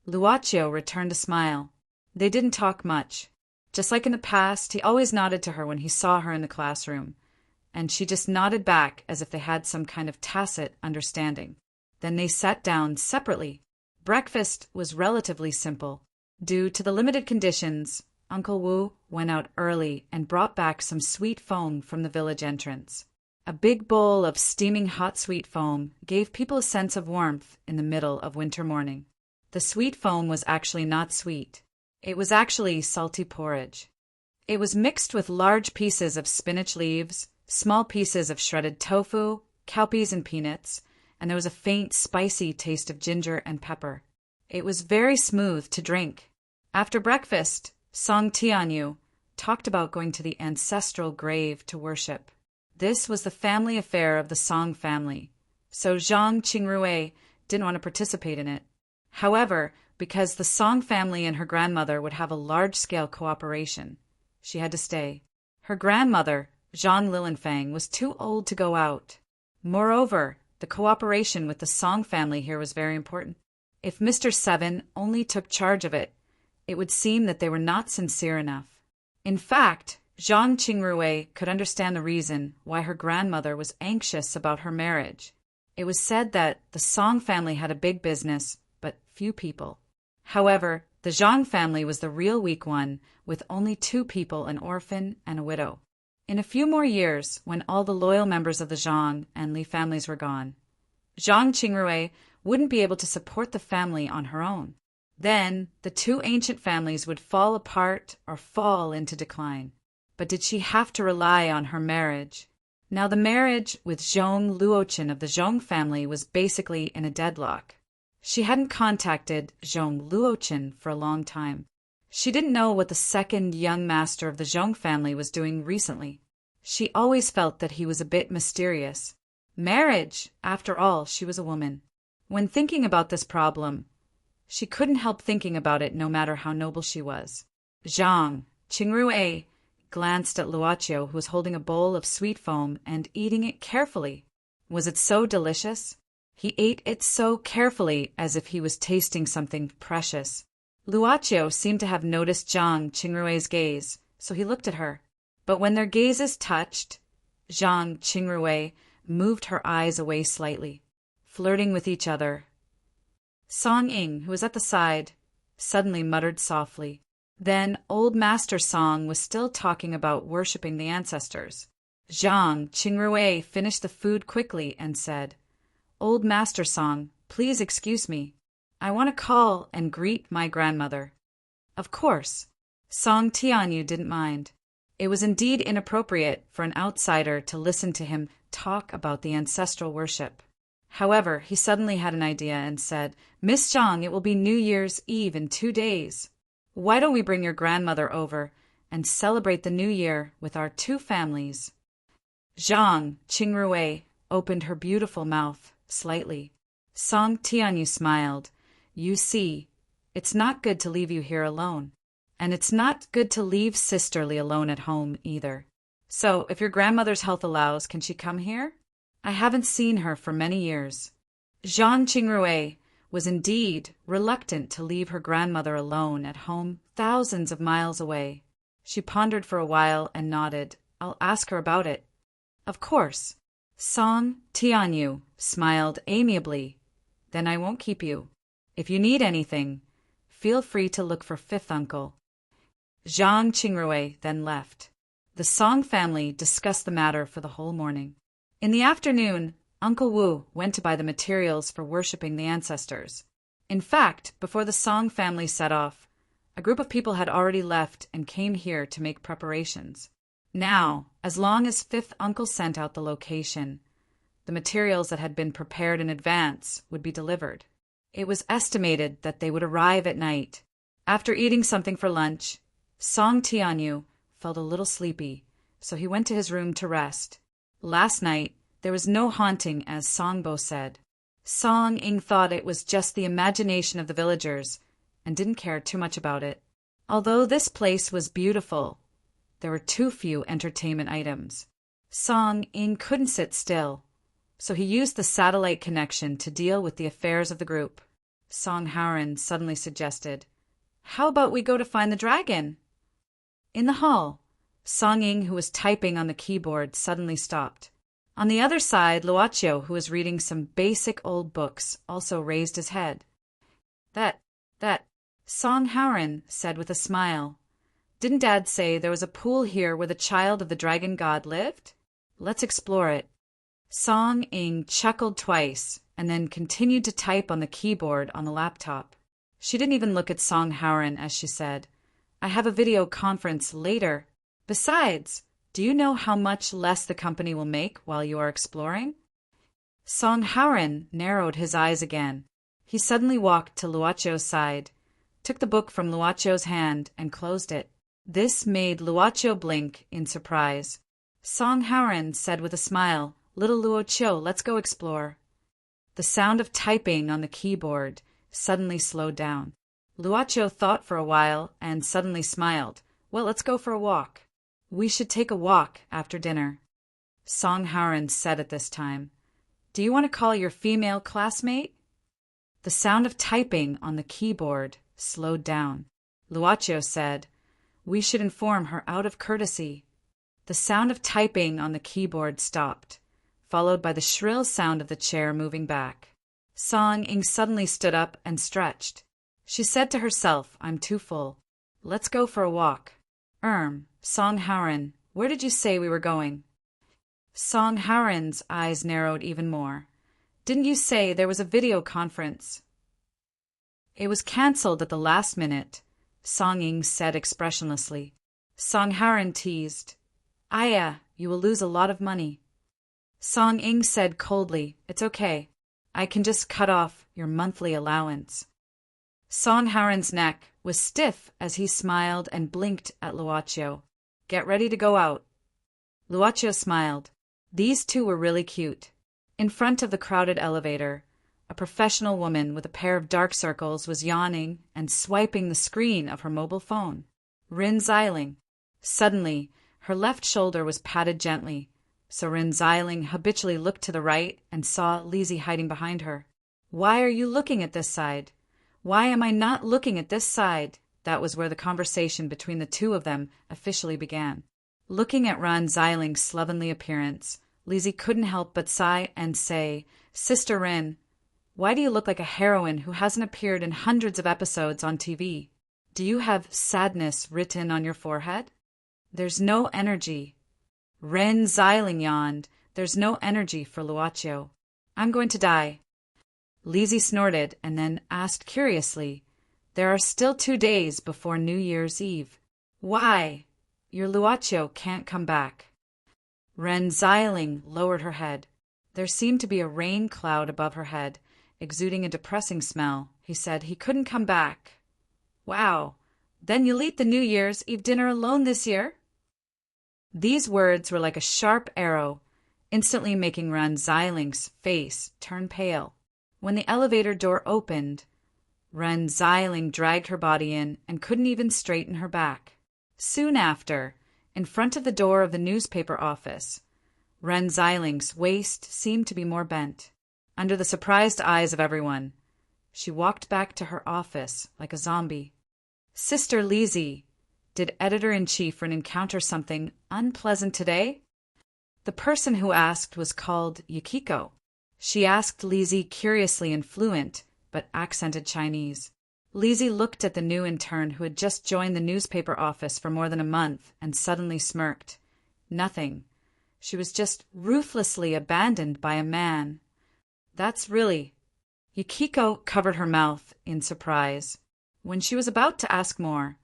Luochio returned a smile. They didn't talk much. Just like in the past, he always nodded to her when he saw her in the classroom, and she just nodded back as if they had some kind of tacit understanding. Then they sat down separately. Breakfast was relatively simple. Due to the limited conditions, Uncle Wu went out early and brought back some sweet foam from the village entrance. A big bowl of steaming hot sweet foam gave people a sense of warmth in the middle of winter morning. The sweet foam was actually not sweet. It was actually salty porridge. It was mixed with large pieces of spinach leaves, small pieces of shredded tofu, cowpeas and peanuts, and there was a faint, spicy taste of ginger and pepper. It was very smooth to drink. After breakfast, Song Tianyu talked about going to the ancestral grave to worship. This was the family affair of the Song family, so Zhang Qingrui didn't want to participate in it. However, because the Song family and her grandmother would have a large-scale cooperation, she had to stay. Her grandmother, Zhang Lilinfang, was too old to go out. Moreover, the cooperation with the Song family here was very important. If Mr. Seven only took charge of it, it would seem that they were not sincere enough. In fact, Zhang Qingrui could understand the reason why her grandmother was anxious about her marriage. It was said that the Song family had a big business, but few people. However, the Zhang family was the real weak one, with only 2 people, an orphan and a widow. In a few more years, when all the loyal members of the Zhang and Li families were gone, Zhang Qingrui wouldn't be able to support the family on her own. Then, the 2 ancient families would fall apart or fall into decline. But did she have to rely on her marriage? Now, the marriage with Zhong Luochen of the Zhong family was basically in a deadlock. She hadn't contacted Zhong Luochen for a long time. She didn't know what the second young master of the Zhong family was doing recently. She always felt that he was a bit mysterious. Marriage, after all, she was a woman. When thinking about this problem, she couldn't help thinking about it no matter how noble she was. Zhang Qingrui glanced at Luochio, who was holding a bowl of sweet foam and eating it carefully. Was it so delicious? He ate it so carefully as if he was tasting something precious. Luochio seemed to have noticed Zhang Qingrui's gaze, so he looked at her. But when their gazes touched, Zhang Qingrui moved her eyes away slightly, flirting with each other. Song Ying, who was at the side, suddenly muttered softly. Then old Master Song was still talking about worshipping the ancestors. Zhang Qingrui finished the food quickly and said, "Old Master Song, please excuse me. I want to call and greet my grandmother." Of course, Song Tianyu didn't mind. It was indeed inappropriate for an outsider to listen to him talk about the ancestral worship. However, he suddenly had an idea and said, "Miss Zhang, it will be New Year's Eve in 2 days. Why don't we bring your grandmother over and celebrate the New Year with our 2 families?" Zhang Qingrui opened her beautiful mouth slightly. Song Tianyu smiled. "You see, it's not good to leave you here alone. And it's not good to leave Sisterly alone at home either. So, if your grandmother's health allows, can she come here? I haven't seen her for many years." Zhang Qingrui was indeed reluctant to leave her grandmother alone at home thousands of miles away. She pondered for a while and nodded. I'll ask her about it. Of course. Song Tianyu smiled amiably. Then I won't keep you. If you need anything, feel free to look for fifth uncle. Zhang Qingrui then left. The Song family discussed the matter for the whole morning. In the afternoon, Uncle Wu went to buy the materials for worshipping the ancestors. In fact, before the Song family set off, a group of people had already left and came here to make preparations. Now, as long as fifth uncle sent out the location, the materials that had been prepared in advance would be delivered. It was estimated that they would arrive at night. After eating something for lunch, Song Tianyu felt a little sleepy, so he went to his room to rest. Last night, there was no haunting, as Songbo said. Song Ying thought it was just the imagination of the villagers and didn't care too much about it. Although this place was beautiful, there were too few entertainment items. Song Ying couldn't sit still, so he used the satellite connection to deal with the affairs of the group. Song Haoren suddenly suggested, "How about we go to find the dragon?" In the hall, Song Ying, who was typing on the keyboard, suddenly stopped. On the other side, Luochio, who was reading some basic old books, also raised his head. That, Song Haoren said with a smile. Didn't Dad say there was a pool here where the child of the dragon god lived? Let's explore it. Song Ying chuckled twice and then continued to type on the keyboard on the laptop. She didn't even look at Song Haoren as she said, I have a video conference later. Besides, do you know how much less the company will make while you are exploring? Song Haoren narrowed his eyes again. He suddenly walked to Luochio's side, took the book from Luochio's hand, and closed it. This made Luochio blink in surprise. Song Haoren said with a smile, Little Luochio, let's go explore. The sound of typing on the keyboard suddenly slowed down. Luochio thought for a while and suddenly smiled. Well, let's go for a walk. We should take a walk after dinner. Song Haoren said at this time, Do you want to call your female classmate? The sound of typing on the keyboard slowed down. Luochio said, We should inform her out of courtesy. The sound of typing on the keyboard stopped, followed by the shrill sound of the chair moving back. Song Ying suddenly stood up and stretched. She said to herself, I'm too full. Let's go for a walk. Song Haoren, where did you say we were going? Song Haoren's eyes narrowed even more. Didn't you say there was a video conference? It was cancelled at the last minute, Song Ying said expressionlessly. Song Haoren teased, Aya, you will lose a lot of money. Song Ying said coldly, It's okay. I can just cut off your monthly allowance. Song Haoren's neck was stiff as he smiled and blinked at Luochio. Get ready to go out. Luochio smiled. These two were really cute. In front of the crowded elevator, a professional woman with a pair of dark circles was yawning and swiping the screen of her mobile phone. Rin Xiling. Suddenly, her left shoulder was patted gently, so Rin Xiling habitually looked to the right and saw Lizzie hiding behind her. Why are you looking at this side? Why am I not looking at this side? That was where the conversation between the two of them officially began. Looking at Rin Xiling's slovenly appearance, Lizzie couldn't help but sigh and say, Sister Rin, why do you look like a heroine who hasn't appeared in hundreds of episodes on TV? Do you have sadness written on your forehead? There's no energy. Rin Xiling yawned. There's no energy for Luochio. I'm going to die. Lizzie snorted and then asked curiously, There are still 2 days before New Year's Eve. Why? Your Luochio can't come back. Ren Xiling lowered her head. There seemed to be a rain cloud above her head, exuding a depressing smell. He said he couldn't come back. Wow, then you'll eat the New Year's Eve dinner alone this year? These words were like a sharp arrow, instantly making Ren Xiling's face turn pale. When the elevator door opened, Ren Xiling dragged her body in and couldn't even straighten her back. Soon after, in front of the door of the newspaper office, Ren Xiling's waist seemed to be more bent. Under the surprised eyes of everyone, She walked back to her office like a zombie. Sister Lizzie, did Editor-in-Chief encounter something unpleasant today? The person who asked was called Yukiko. She asked Lizzie curiously in fluent, but accented Chinese. Lizzie looked at the new intern who had just joined the newspaper office for more than a month and suddenly smirked. Nothing. She was just ruthlessly abandoned by a man. That's really... Yukiko covered her mouth in surprise. When she was about to ask more,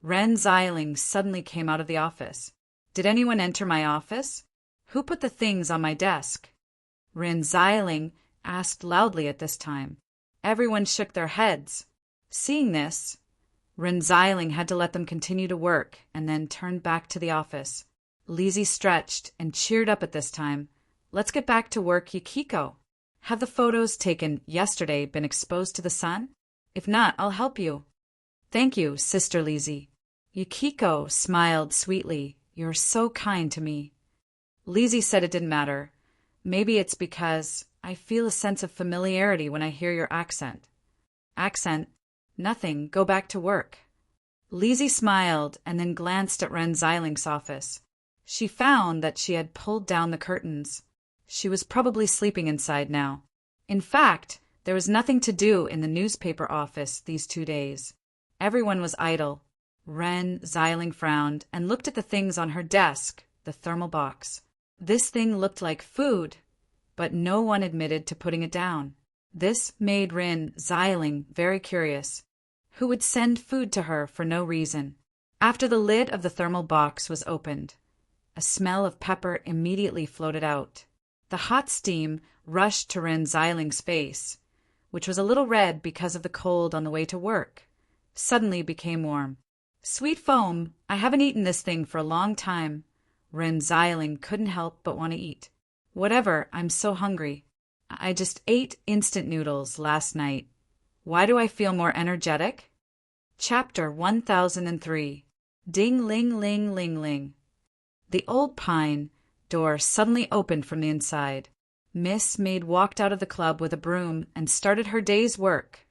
Ren Xiling suddenly came out of the office. Did anyone enter my office? Who put the things on my desk? Ren Xiling asked loudly at this time. Everyone shook their heads. Seeing this, Ren Xiling had to let them continue to work and then turned back to the office. Lizzie stretched and cheered up at this time. Let's get back to work, Yukiko. Have the photos taken yesterday been exposed to the sun? If not, I'll help you. Thank you, Sister Lizzie. Yukiko smiled sweetly. You're so kind to me. Lizzie said it didn't matter. Maybe it's because I feel a sense of familiarity when I hear your accent. Accent? Nothing. Go back to work. Lizzie smiled and then glanced at Ren Xiling's office. She found that she had pulled down the curtains. She was probably sleeping inside now. In fact, there was nothing to do in the newspaper office these 2 days. Everyone was idle. Ren Xiling frowned and looked at the things on her desk, the thermal box. This thing looked like food, but no one admitted to putting it down. This made Ren Xiling very curious. Who would send food to her for no reason? After the lid of the thermal box was opened, a smell of pepper immediately floated out. The hot steam rushed to Ren Xiling's face, which was a little red because of the cold on the way to work, suddenly became warm. Sweet foam, I haven't eaten this thing for a long time. Ren Xiling couldn't help but want to eat. Whatever, I'm so hungry. I just ate instant noodles last night. Why do I feel more energetic? Chapter 1003. Ding ling ling ling ling. The old pine door suddenly opened from the inside. Miss Maid walked out of the club with a broom and started her day's work.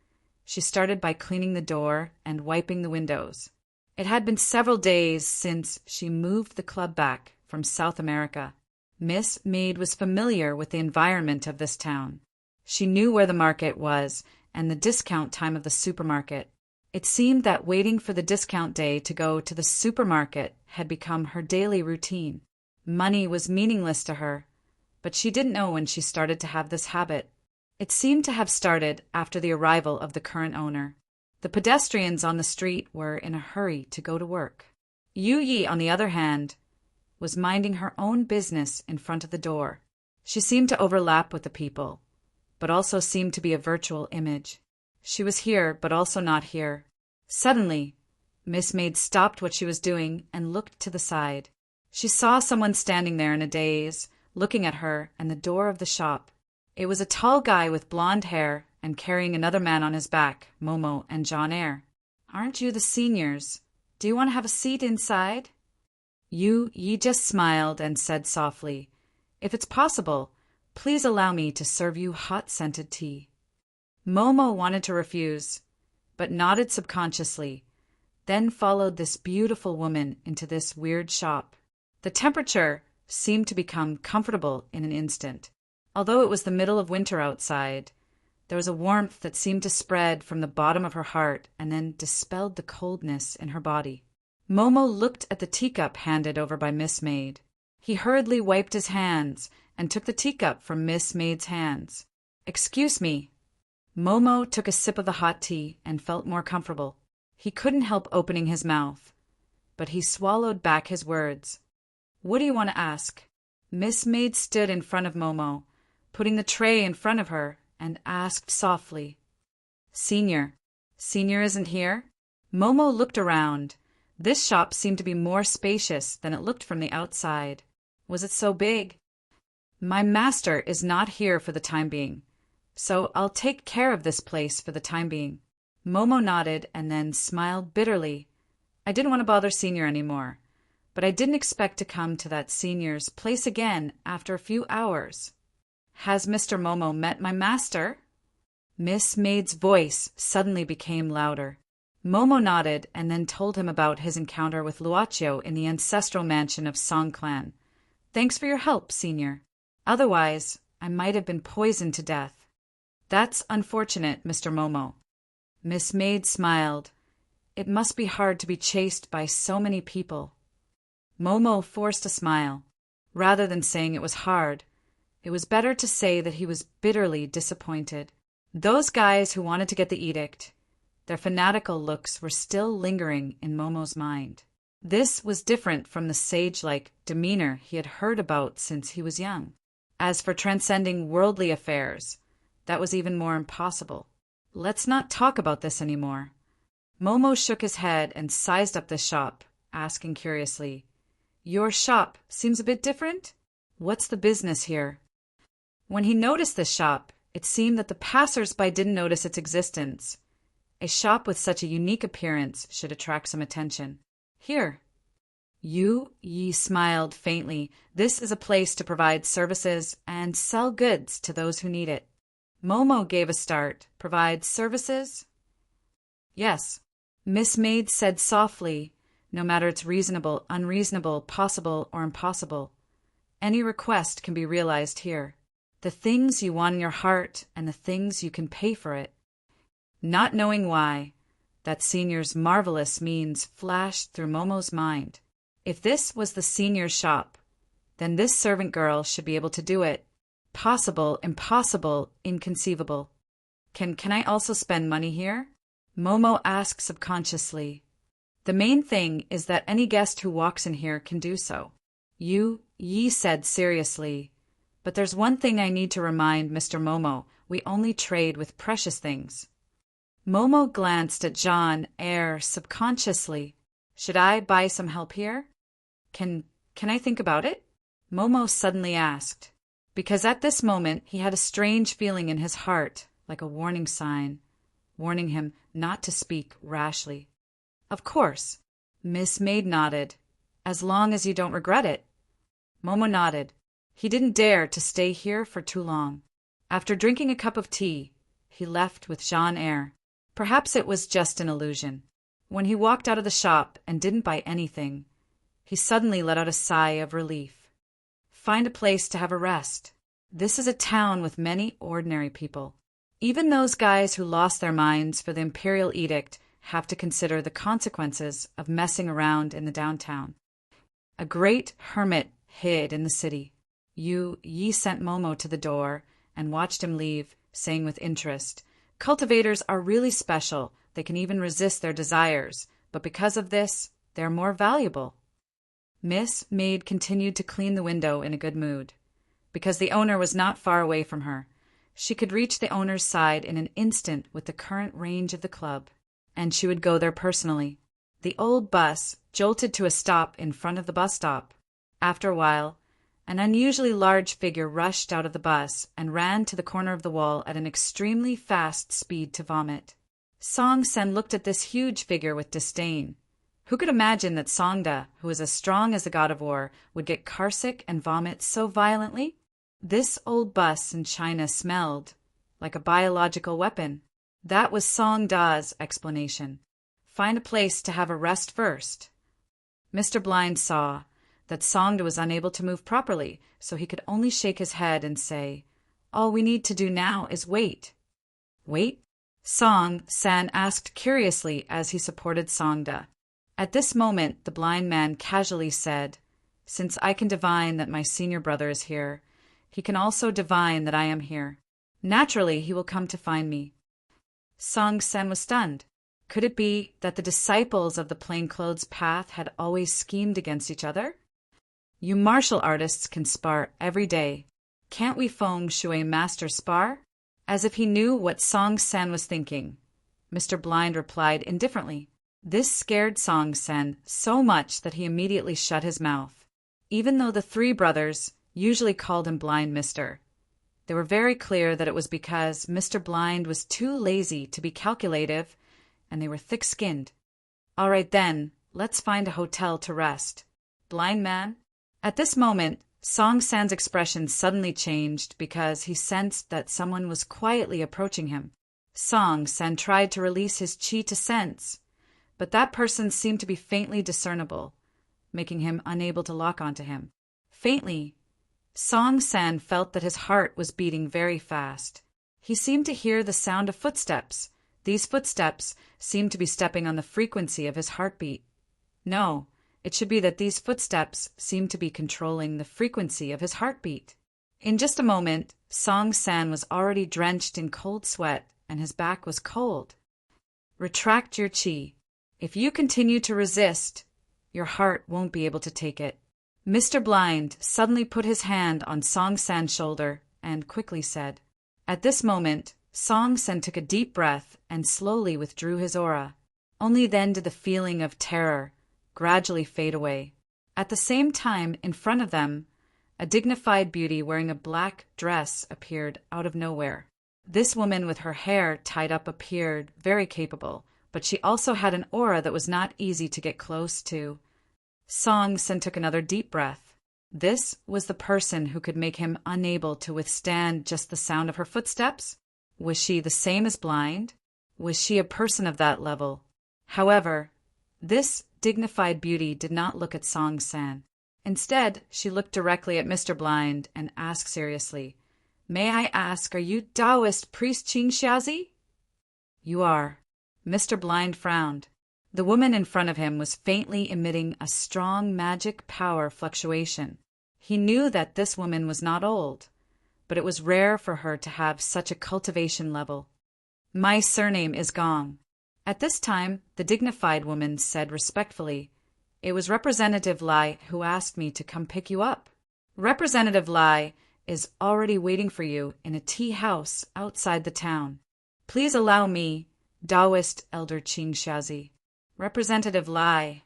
She started by cleaning the door and wiping the windows. It had been several days since she moved the club back from South America. Miss Maid was familiar with the environment of this town. She knew where the market was and the discount time of the supermarket. It seemed that waiting for the discount day to go to the supermarket had become her daily routine. Money was meaningless to her, but she didn't know when she started to have this habit. It seemed to have started after the arrival of the current owner. The pedestrians on the street were in a hurry to go to work. Yu Yi, on the other hand, was minding her own business in front of the door. She seemed to overlap with the people, but also seemed to be a virtual image. She was here, but also not here. Suddenly, Miss Maid stopped what she was doing and looked to the side. She saw someone standing there in a daze, looking at her and the door of the shop. It was a tall guy with blonde hair and carrying another man on his back, Momo and John Eyre. Aren't you the seniors? Do you want to have a seat inside? Yu Yi just smiled and said softly, If it's possible, please allow me to serve you hot-scented tea. Momo wanted to refuse, but nodded subconsciously, then followed this beautiful woman into this weird shop. The temperature seemed to become comfortable in an instant. Although it was the middle of winter outside, there was a warmth that seemed to spread from the bottom of her heart and then dispelled the coldness in her body. Momo looked at the teacup handed over by Miss Maid. He hurriedly wiped his hands and took the teacup from Miss Maid's hands. Excuse me. Momo took a sip of the hot tea and felt more comfortable. He couldn't help opening his mouth, but he swallowed back his words. What do you want to ask? Miss Maid stood in front of Momo, putting the tray in front of her, and asked softly, Senior isn't here? Momo looked around. This shop seemed to be more spacious than it looked from the outside. Was it so big? My master is not here for the time being, so I'll take care of this place for the time being. Momo nodded and then smiled bitterly. I didn't want to bother Senior anymore, but I didn't expect to come to that Senior's place again after a few hours. Has Mr. Momo met my master? Miss Maid's voice suddenly became louder. Momo nodded and then told him about his encounter with Luaccio in the ancestral mansion of Song clan. Thanks for your help, Senior. Otherwise, I might have been poisoned to death. That's unfortunate, Mr. Momo. Miss Maid smiled. It must be hard to be chased by so many people. Momo forced a smile. Rather than saying it was hard, it was better to say that he was bitterly disappointed. Those guys who wanted to get the edict, their fanatical looks were still lingering in Momo's mind. This was different from the sage-like demeanor he had heard about since he was young. As for transcending worldly affairs, that was even more impossible. Let's not talk about this anymore. Momo shook his head and sized up the shop, asking curiously, Your shop seems a bit different? What's the business here? When he noticed this shop, it seemed that the passers-by didn't notice its existence. A shop with such a unique appearance should attract some attention. Here. Yi smiled faintly. This is a place to provide services and sell goods to those who need it. Momo gave a start. Provide services? Yes. Miss Maid said softly, no matter it's reasonable, unreasonable, possible, or impossible. Any request can be realized here. The things you want in your heart and the things you can pay for it. Not knowing why, that senior's marvelous means flashed through Momo's mind. If this was the senior's shop, then this servant girl should be able to do it. Possible, impossible, inconceivable. Can I also spend money here? Momo asked subconsciously. The main thing is that any guest who walks in here can do so. Yi said seriously. But there's one thing I need to remind Mr. Momo. We only trade with precious things. Momo glanced at Jean Eyre subconsciously. Should I buy some help here? Can I think about it? Momo suddenly asked, because at this moment he had a strange feeling in his heart, like a warning sign, warning him not to speak rashly. Of course. Miss Maid nodded. As long as you don't regret it. Momo nodded. He didn't dare to stay here for too long. After drinking a cup of tea, he left with Jean Eyre. Perhaps it was just an illusion. When he walked out of the shop and didn't buy anything, he suddenly let out a sigh of relief. Find a place to have a rest. This is a town with many ordinary people. Even those guys who lost their minds for the imperial edict have to consider the consequences of messing around in the downtown. A great hermit hid in the city. Yi sent Momo to the door and watched him leave, saying with interest, Cultivators are really special. They can even resist their desires, but because of this, they are more valuable. Miss Maid continued to clean the window in a good mood. Because the owner was not far away from her, she could reach the owner's side in an instant with the current range of the club, and she would go there personally. The old bus jolted to a stop in front of the bus stop. After a while, an unusually large figure rushed out of the bus and ran to the corner of the wall at an extremely fast speed to vomit. Song Sen looked at this huge figure with disdain. Who could imagine that Songda, who was as strong as the god of war, would get carsick and vomit so violently? This old bus in China smelled like a biological weapon. That was Songda's explanation. Find a place to have a rest first. Mr. Blind saw that Songda was unable to move properly, so he could only shake his head and say, All we need to do now is wait. Wait? Song San asked curiously as he supported Songda. At this moment, the blind man casually said, Since I can divine that my senior brother is here, he can also divine that I am here. Naturally, he will come to find me. Song Sen was stunned. Could it be that the disciples of the plainclothes path had always schemed against each other? You martial artists can spar every day. Can't we feng shui master spar? As if he knew what Song Sen was thinking, Mr. Blind replied indifferently. This scared Song Sen so much that he immediately shut his mouth. Even though the three brothers usually called him Blind Mister, they were very clear that it was because Mr. Blind was too lazy to be calculative, and they were thick-skinned. All right then, let's find a hotel to rest. Blind man? At this moment, Song San's expression suddenly changed because he sensed that someone was quietly approaching him. Song Sen tried to release his chi to sense, but that person seemed to be faintly discernible, making him unable to lock onto him. Faintly, Song Sen felt that his heart was beating very fast. He seemed to hear the sound of footsteps. These footsteps seemed to be stepping on the frequency of his heartbeat. No, it should be that these footsteps seemed to be controlling the frequency of his heartbeat. In just a moment, Song Sen was already drenched in cold sweat, and his back was cold. Retract your chi. If you continue to resist, your heart won't be able to take it. Mr. Blind suddenly put his hand on Song Sen's shoulder and quickly said. At this moment, Song Sen took a deep breath and slowly withdrew his aura. Only then did the feeling of terror gradually fade away. At the same time, in front of them, a dignified beauty wearing a black dress appeared out of nowhere. This woman with her hair tied up appeared very capable, but she also had an aura that was not easy to get close to. Song Sen took another deep breath. This was the person who could make him unable to withstand just the sound of her footsteps? Was she the same as blind? Was she a person of that level? However, this dignified beauty did not look at Song Sen. Instead, she looked directly at Mr. Blind and asked seriously, "May I ask, are you Taoist priest Qing Xiazi?" "You are." Mr. Blind frowned. The woman in front of him was faintly emitting a strong magic power fluctuation. He knew that this woman was not old, but it was rare for her to have such a cultivation level. "My surname is Gong." At this time, the dignified woman said respectfully, "It was Representative Lai who asked me to come pick you up. Representative Lai is already waiting for you in a tea house outside the town. Please allow me, Taoist Elder Qing Xiazi." Representative Lai.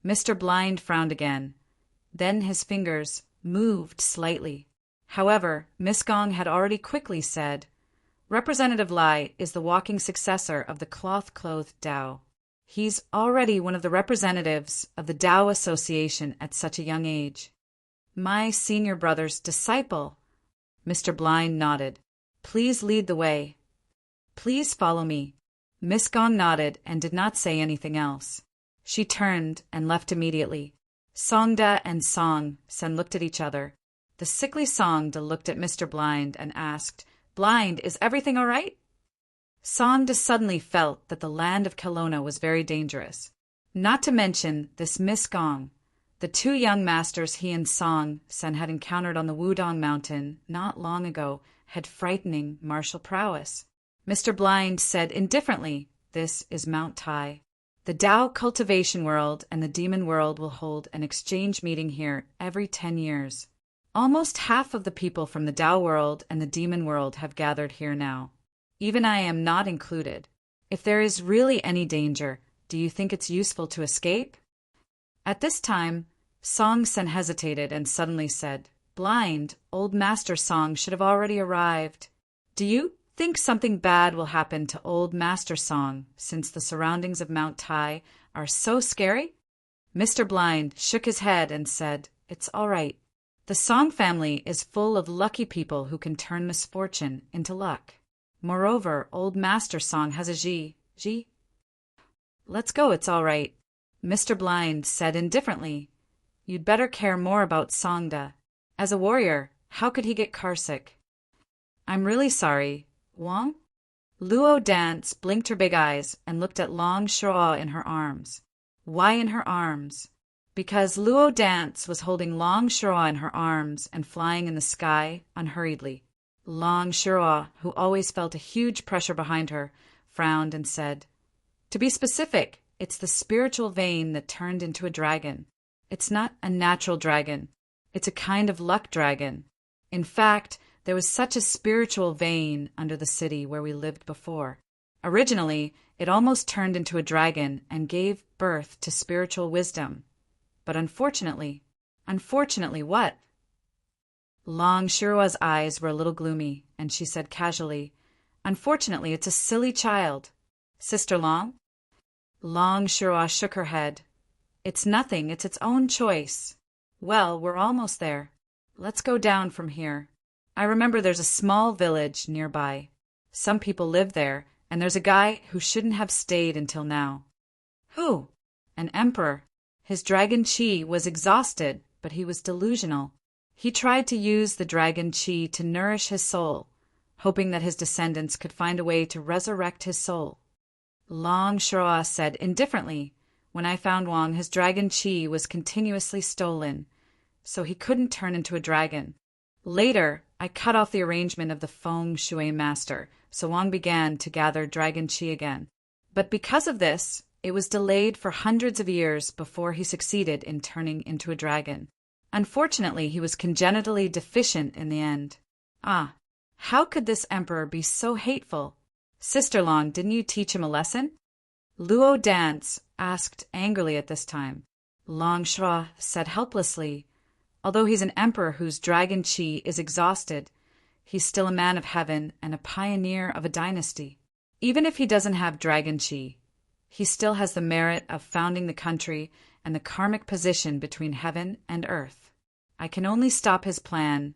Mr. Blind frowned again. Then his fingers moved slightly. However, Miss Gong had already quickly said, "Representative Lai is the walking successor of the cloth-clothed Tao. He's already one of the representatives of the Tao Association at such a young age." "My senior brother's disciple." Mr. Blind nodded. "Please lead the way." "Please follow me." Miss Gong nodded and did not say anything else. She turned and left immediately. Songda and Song Sen looked at each other. The sickly Songda looked at Mr. Blind and asked, "Blind, is everything all right?" Songda suddenly felt that the land of Kelowna was very dangerous. Not to mention this Miss Gong. The two young masters he and Song Sen had encountered on the Wudong Mountain not long ago had frightening martial prowess. Mr. Blind said indifferently, "This is Mount Tai. The Tao cultivation world and the demon world will hold an exchange meeting here every 10 years. Almost half of the people from the Tao world and the demon world have gathered here now. Even I am not included. If there is really any danger, do you think it's useful to escape?" At this time, Song Sen hesitated and suddenly said, "Blind, old Master Song should have already arrived. Do you think something bad will happen to old Master Song since the surroundings of Mount Tai are so scary?" Mr. Blind shook his head and said, "It's all right. The Song family is full of lucky people who can turn misfortune into luck. Moreover, old Master Song has a Ji. Let's go, it's all right." Mr. Blind said indifferently, "You'd better care more about Songda. As a warrior, how could he get carsick?" "I'm really sorry. Wong?" Luo Dance blinked her big eyes and looked at Long Shuo in her arms. Why in her arms? Because Luo Dance was holding Long Shuo in her arms and flying in the sky unhurriedly. Long Shuo, who always felt a huge pressure behind her, frowned and said, "To be specific, it's the spiritual vein that turned into a dragon. It's not a natural dragon. It's a kind of luck dragon. In fact, there was such a spiritual vein under the city where we lived before. Originally, it almost turned into a dragon and gave birth to spiritual wisdom. But unfortunately what?" Long Shuo's eyes were a little gloomy, and she said casually, "Unfortunately, it's a silly child. Sister Long?" Long Shuo shook her head. "It's nothing, it's its own choice." "Well, we're almost there. Let's go down from here. I remember there's a small village nearby." Some people live there, and there's a guy who shouldn't have stayed until now." "Who?" "An emperor. His dragon chi was exhausted, but he was delusional. He tried to use the dragon chi to nourish his soul, hoping that his descendants could find a way to resurrect his soul." Long Shuo said indifferently, "When I found Wang, his dragon chi was continuously stolen, so he couldn't turn into a dragon. Later, I cut off the arrangement of the feng shui master, so Wang began to gather dragon chi again. But because of this, it was delayed for hundreds of years before he succeeded in turning into a dragon. Unfortunately, he was congenitally deficient in the end." "Ah, how could this emperor be so hateful? Sister Long, didn't you teach him a lesson?" Luo Dance asked angrily at this time. Long Shuo said helplessly, "Although he's an emperor whose dragon chi is exhausted, he's still a man of heaven and a pioneer of a dynasty. Even if he doesn't have dragon chi, he still has the merit of founding the country and the karmic position between heaven and earth. I can only stop his plan,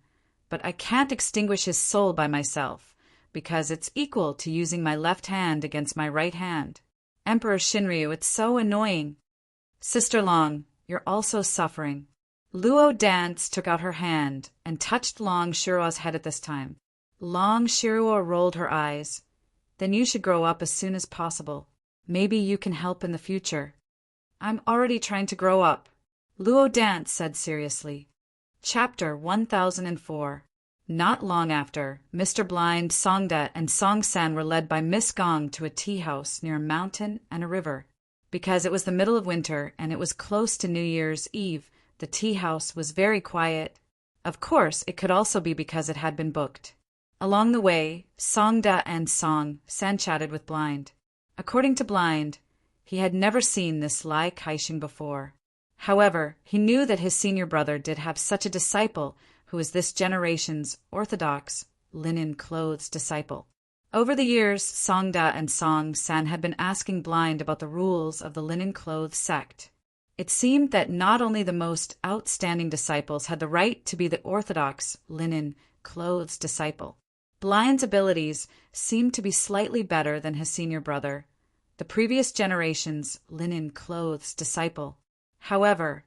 but I can't extinguish his soul by myself, because it's equal to using my left hand against my right hand. Emperor Shinryu, it's so annoying." "Sister Long, you're also suffering." Luo Dance took out her hand and touched Long Shuo's head at this time. Long Shuo rolled her eyes. "Then you should grow up as soon as possible. Maybe you can help in the future." "I'm already trying to grow up," Luo Dance said seriously. Chapter 1004. Not long after, Mr. Blind, Songda, and Song San were led by Miss Gong to a tea house near a mountain and a river. Because it was the middle of winter and it was close to New Year's Eve, the tea house was very quiet. Of course, it could also be because it had been booked. Along the way, Songda and Song San chatted with Blind. According to Blind, he had never seen this Lai Kaixing before. However, he knew that his senior brother did have such a disciple who was this generation's orthodox, linen-clothes disciple. Over the years, Songda and Song San had been asking Blind about the rules of the linen-clothes sect. It seemed that not only the most outstanding disciples had the right to be the orthodox, linen-clothes disciple. Blind's abilities seemed to be slightly better than his senior brother, the previous generation's linen-clothes disciple. However,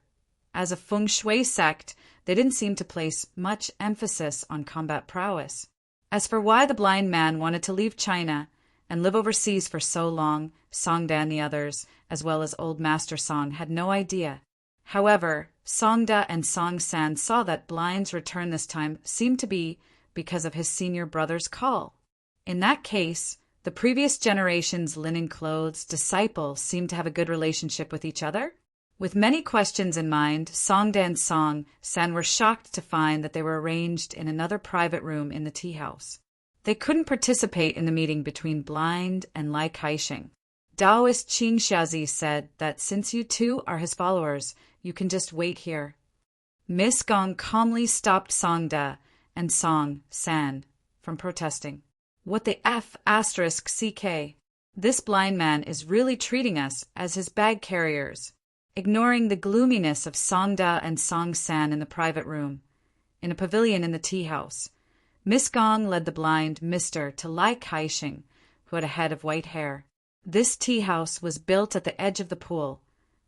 as a feng shui sect, they didn't seem to place much emphasis on combat prowess. As for why the blind man wanted to leave China and live overseas for so long, Songda and the others, as well as old Master Song, had no idea. However, Songda and Song San saw that Blind's return this time seemed to be because of his senior brother's call. In that case, the previous generation's linen clothes disciples seemed to have a good relationship with each other. With many questions in mind, Songda and Song San were shocked to find that they were arranged in another private room in the tea house. They couldn't participate in the meeting between Blind and Lai Kaixing. Taoist Qing Xiaozi said that since you two are his followers, you can just wait here. Miss Gong calmly stopped Songda and Song San from protesting. "What the F asterisk CK? This blind man is really treating us as his bag carriers." Ignoring the gloominess of Songda and Song San in the private room, in a pavilion in the tea house, Miss Gong led the blind Mr. to Lai Kaixing, who had a head of white hair. This tea house was built at the edge of the pool,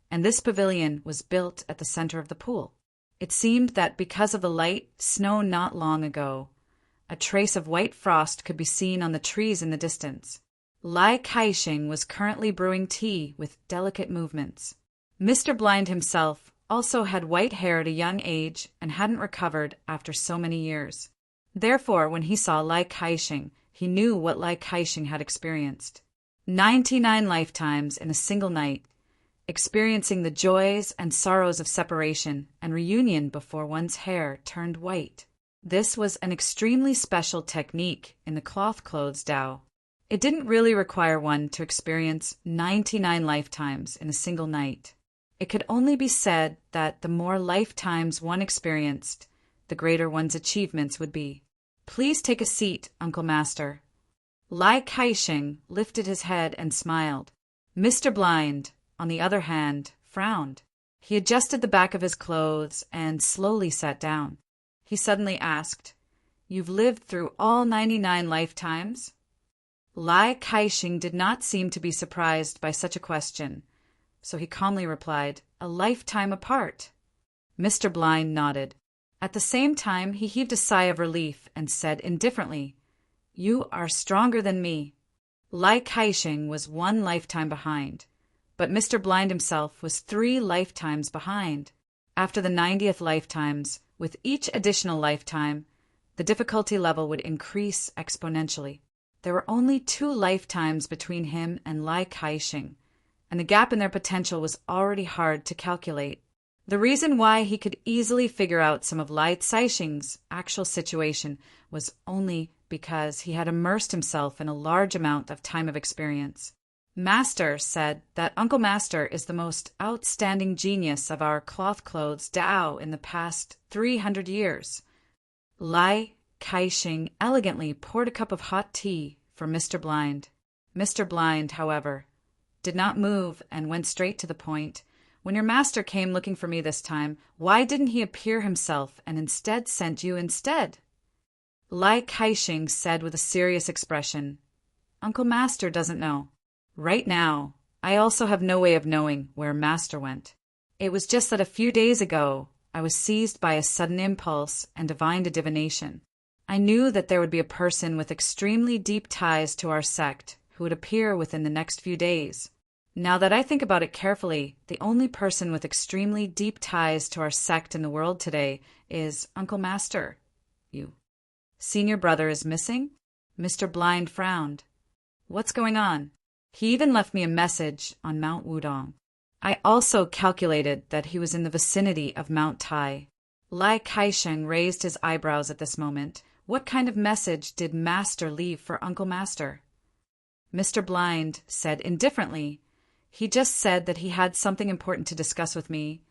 and this pavilion was built at the center of the pool. It seemed that because of the light snow not long ago, a trace of white frost could be seen on the trees in the distance. Lai Kaixing was currently brewing tea with delicate movements. Mr. Blind himself also had white hair at a young age and hadn't recovered after so many years. Therefore, when he saw Lai Kaixing, he knew what Lai Kaixing had experienced. 99 lifetimes in a single night, experiencing the joys and sorrows of separation and reunion before one's hair turned white. This was an extremely special technique in the cloth clothes Tao. It didn't really require one to experience 99 lifetimes in a single night. It could only be said that the more lifetimes one experienced, the greater one's achievements would be. "Please take a seat, Uncle Master." Lai Kaixing lifted his head and smiled. Mr. Blind, on the other hand, frowned. He adjusted the back of his clothes and slowly sat down. He suddenly asked, "You've lived through all 99 lifetimes?" Lai Kai-shing did not seem to be surprised by such a question, so he calmly replied, "A lifetime apart." Mr. Blind nodded. At the same time, he heaved a sigh of relief and said indifferently, "You are stronger than me." Lai Kai-shing was 1 lifetime behind, but Mr. Blind himself was 3 lifetimes behind. After the 90th lifetimes, with each additional lifetime, the difficulty level would increase exponentially. There were only 2 lifetimes between him and Lai Kai-shing, and the gap in their potential was already hard to calculate. The reason why he could easily figure out some of Lai Kai-shing's actual situation was only because he had immersed himself in a large amount of time of experience. Master said that Uncle Master is the most outstanding genius of our cloth-clothes Tao in the past 300 years. Lai Kai-shing elegantly poured a cup of hot tea for Mr. Blind. Mr. Blind, however, did not move and went straight to the point. "When your master came looking for me this time, why didn't he appear himself and instead sent you instead?" Lai Kai-shing said with a serious expression, "Uncle Master doesn't know. Right now, I also have no way of knowing where Master went. It was just that a few days ago, I was seized by a sudden impulse and divined a divination. I knew that there would be a person with extremely deep ties to our sect who would appear within the next few days. Now that I think about it carefully, the only person with extremely deep ties to our sect in the world today is Uncle Master. You. Senior brother is missing?" Mr. Blind frowned. "What's going on? He even left me a message on Mount Wudong. I also calculated that he was in the vicinity of Mount Tai." Lai Kai-shing raised his eyebrows at this moment. What kind of message did Master leave for Uncle Master? Mr. Blind said indifferently, "He just said that he had something important to discuss with me,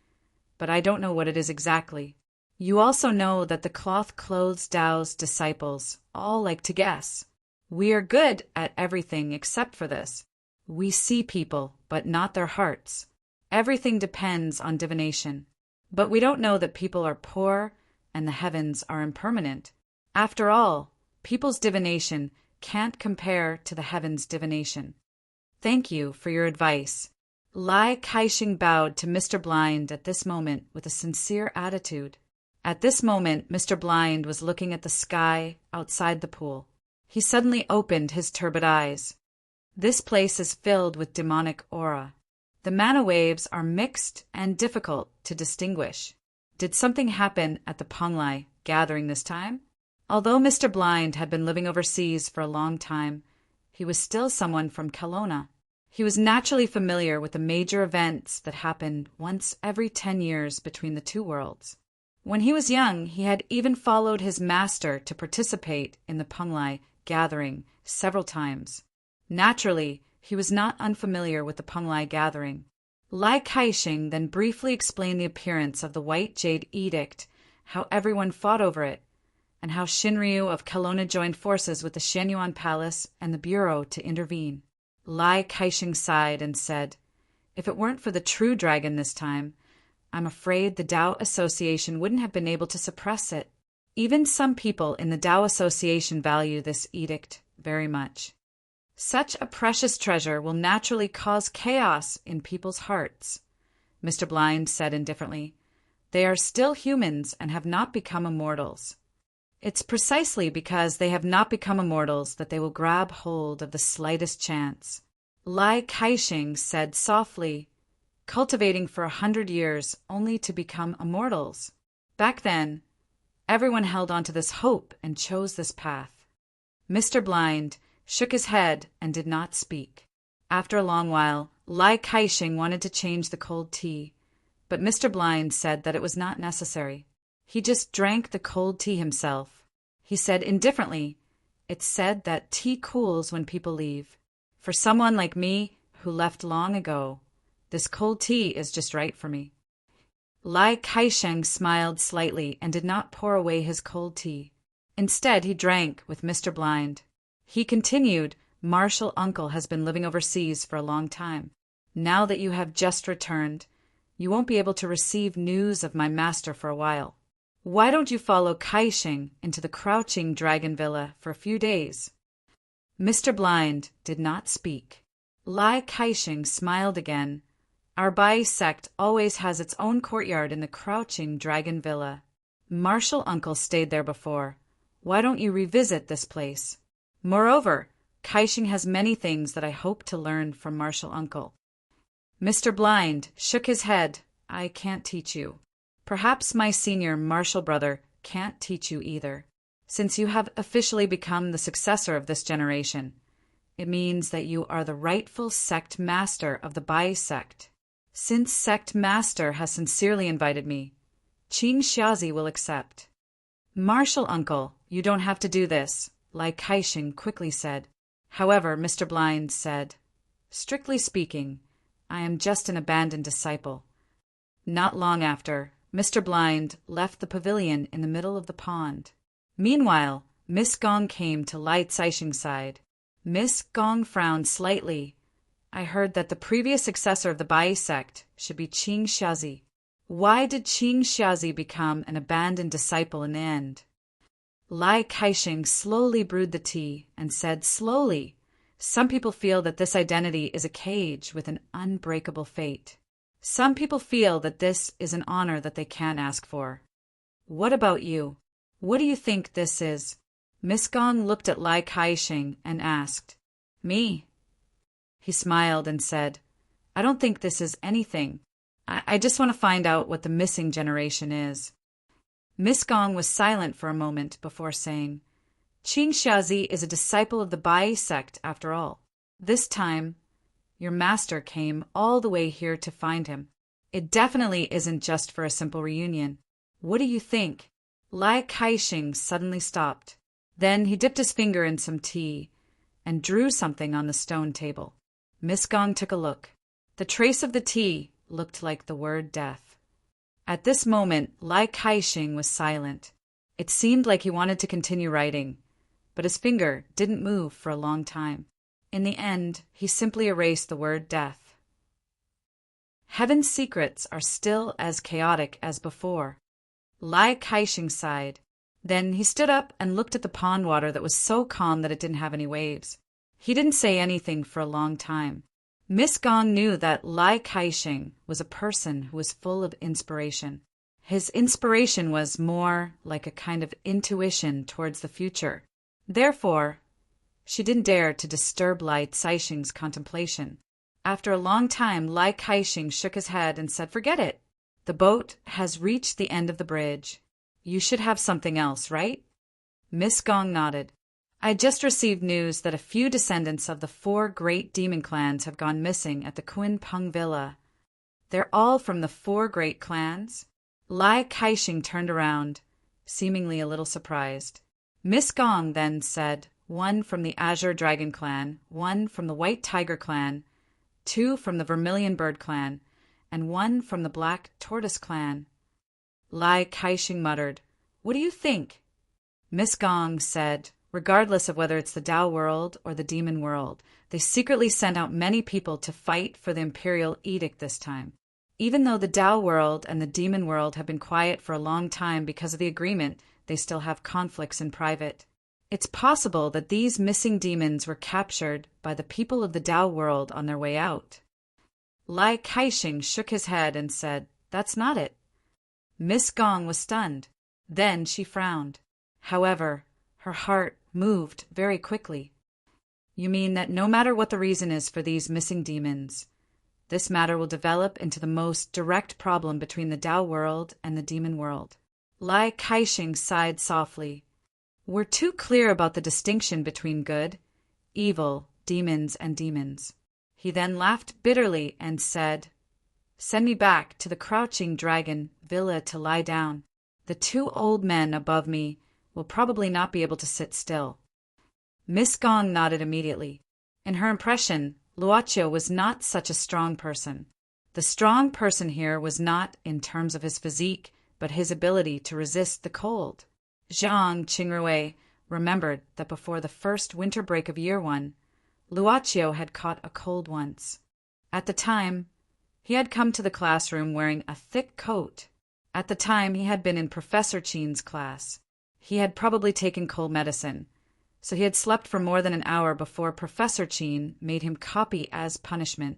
but I don't know what it is exactly. You also know that the cloth-clothes Tao's disciples all like to guess. We are good at everything except for this. We see people, but not their hearts. Everything depends on divination. But we don't know that people are poor and the heavens are impermanent. After all, people's divination can't compare to the heavens' divination. Thank you for your advice." Lai Kai-shing bowed to Mr. Blind at this moment with a sincere attitude. At this moment, Mr. Blind was looking at the sky outside the pool. He suddenly opened his turbid eyes. This place is filled with demonic aura. The mana waves are mixed and difficult to distinguish. Did something happen at the Penglai gathering this time? Although Mr. Blind had been living overseas for a long time, he was still someone from Kelowna. He was naturally familiar with the major events that happened once every 10 years between the 2 worlds. When he was young, he had even followed his master to participate in the Penglai gathering several times. Naturally, he was not unfamiliar with the Penglai gathering. Lai Kai-shing then briefly explained the appearance of the White Jade Edict, how everyone fought over it, and how Shinryu of Kelowna joined forces with the Shenyuan Palace and the Bureau to intervene. Lai Kai-shing sighed and said, "If it weren't for the true dragon this time, I'm afraid the Tao Association wouldn't have been able to suppress it. Even some people in the Tao Association value this edict very much. Such a precious treasure will naturally cause chaos in people's hearts," Mr. Blind said indifferently. "They are still humans and have not become immortals. It's precisely because they have not become immortals that they will grab hold of the slightest chance." Lai Kai-shing said softly, "Cultivating for 100 years only to become immortals. Back then, everyone held on to this hope and chose this path." Mr. Blind shook his head and did not speak. After a long while, Lai Kai-shing wanted to change the cold tea, but Mr. Blind said that it was not necessary. He just drank the cold tea himself. He said indifferently, "It's said that tea cools when people leave. For someone like me, who left long ago, this cold tea is just right for me." Lai Kai-shing smiled slightly and did not pour away his cold tea. Instead, he drank with Mr. Blind. He continued, "Marshal Uncle has been living overseas for a long time. Now that you have just returned, you won't be able to receive news of my master for a while. Why don't you follow Kai-shing into the Crouching Dragon Villa for a few days?" Mr. Blind did not speak. Lai Kai-shing smiled again. Our Bai sect always has its own courtyard in the Crouching Dragon Villa. Martial Uncle stayed there before. Why don't you revisit this place? Moreover, Kai-shing has many things that I hope to learn from Martial Uncle. Mr. Blind shook his head. I can't teach you. Perhaps my senior martial brother can't teach you either. Since you have officially become the successor of this generation, it means that you are the rightful sect master of the Bai sect. Since sect master has sincerely invited me, Qing Xiazi will accept. Martial Uncle, you don't have to do this, Lai Kai-shing quickly said. However, Mr. Blind said, strictly speaking, I am just an abandoned disciple. Not long after, Mr. Blind left the pavilion in the middle of the pond. Meanwhile, Miss Gong came to Lai Caixing's side. Miss Gong frowned slightly. I heard that the previous successor of the Bai sect should be Qing Xiazi. Why did Qing Xiazi become an abandoned disciple in the end? Lai Kai-shing slowly brewed the tea and said slowly, some people feel that this identity is a cage with an unbreakable fate. Some people feel that this is an honor that they can't ask for. What about you? What do you think this is? Miss Gong looked at Lai Kai-shing and asked, Me? He smiled and said, I don't think this is anything. I just want to find out what the missing generation is. Miss Gong was silent for a moment before saying, Qing Xiazi is a disciple of the Bai sect after all. This time, your master came all the way here to find him. It definitely isn't just for a simple reunion. What do you think? Lai Kai-shing suddenly stopped. Then he dipped his finger in some tea and drew something on the stone table. Miss Gong took a look. The trace of the tea looked like the word death. At this moment, Lai Kai-shing was silent. It seemed like he wanted to continue writing, but his finger didn't move for a long time. In the end, he simply erased the word death. Heaven's secrets are still as chaotic as before. Lai Kai-shing sighed. Then he stood up and looked at the pond water that was so calm that it didn't have any waves. He didn't say anything for a long time. Miss Gong knew that Lai Kai-shing was a person who was full of inspiration. His inspiration was more like a kind of intuition towards the future. Therefore, she didn't dare to disturb Lai Caixing's contemplation. After a long time, Lai Kai-shing shook his head and said, Forget it. The boat has reached the end of the bridge. You should have something else, right? Miss Gong nodded. I just received news that a few descendants of the 4 great demon clans have gone missing at the Kun Peng Villa. They're all from the 4 great clans? Lai Kai-shing turned around, seemingly a little surprised. Miss Gong then said, 1 from the Azure Dragon clan, 1 from the White Tiger clan, 2 from the Vermilion Bird clan, and 1 from the Black Tortoise clan. Lai Kai-shing muttered, What do you think? Miss Gong said, Regardless of whether it's the Tao world or the demon world, they secretly sent out many people to fight for the imperial edict this time. Even though the Tao world and the demon world have been quiet for a long time because of the agreement, they still have conflicts in private. It's possible that these missing demons were captured by the people of the Tao world on their way out. Lai Kai-shing shook his head and said, That's not it. Miss Gong was stunned. Then she frowned. However, her heart moved very quickly. You mean that no matter what the reason is for these missing demons, this matter will develop into the most direct problem between the Tao world and the demon world? Lai Kai-shing sighed softly. We're too clear about the distinction between good, evil, demons, and demons. He then laughed bitterly and said, Send me back to the Crouching Dragon Villa to lie down. The 2 old men above me will probably not be able to sit still. Miss Gong nodded immediately. In her impression, Luochio was not such a strong person. The strong person here was not in terms of his physique, but his ability to resist the cold. Zhang Qingrui remembered that before the first winter break of year 1, Luochio had caught a cold once. At the time, he had come to the classroom wearing a thick coat. At the time, he had been in Professor Qin's class. He had probably taken cold medicine, so he had slept for more than an hour before Professor Qin made him copy as punishment.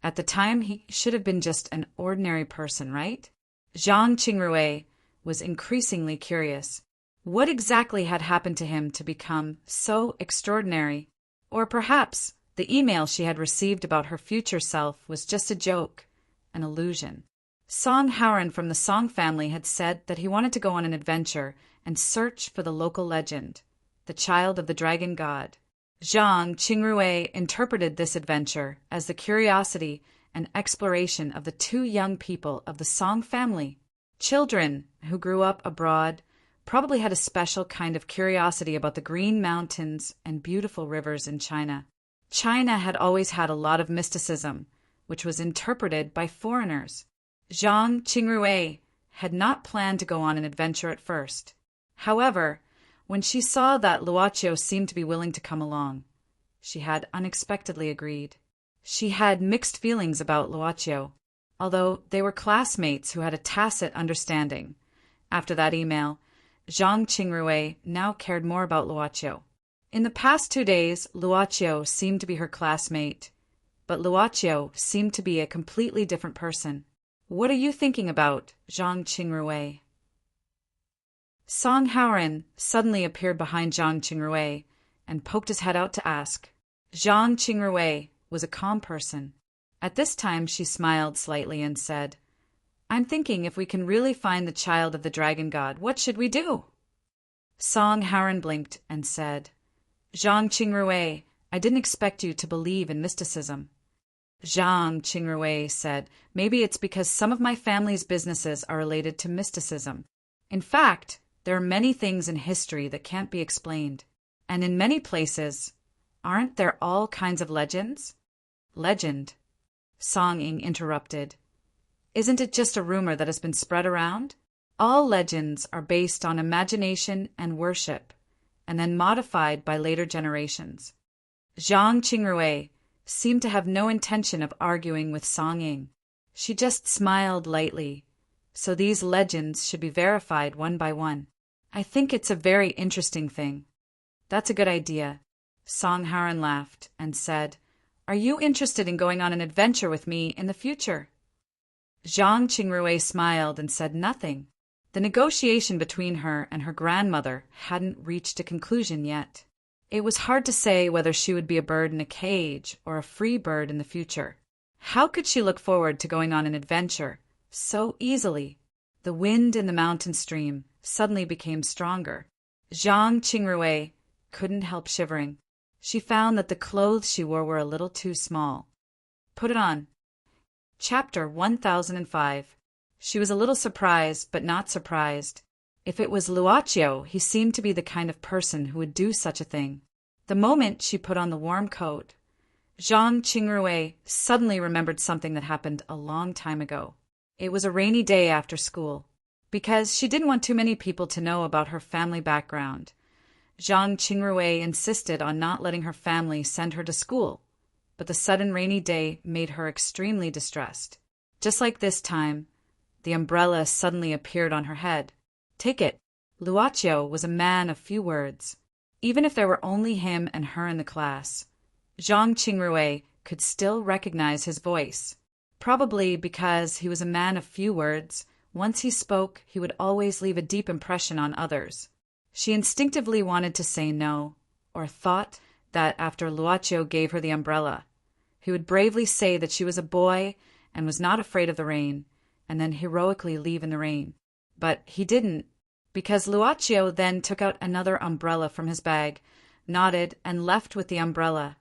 At the time, he should have been just an ordinary person, right? Zhang Qingrui was increasingly curious. What exactly had happened to him to become so extraordinary? Or perhaps the email she had received about her future self was just a joke, an illusion. Song Howren from the Song family had said that he wanted to go on an adventure and search for the local legend, the child of the dragon god. Zhang Qingrui interpreted this adventure as the curiosity and exploration of the two young people of the Song family. Children who grew up abroad probably had a special kind of curiosity about the green mountains and beautiful rivers in China. China had always had a lot of mysticism, which was interpreted by foreigners. Zhang Qingrui had not planned to go on an adventure at first. However, when she saw that Luoqiu seemed to be willing to come along, she had unexpectedly agreed. She had mixed feelings about Luoqiu, although they were classmates who had a tacit understanding. After that email, Zhang Qingrui now cared more about Luoqiu. In the past 2 days, Luoqiu seemed to be her classmate, but Luoqiu seemed to be a completely different person. What are you thinking about, Zhang Qingrui? Song Howren suddenly appeared behind Zhang Qingrui and poked his head out to ask. Zhang Qingrui was a calm person. At this time she smiled slightly and said, "I'm thinking if we can really find the child of the dragon god, what should we do?" Song Howren blinked and said, "Zhang Qingrui, I didn't expect you to believe in mysticism." Zhang Qingrui said, "Maybe it's because some of my family's businesses are related to mysticism. In fact, there are many things in history that can't be explained. And in many places, aren't there all kinds of legends?" "Legend?" Song Ying interrupted. "Isn't it just a rumor that has been spread around? All legends are based on imagination and worship, and then modified by later generations." Zhang Qingrui seemed to have no intention of arguing with Song Ying. She just smiled lightly. So these legends should be verified one by one. "I think it's a very interesting thing." "That's a good idea." Song Howren laughed and said, "Are you interested in going on an adventure with me in the future?" Zhang Qingrui smiled and said nothing. The negotiation between her and her grandmother hadn't reached a conclusion yet. It was hard to say whether she would be a bird in a cage or a free bird in the future. How could she look forward to going on an adventure so easily? The wind in the mountain stream suddenly became stronger. Zhang Qingrui couldn't help shivering. She found that the clothes she wore were a little too small. "Put it on." Chapter 1005. She was a little surprised, but not surprised. If it was Luoqiu, he seemed to be the kind of person who would do such a thing. The moment she put on the warm coat, Zhang Qingrui suddenly remembered something that happened a long time ago. It was a rainy day after school. Because she didn't want too many people to know about her family background, Zhang Qingrui insisted on not letting her family send her to school. But the sudden rainy day made her extremely distressed. Just like this time, the umbrella suddenly appeared on her head. "Take it." Luoqiu was a man of few words. Even if there were only him and her in the class, Zhang Qingrui could still recognize his voice. Probably because he was a man of few words, once he spoke, he would always leave a deep impression on others. She instinctively wanted to say no, or thought that after Luoqiu gave her the umbrella, he would bravely say that she was a boy and was not afraid of the rain, and then heroically leave in the rain. But he didn't, because Luoqiu then took out another umbrella from his bag, nodded, and left with the umbrella,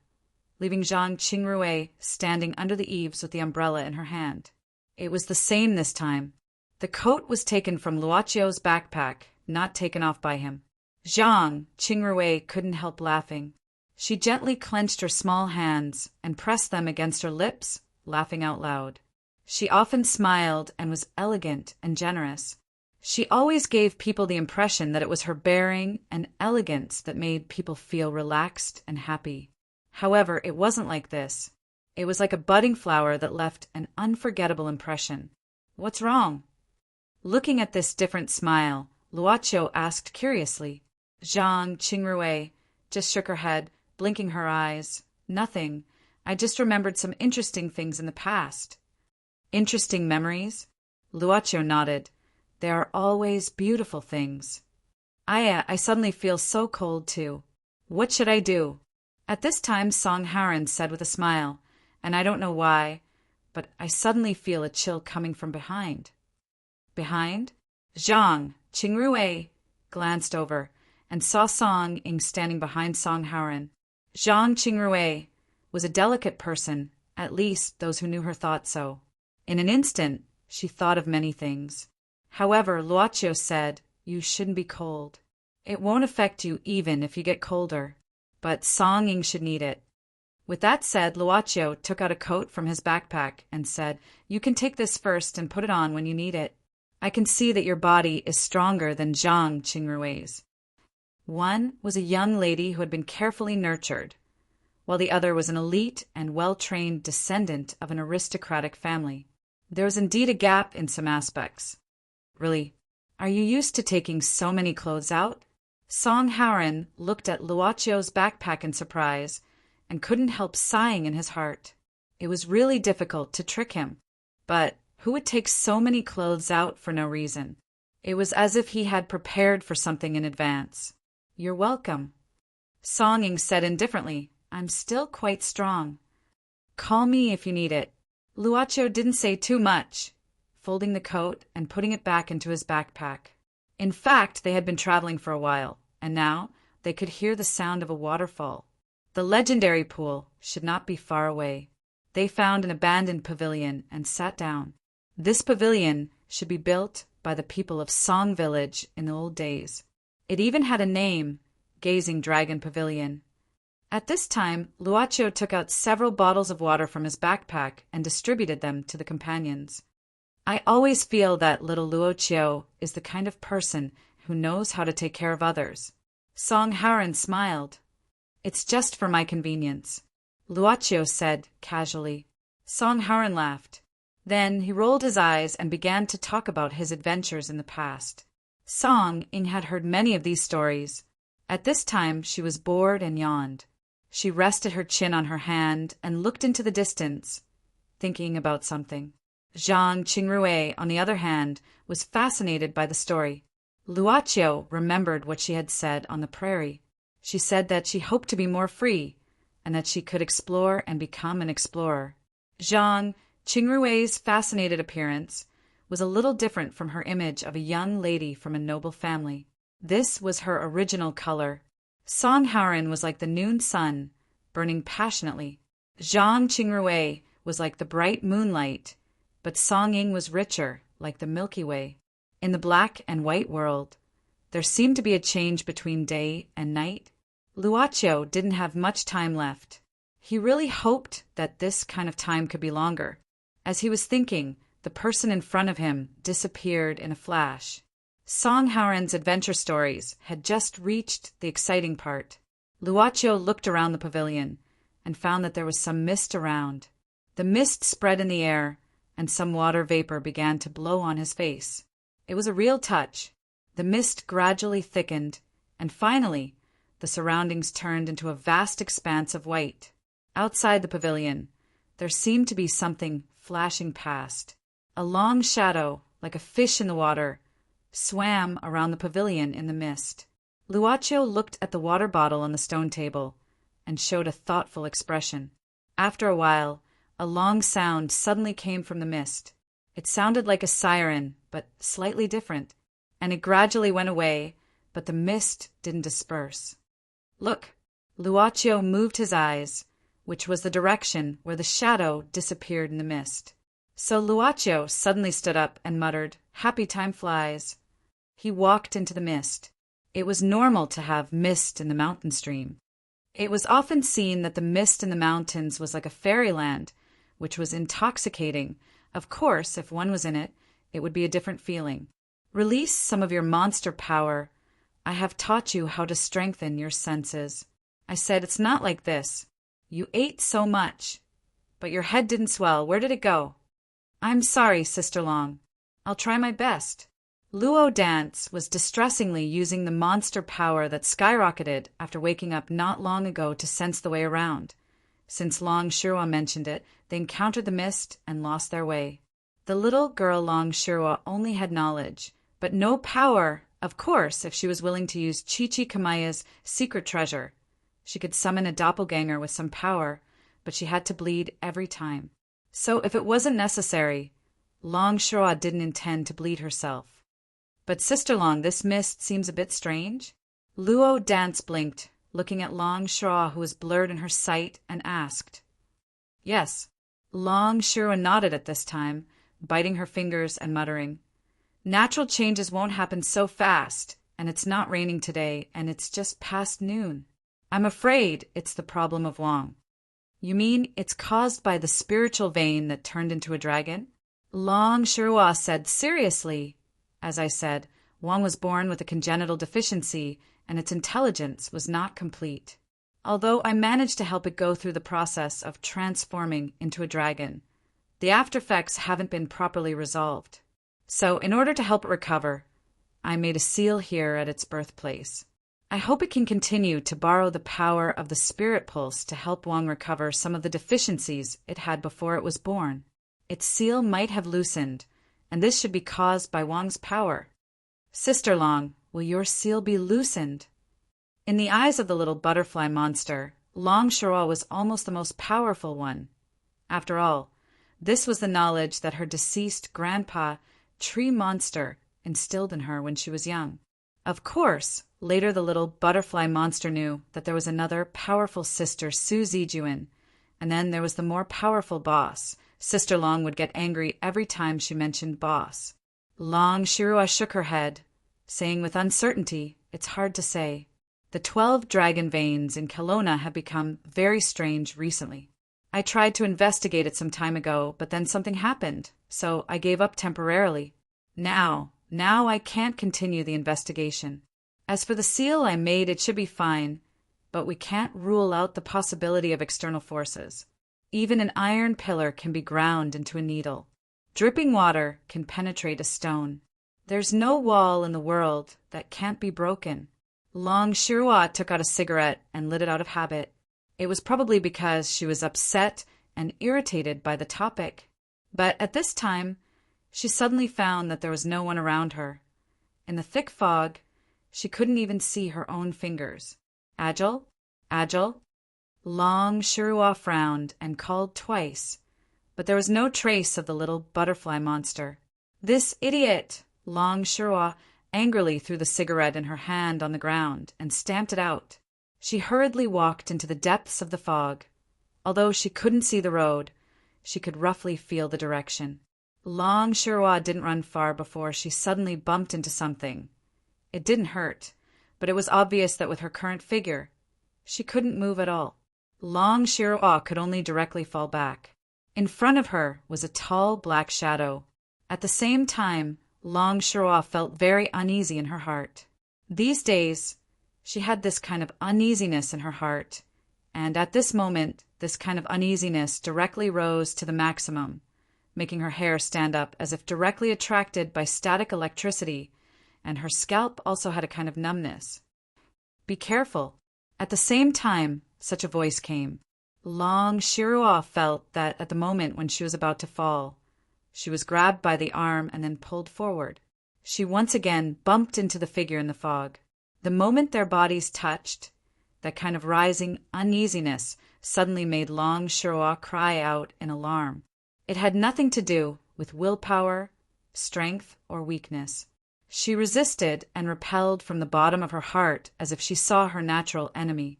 leaving Zhang Qingrui standing under the eaves with the umbrella in her hand. It was the same this time. The coat was taken from Luoqiu's backpack, not taken off by him. Zhang Qingrui couldn't help laughing. She gently clenched her small hands and pressed them against her lips, laughing out loud. She often smiled and was elegant and generous. She always gave people the impression that it was her bearing and elegance that made people feel relaxed and happy. However, it wasn't like this. It was like a budding flower that left an unforgettable impression. "What's wrong?" Looking at this different smile, Luoqiu asked curiously. Zhang Qingrui just shook her head, blinking her eyes. Nothing. I just remembered some interesting things in the past. Interesting memories? Luocio nodded. They are always beautiful things. I suddenly feel so cold too. What should I do? At this time Song Haran said with a smile, and I don't know why, but I suddenly feel a chill coming from behind. Behind? Zhang Qingrui glanced over and saw Song Ying standing behind Song Haran. Zhang Qingrui was a delicate person, at least those who knew her thought so. In an instant, she thought of many things. However, Luocio said, "You shouldn't be cold. It won't affect you even if you get colder. But Song Ying should need it." With that said, Luocio took out a coat from his backpack and said, "You can take this first and put it on when you need it. I can see that your body is stronger than Zhang Qingrui's." One was a young lady who had been carefully nurtured, while the other was an elite and well-trained descendant of an aristocratic family. There was indeed a gap in some aspects. "Really, are you used to taking so many clothes out?" Song Haran looked at Luocio's backpack in surprise and couldn't help sighing in his heart. It was really difficult to trick him, but who would take so many clothes out for no reason? It was as if he had prepared for something in advance. "You're welcome." Song Ying said indifferently, "I'm still quite strong. Call me if you need it." Luocio didn't say too much, folding the coat and putting it back into his backpack. In fact, they had been traveling for a while, and now they could hear the sound of a waterfall. The legendary pool should not be far away. They found an abandoned pavilion and sat down. This pavilion should be built by the people of Song Village in the old days. It even had a name, Gazing Dragon Pavilion. At this time, Luocio took out several bottles of water from his backpack and distributed them to the companions. I always feel that little Luocio is the kind of person who knows how to take care of others. Song Haran smiled. "It's just for my convenience," Luocio said casually. Song Haran laughed. Then he rolled his eyes and began to talk about his adventures in the past. Song Ying had heard many of these stories. At this time she was bored and yawned. She rested her chin on her hand and looked into the distance, thinking about something. Zhang Qingrui, on the other hand, was fascinated by the story. Luocio remembered what she had said on the prairie. She said that she hoped to be more free, and that she could explore and become an explorer. Zhang Qingrui's fascinated appearance was a little different from her image of a young lady from a noble family. This was her original color. Song Haran was like the noon sun, burning passionately. Zhang Qingrui was like the bright moonlight, but Song Ying was richer, like the Milky Way. In the black and white world, there seemed to be a change between day and night. Luocio didn't have much time left. He really hoped that this kind of time could be longer. As he was thinking, the person in front of him disappeared in a flash. Song Haran's adventure stories had just reached the exciting part. Luocio looked around the pavilion and found that there was some mist around. The mist spread in the air, and some water vapor began to blow on his face. It was a real touch. The mist gradually thickened, and finally, the surroundings turned into a vast expanse of white. Outside the pavilion, there seemed to be something flashing past. A long shadow, like a fish in the water, swam around the pavilion in the mist. Luocio looked at the water bottle on the stone table and showed a thoughtful expression. After a while, a long sound suddenly came from the mist. It sounded like a siren, but slightly different, and it gradually went away, but the mist didn't disperse. "Look!" Luocio moved his eyes, which was the direction where the shadow disappeared in the mist. So Luocio suddenly stood up and muttered, "Happy time flies." He walked into the mist. It was normal to have mist in the mountain stream. It was often seen that the mist in the mountains was like a fairyland, which was intoxicating. Of course, if one was in it, it would be a different feeling. Release some of your monster power. I have taught you how to strengthen your senses. I said, it's not like this. You ate so much, but your head didn't swell. Where did it go? I'm sorry, Sister Long. I'll try my best. Luo Dance was distressingly using the monster power that skyrocketed after waking up not long ago to sense the way around. Since Long Shirua mentioned it, they encountered the mist and lost their way. The little girl Long Shirua only had knowledge, but no power, of course, if she was willing to use Chi-Chi Kamaya's secret treasure. She could summon a doppelganger with some power, but she had to bleed every time. So if it wasn't necessary, Long Shirua didn't intend to bleed herself. But Sister Long, this mist seems a bit strange. Luo Dance blinked, looking at Long Shirua, who was blurred in her sight, and asked. Yes. Long Shirua nodded at this time, biting her fingers and muttering. Natural changes won't happen so fast, and it's not raining today, and it's just past noon. I'm afraid it's the problem of Wang. You mean it's caused by the spiritual vein that turned into a dragon? Long Shirua said seriously. As I said, Wang was born with a congenital deficiency, and its intelligence was not complete. Although I managed to help it go through the process of transforming into a dragon, the aftereffects haven't been properly resolved. So, in order to help it recover, I made a seal here at its birthplace. I hope it can continue to borrow the power of the spirit pulse to help Wang recover some of the deficiencies it had before it was born. Its seal might have loosened, and this should be caused by Wang's power. Sister Long, will your seal be loosened? In the eyes of the little butterfly monster, Long Shirua was almost the most powerful one. After all, this was the knowledge that her deceased grandpa, Tree Monster, instilled in her when she was young. Of course, later the little butterfly monster knew that there was another powerful sister, Su Zijuan, and then there was the more powerful boss. Sister Long would get angry every time she mentioned boss. Long Shirua shook her head, saying with uncertainty, it's hard to say. The 12 dragon veins in Kelowna have become very strange recently. I tried to investigate it some time ago, but then something happened, so I gave up temporarily. Now I can't continue the investigation. As for the seal I made, it should be fine, but we can't rule out the possibility of external forces. Even an iron pillar can be ground into a needle. Dripping water can penetrate a stone. There's no wall in the world that can't be broken. Long Shirua took out a cigarette and lit it out of habit. It was probably because she was upset and irritated by the topic. But at this time, she suddenly found that there was no one around her. In the thick fog, she couldn't even see her own fingers. Agile? Agile? Long Shirua frowned and called twice, but there was no trace of the little butterfly monster. This idiot! Long Shirua angrily threw the cigarette in her hand on the ground and stamped it out. She hurriedly walked into the depths of the fog. Although she couldn't see the road, she could roughly feel the direction. Long Shirua didn't run far before she suddenly bumped into something. It didn't hurt, but it was obvious that with her current figure, she couldn't move at all. Long Shirua could only directly fall back. In front of her was a tall black shadow. At the same time, Long Shirua felt very uneasy in her heart. These days, she had this kind of uneasiness in her heart, and at this moment, this kind of uneasiness directly rose to the maximum, making her hair stand up as if directly attracted by static electricity, and her scalp also had a kind of numbness. Be careful. At the same time, such a voice came. Long Shirua felt that at the moment when she was about to fall, she was grabbed by the arm and then pulled forward. She once again bumped into the figure in the fog. The moment their bodies touched, that kind of rising uneasiness suddenly made Long Shirua cry out in alarm. It had nothing to do with willpower, strength, or weakness. She resisted and repelled from the bottom of her heart as if she saw her natural enemy.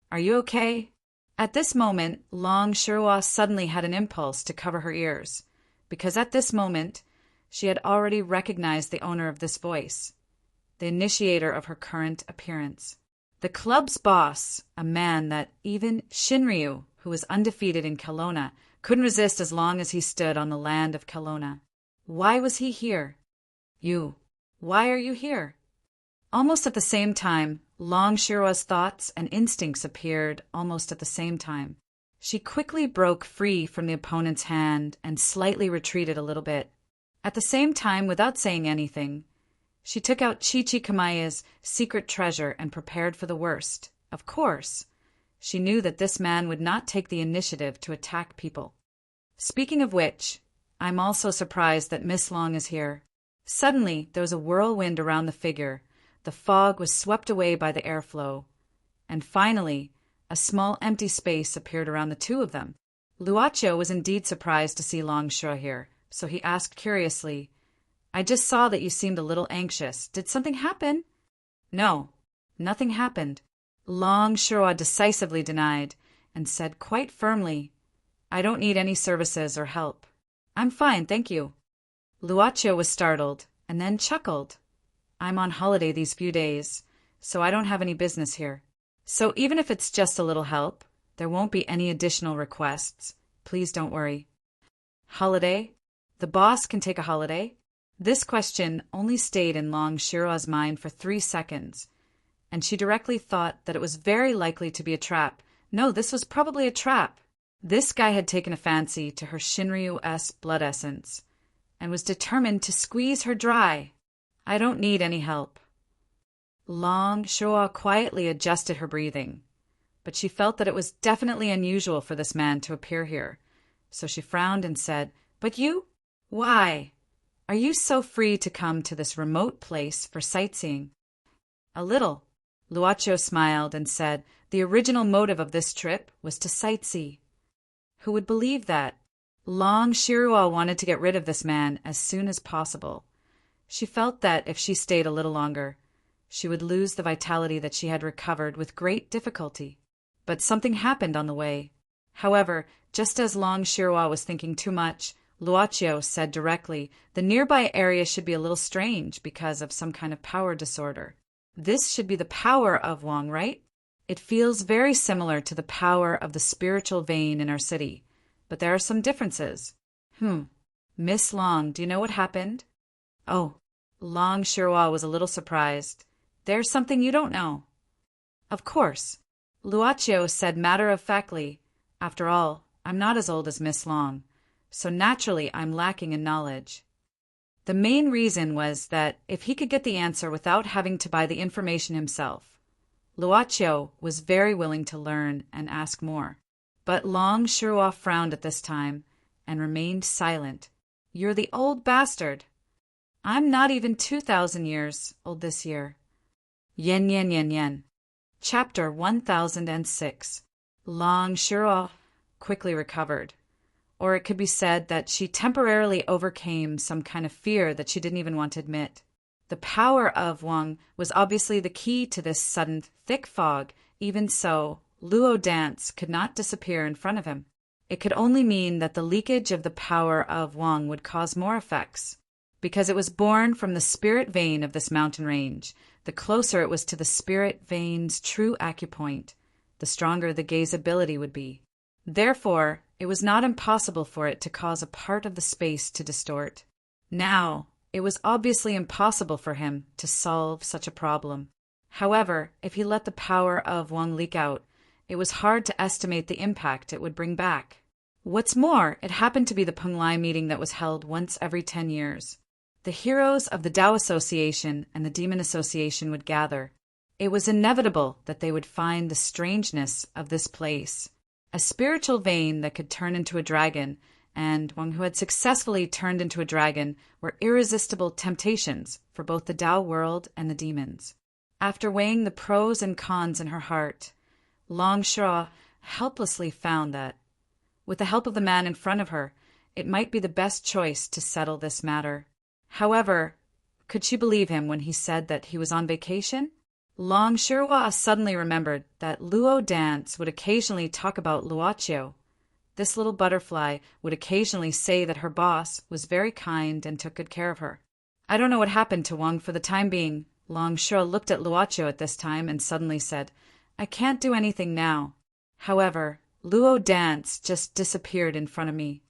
Are you okay? At this moment, Long Shirua suddenly had an impulse to cover her ears, because at this moment, she had already recognized the owner of this voice, the initiator of her current appearance. The club's boss, a man that even Shinryu, who was undefeated in Kelowna, couldn't resist as long as he stood on the land of Kelowna. Why was he here? You. Why are you here? Almost at the same time, Long Shirua's thoughts and instincts appeared almost at the same time. She quickly broke free from the opponent's hand and slightly retreated a little bit. At the same time, without saying anything, She took out Chichikamaya's secret treasure and prepared for the worst. Of course, she knew that this man would not take the initiative to attack people. Speaking of which, I'm also surprised that Miss Long is here. Suddenly, there was a whirlwind around the figure. The fog was swept away by the airflow. And finally, a small empty space appeared around the two of them. Luocio was indeed surprised to see Long Shuo here, so he asked curiously, I just saw that you seemed a little anxious. Did something happen? No, nothing happened. Long Shuo decisively denied, and said quite firmly, I don't need any services or help. I'm fine, thank you. Luocio was startled, and then chuckled. I'm on holiday these few days, so I don't have any business here. So even if it's just a little help, there won't be any additional requests. Please don't worry. Holiday? The boss can take a holiday? This question only stayed in Long Shuo's mind for 3 seconds, and she directly thought that it was very likely to be a trap. No, this was probably a trap. This guy had taken a fancy to her Shinryu-S blood essence, and was determined to squeeze her dry. I don't need any help. Long Shuo quietly adjusted her breathing, but she felt that it was definitely unusual for this man to appear here, so she frowned and said, But you? Why? Are you so free to come to this remote place for sightseeing? A little. Luocio smiled and said the original motive of this trip was to sightsee. Who would believe that? Long Shuo wanted to get rid of this man as soon as possible. She felt that if she stayed a little longer, she would lose the vitality that she had recovered with great difficulty. But something happened on the way. However, just as Long Shuo was thinking too much, Luocio said directly, the nearby area should be a little strange because of some kind of power disorder. This should be the power of Wang, right? It feels very similar to the power of the spiritual vein in our city, but there are some differences. Miss Long, do you know what happened? Oh, Long Shuo was a little surprised. There's something you don't know. Of course. Luocio said matter-of-factly, After all, I'm not as old as Miss Long, so naturally I'm lacking in knowledge. The main reason was that if he could get the answer without having to buy the information himself, Luocio was very willing to learn and ask more. But Long Shuo frowned at this time and remained silent. You're the old bastard. I'm not even 2,000 years old this year. Yen yen yen yen. Chapter 1006. Long Shuo quickly recovered. Or it could be said that she temporarily overcame some kind of fear that she didn't even want to admit. The power of Wang was obviously the key to this sudden thick fog. Even so, Luo Dance could not disappear in front of him. It could only mean that the leakage of the power of Wang would cause more effects, because it was born from the spirit vein of this mountain range. The closer it was to the spirit vein's true acupoint, the stronger the gaze ability would be. Therefore, it was not impossible for it to cause a part of the space to distort. Now, it was obviously impossible for him to solve such a problem. However, if he let the power of Wang leak out, it was hard to estimate the impact it would bring back. What's more, it happened to be the Penglai meeting that was held once every 10 years. The heroes of the Tao Association and the Demon Association would gather. It was inevitable that they would find the strangeness of this place. A spiritual vein that could turn into a dragon, and one who had successfully turned into a dragon, were irresistible temptations for both the Tao world and the demons. After weighing the pros and cons in her heart, Long Shuo helplessly found that, with the help of the man in front of her, it might be the best choice to settle this matter. However, could she believe him when he said that he was on vacation? Long Shuo suddenly remembered that Luo Dance would occasionally talk about Luocio. This little butterfly would occasionally say that her boss was very kind and took good care of her. I don't know what happened to Wang for the time being. Long Shuo looked at Luocio at this time and suddenly said, I can't do anything now. However, Luo Dance just disappeared in front of me.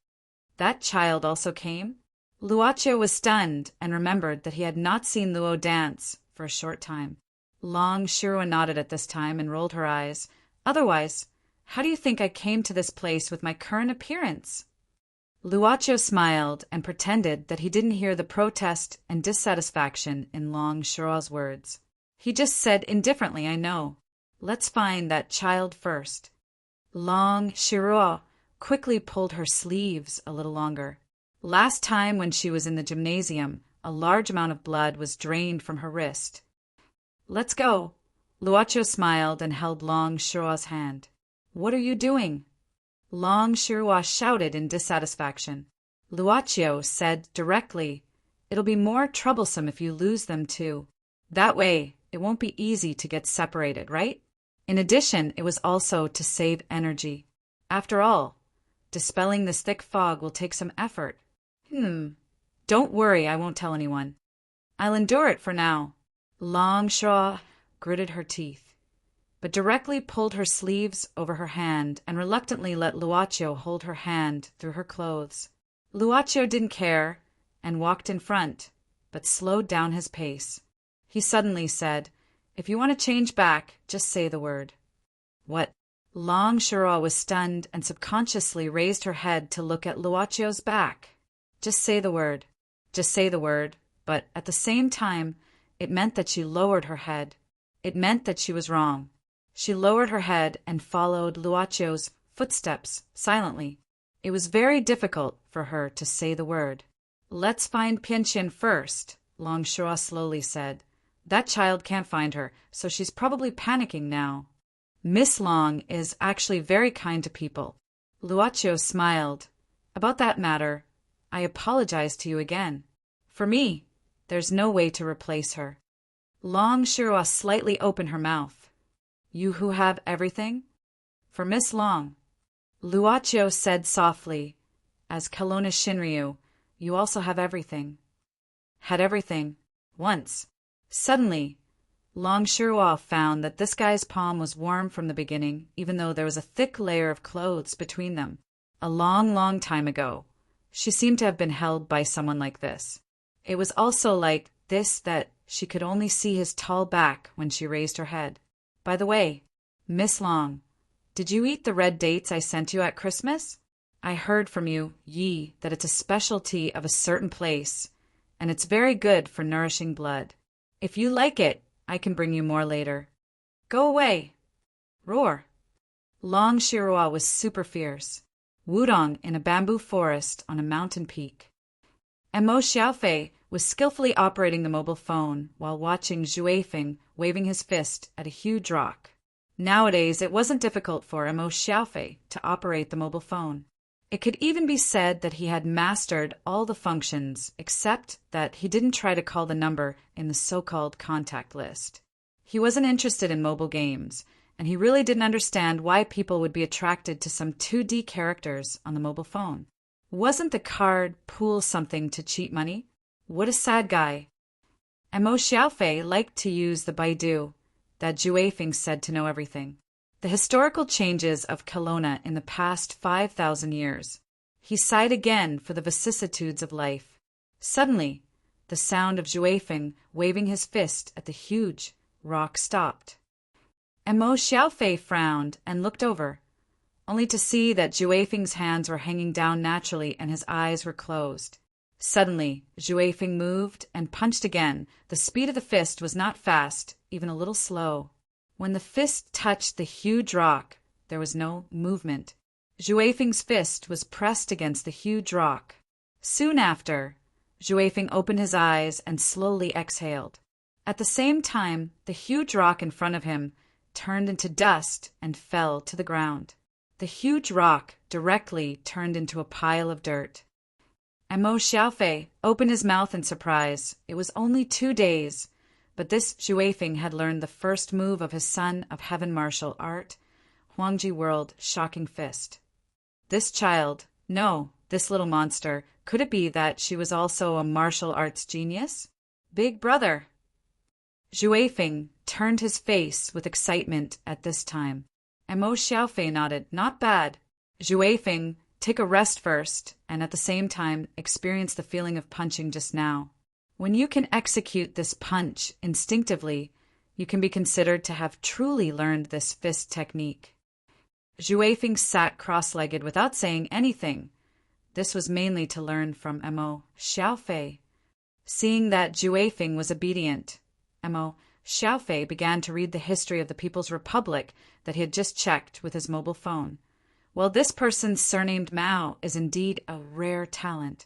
That child also came? Luocio was stunned and remembered that he had not seen Luo Dance for a short time. Long Shuo nodded at this time and rolled her eyes. Otherwise, how do you think I came to this place with my current appearance? Luocho smiled and pretended that he didn't hear the protest and dissatisfaction in Long Shuo's words. He just said indifferently, I know. Let's find that child first. Long Shuo quickly pulled her sleeves a little longer. Last time when she was in the gymnasium, a large amount of blood was drained from her wrist. Let's go. Luocho smiled and held Long Shuo's hand. What are you doing? Long Shuo shouted in dissatisfaction. Luocho said directly, It'll be more troublesome if you lose them too. That way, it won't be easy to get separated, right? In addition, it was also to save energy. After all, dispelling this thick fog will take some effort. Don't worry, I won't tell anyone. I'll endure it for now. Long Shuo gritted her teeth, but directly pulled her sleeves over her hand and reluctantly let Luocho hold her hand through her clothes. Luocho didn't care and walked in front, but slowed down his pace. He suddenly said, If you want to change back, just say the word. What? Long Shuo was stunned and subconsciously raised her head to look at Luocho's back. Just say the word. Just say the word. But at the same time, it meant that she lowered her head. It meant that she was wrong. She lowered her head and followed Luocho's footsteps silently. It was very difficult for her to say the word. Let's find Pianqian first, Long Shuo slowly said. That child can't find her, so she's probably panicking now. Miss Long is actually very kind to people. Luocho smiled. About that matter, I apologize to you again. For me, there's no way to replace her. Long Shuo slightly opened her mouth. You who have everything? For Miss Long. Luocho said softly, as Kelowna Shinryu, you also have everything. Had everything. Once. Suddenly, Long Shuo found that this guy's palm was warm from the beginning, even though there was a thick layer of clothes between them. A long, long time ago, she seemed to have been held by someone like this. It was also like this that she could only see his tall back when she raised her head. By the way, Miss Long, did you eat the red dates I sent you at Christmas? I heard from you, Yi, that it's a specialty of a certain place, and it's very good for nourishing blood. If you like it, I can bring you more later. Go away. Roar. Long Shuo was super fierce. Wudong in a bamboo forest on a mountain peak. And Mo Xiaofei was skillfully operating the mobile phone while watching Zhu Weifeng waving his fist at a huge rock. Nowadays, it wasn't difficult for Mo Xiaofei to operate the mobile phone. It could even be said that he had mastered all the functions, except that he didn't try to call the number in the so-called contact list. He wasn't interested in mobile games, and he really didn't understand why people would be attracted to some 2D characters on the mobile phone. Wasn't the card pool something to cheat money? What a sad guy. And Mo Xiaofei liked to use the Baidu, that Zhu Weifeng said to know everything. The historical changes of Kelowna in the past 5,000 years. He sighed again for the vicissitudes of life. Suddenly, the sound of Zhu Weifeng waving his fist at the huge rock stopped. And Mo Xiaofei frowned and looked over, only to see that Zhu Weifeng's hands were hanging down naturally and his eyes were closed. Suddenly, Zhu Weifeng moved and punched again. The speed of the fist was not fast, even a little slow. When the fist touched the huge rock, there was no movement. Zhu Weifeng's fist was pressed against the huge rock. Soon after, Zhu Weifeng opened his eyes and slowly exhaled. At the same time, the huge rock in front of him turned into dust and fell to the ground. The huge rock directly turned into a pile of dirt. And Mo Xiaofei opened his mouth in surprise. It was only 2 days, but this Zhu Weifeng had learned the first move of his son of heaven martial art, Huangji World Shocking Fist. This child, no, this little monster, could it be that she was also a martial arts genius? Big brother. Zhu Weifeng turned his face with excitement at this time, and Mo Xiaofei nodded, not bad. Zhu Weifeng, take a rest first, and at the same time experience the feeling of punching just now. When you can execute this punch instinctively, you can be considered to have truly learned this fist technique. Zhu Weifeng sat cross-legged without saying anything. This was mainly to learn from Mo Xiaofei. Seeing that Juefeng was obedient, Mo Xiaofei began to read the history of the People's Republic that he had just checked with his mobile phone. Well, this person surnamed Mao is indeed a rare talent.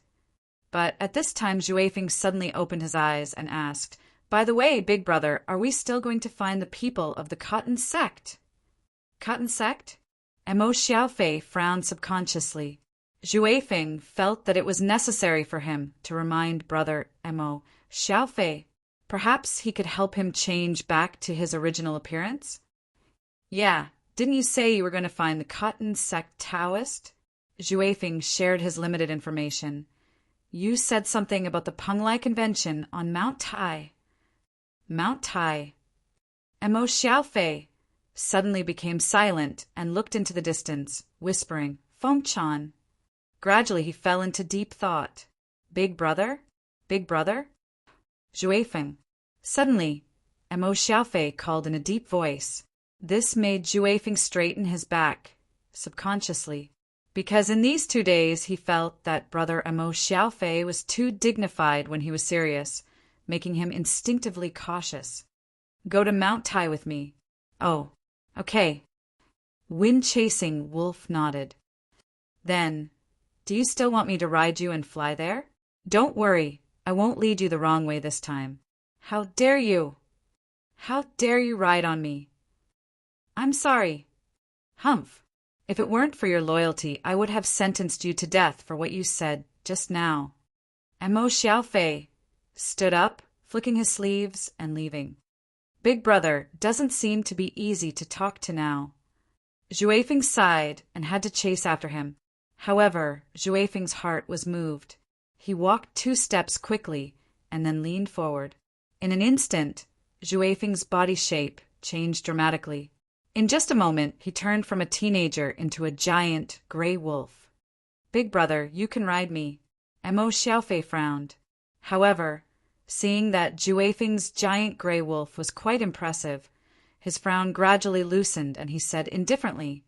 But at this time, Juefeng suddenly opened his eyes and asked, "By the way, big brother, are we still going to find the people of the Cotton Sect?" Cotton Sect? Mo Xiaofei frowned subconsciously. Juefeng felt that it was necessary for him to remind brother Mo Xiaofei. Perhaps he could help him change back to his original appearance? "Yeah, didn't you say you were going to find the Cotton Sect Taoist?" Juefeng shared his limited information. "You said something about the Penglai Convention on Mount Tai." Mount Tai. Mo Xiaofei suddenly became silent and looked into the distance, whispering, "Fengchan." Gradually he fell into deep thought. "Big brother? Big brother?" Juefeng. Suddenly, Mo Xiaofei called in a deep voice. This made Juefeng straighten his back, subconsciously, because in these 2 days he felt that brother Mo Xiaofei was too dignified when he was serious, making him instinctively cautious. "Go to Mount Tai with me." "Oh, okay." Wind-chasing wolf nodded. "Then, do you still want me to ride you and fly there?" "Don't worry, I won't lead you the wrong way this time." "How dare you? How dare you ride on me?" "I'm sorry." "Humph. If it weren't for your loyalty, I would have sentenced you to death for what you said just now." Mo Xiaofei stood up, flicking his sleeves and leaving. "Big brother doesn't seem to be easy to talk to now." Juefeng sighed and had to chase after him. However, Juefeng's heart was moved. He walked 2 steps quickly and then leaned forward. In an instant, Juefeng's body shape changed dramatically. In just a moment, he turned from a teenager into a giant gray wolf. "Big brother, you can ride me." Mo Xiaofei frowned. However, seeing that Juefeng's giant gray wolf was quite impressive, his frown gradually loosened and he said indifferently,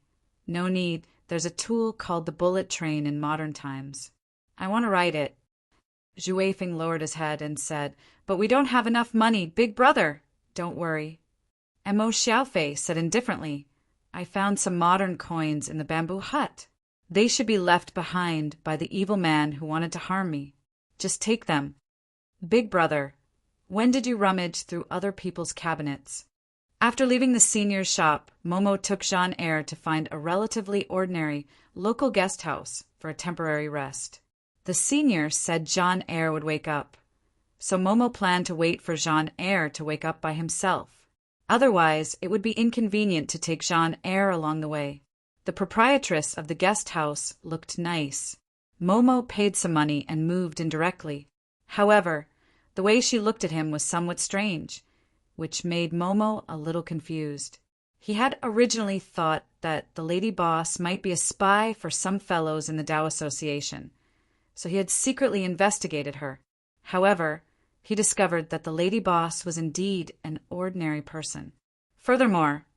"No need, there's a tool called the bullet train in modern times. I want to ride it." Juefeng lowered his head and said, "But we don't have enough money, big brother." "Don't worry." Mo Xiaofei said indifferently, "I found some modern coins in the bamboo hut. They should be left behind by the evil man who wanted to harm me. Just take them." "Big brother, when did you rummage through other people's cabinets?" After leaving the senior's shop, Momo took Jean Eyre to find a relatively ordinary local guest house for a temporary rest. The senior said Jean Eyre would wake up, so Momo planned to wait for Jean Eyre to wake up by himself. Otherwise, it would be inconvenient to take Jean Eyre along the way. The proprietress of the guest house looked nice. Momo paid some money and moved in directly. However, the way she looked at him was somewhat strange, which made Momo a little confused. He had originally thought that the lady boss might be a spy for some fellows in the Tao Association, so he had secretly investigated her. However, he discovered that the lady boss was indeed an ordinary person. Furthermore,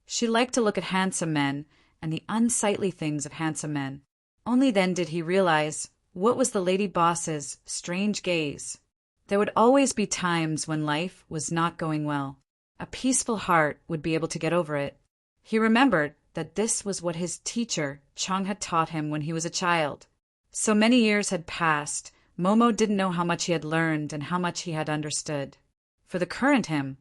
she liked to look at handsome men and the unsightly things of handsome men. Only then did he realize what was the lady boss's strange gaze. There would always be times when life was not going well. A peaceful heart would be able to get over it. He remembered that this was what his teacher, Chang, had taught him when he was a child. So many years had passed, Momo didn't know how much he had learned and how much he had understood. For the current him,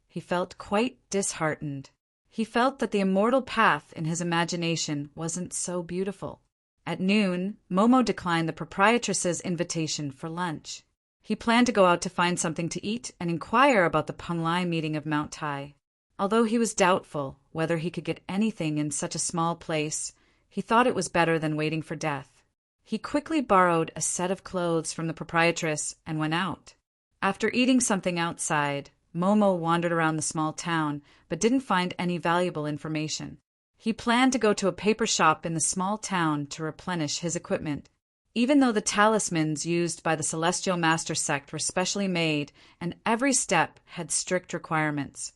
he felt quite disheartened. He felt that the immortal path in his imagination wasn't so beautiful. At noon, Momo declined the proprietress's invitation for lunch. He planned to go out to find something to eat and inquire about the Penglai meeting of Mount Tai. Although he was doubtful whether he could get anything in such a small place, he thought it was better than waiting for death. He quickly borrowed a set of clothes from the proprietress and went out. After eating something outside, Momo wandered around the small town but didn't find any valuable information. He planned to go to a paper shop in the small town to replenish his equipment. Even though the talismans used by the Celestial Master Sect were specially made and every step had strict requirements.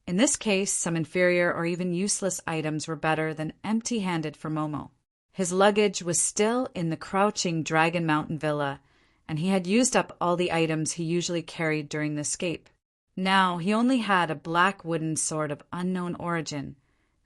In this case, some inferior or even useless items were better than empty-handed for Momo. His luggage was still in the crouching Dragon Mountain villa, and he had used up all the items he usually carried during the escape. Now he only had a black wooden sword of unknown origin,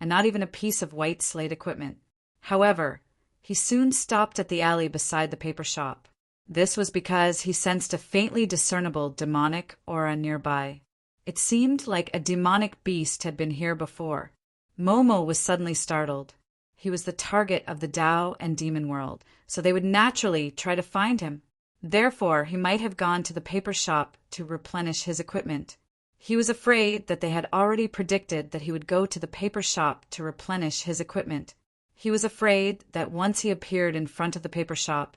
and not even a piece of white slate equipment. However, he soon stopped at the alley beside the paper shop. This was because he sensed a faintly discernible demonic aura nearby. It seemed like a demonic beast had been here before. Momo was suddenly startled. He was the target of the Tao and demon world, so they would naturally try to find him. Therefore, he might have gone to the paper shop to replenish his equipment. He was afraid that they had already predicted that he would go to the paper shop to replenish his equipment. He was afraid that once he appeared in front of the paper shop,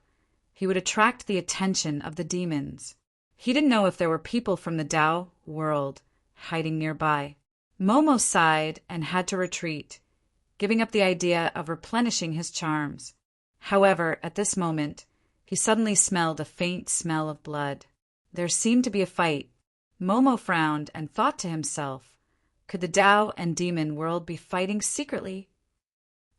he would attract the attention of the demons. He didn't know if there were people from the Tao world hiding nearby. Momo sighed and had to retreat, giving up the idea of replenishing his charms. However, at this moment, he suddenly smelled a faint smell of blood. There seemed to be a fight. Momo frowned and thought to himself, could the Tao and demon world be fighting secretly?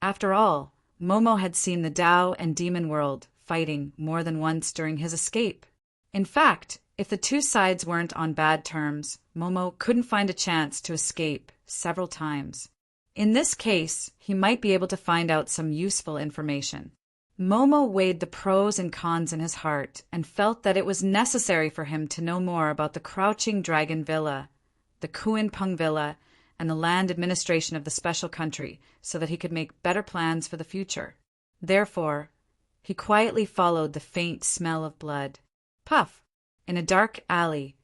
After all, Momo had seen the Tao and demon world fighting more than once during his escape. In fact, if the two sides weren't on bad terms, Momo couldn't find a chance to escape several times. In this case, he might be able to find out some useful information. Momo weighed the pros and cons in his heart and felt that it was necessary for him to know more about the Crouching Dragon Villa, the Kuan Pung Villa, and the land administration of the special country so that he could make better plans for the future. Therefore, he quietly followed the faint smell of blood. Puff! In a dark alley,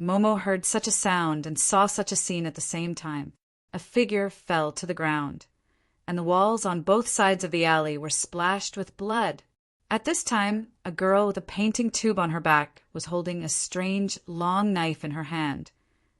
Momo heard such a sound and saw such a scene at the same time. A figure fell to the ground, and the walls on both sides of the alley were splashed with blood. At this time, a girl with a painting tube on her back was holding a strange, long knife in her hand,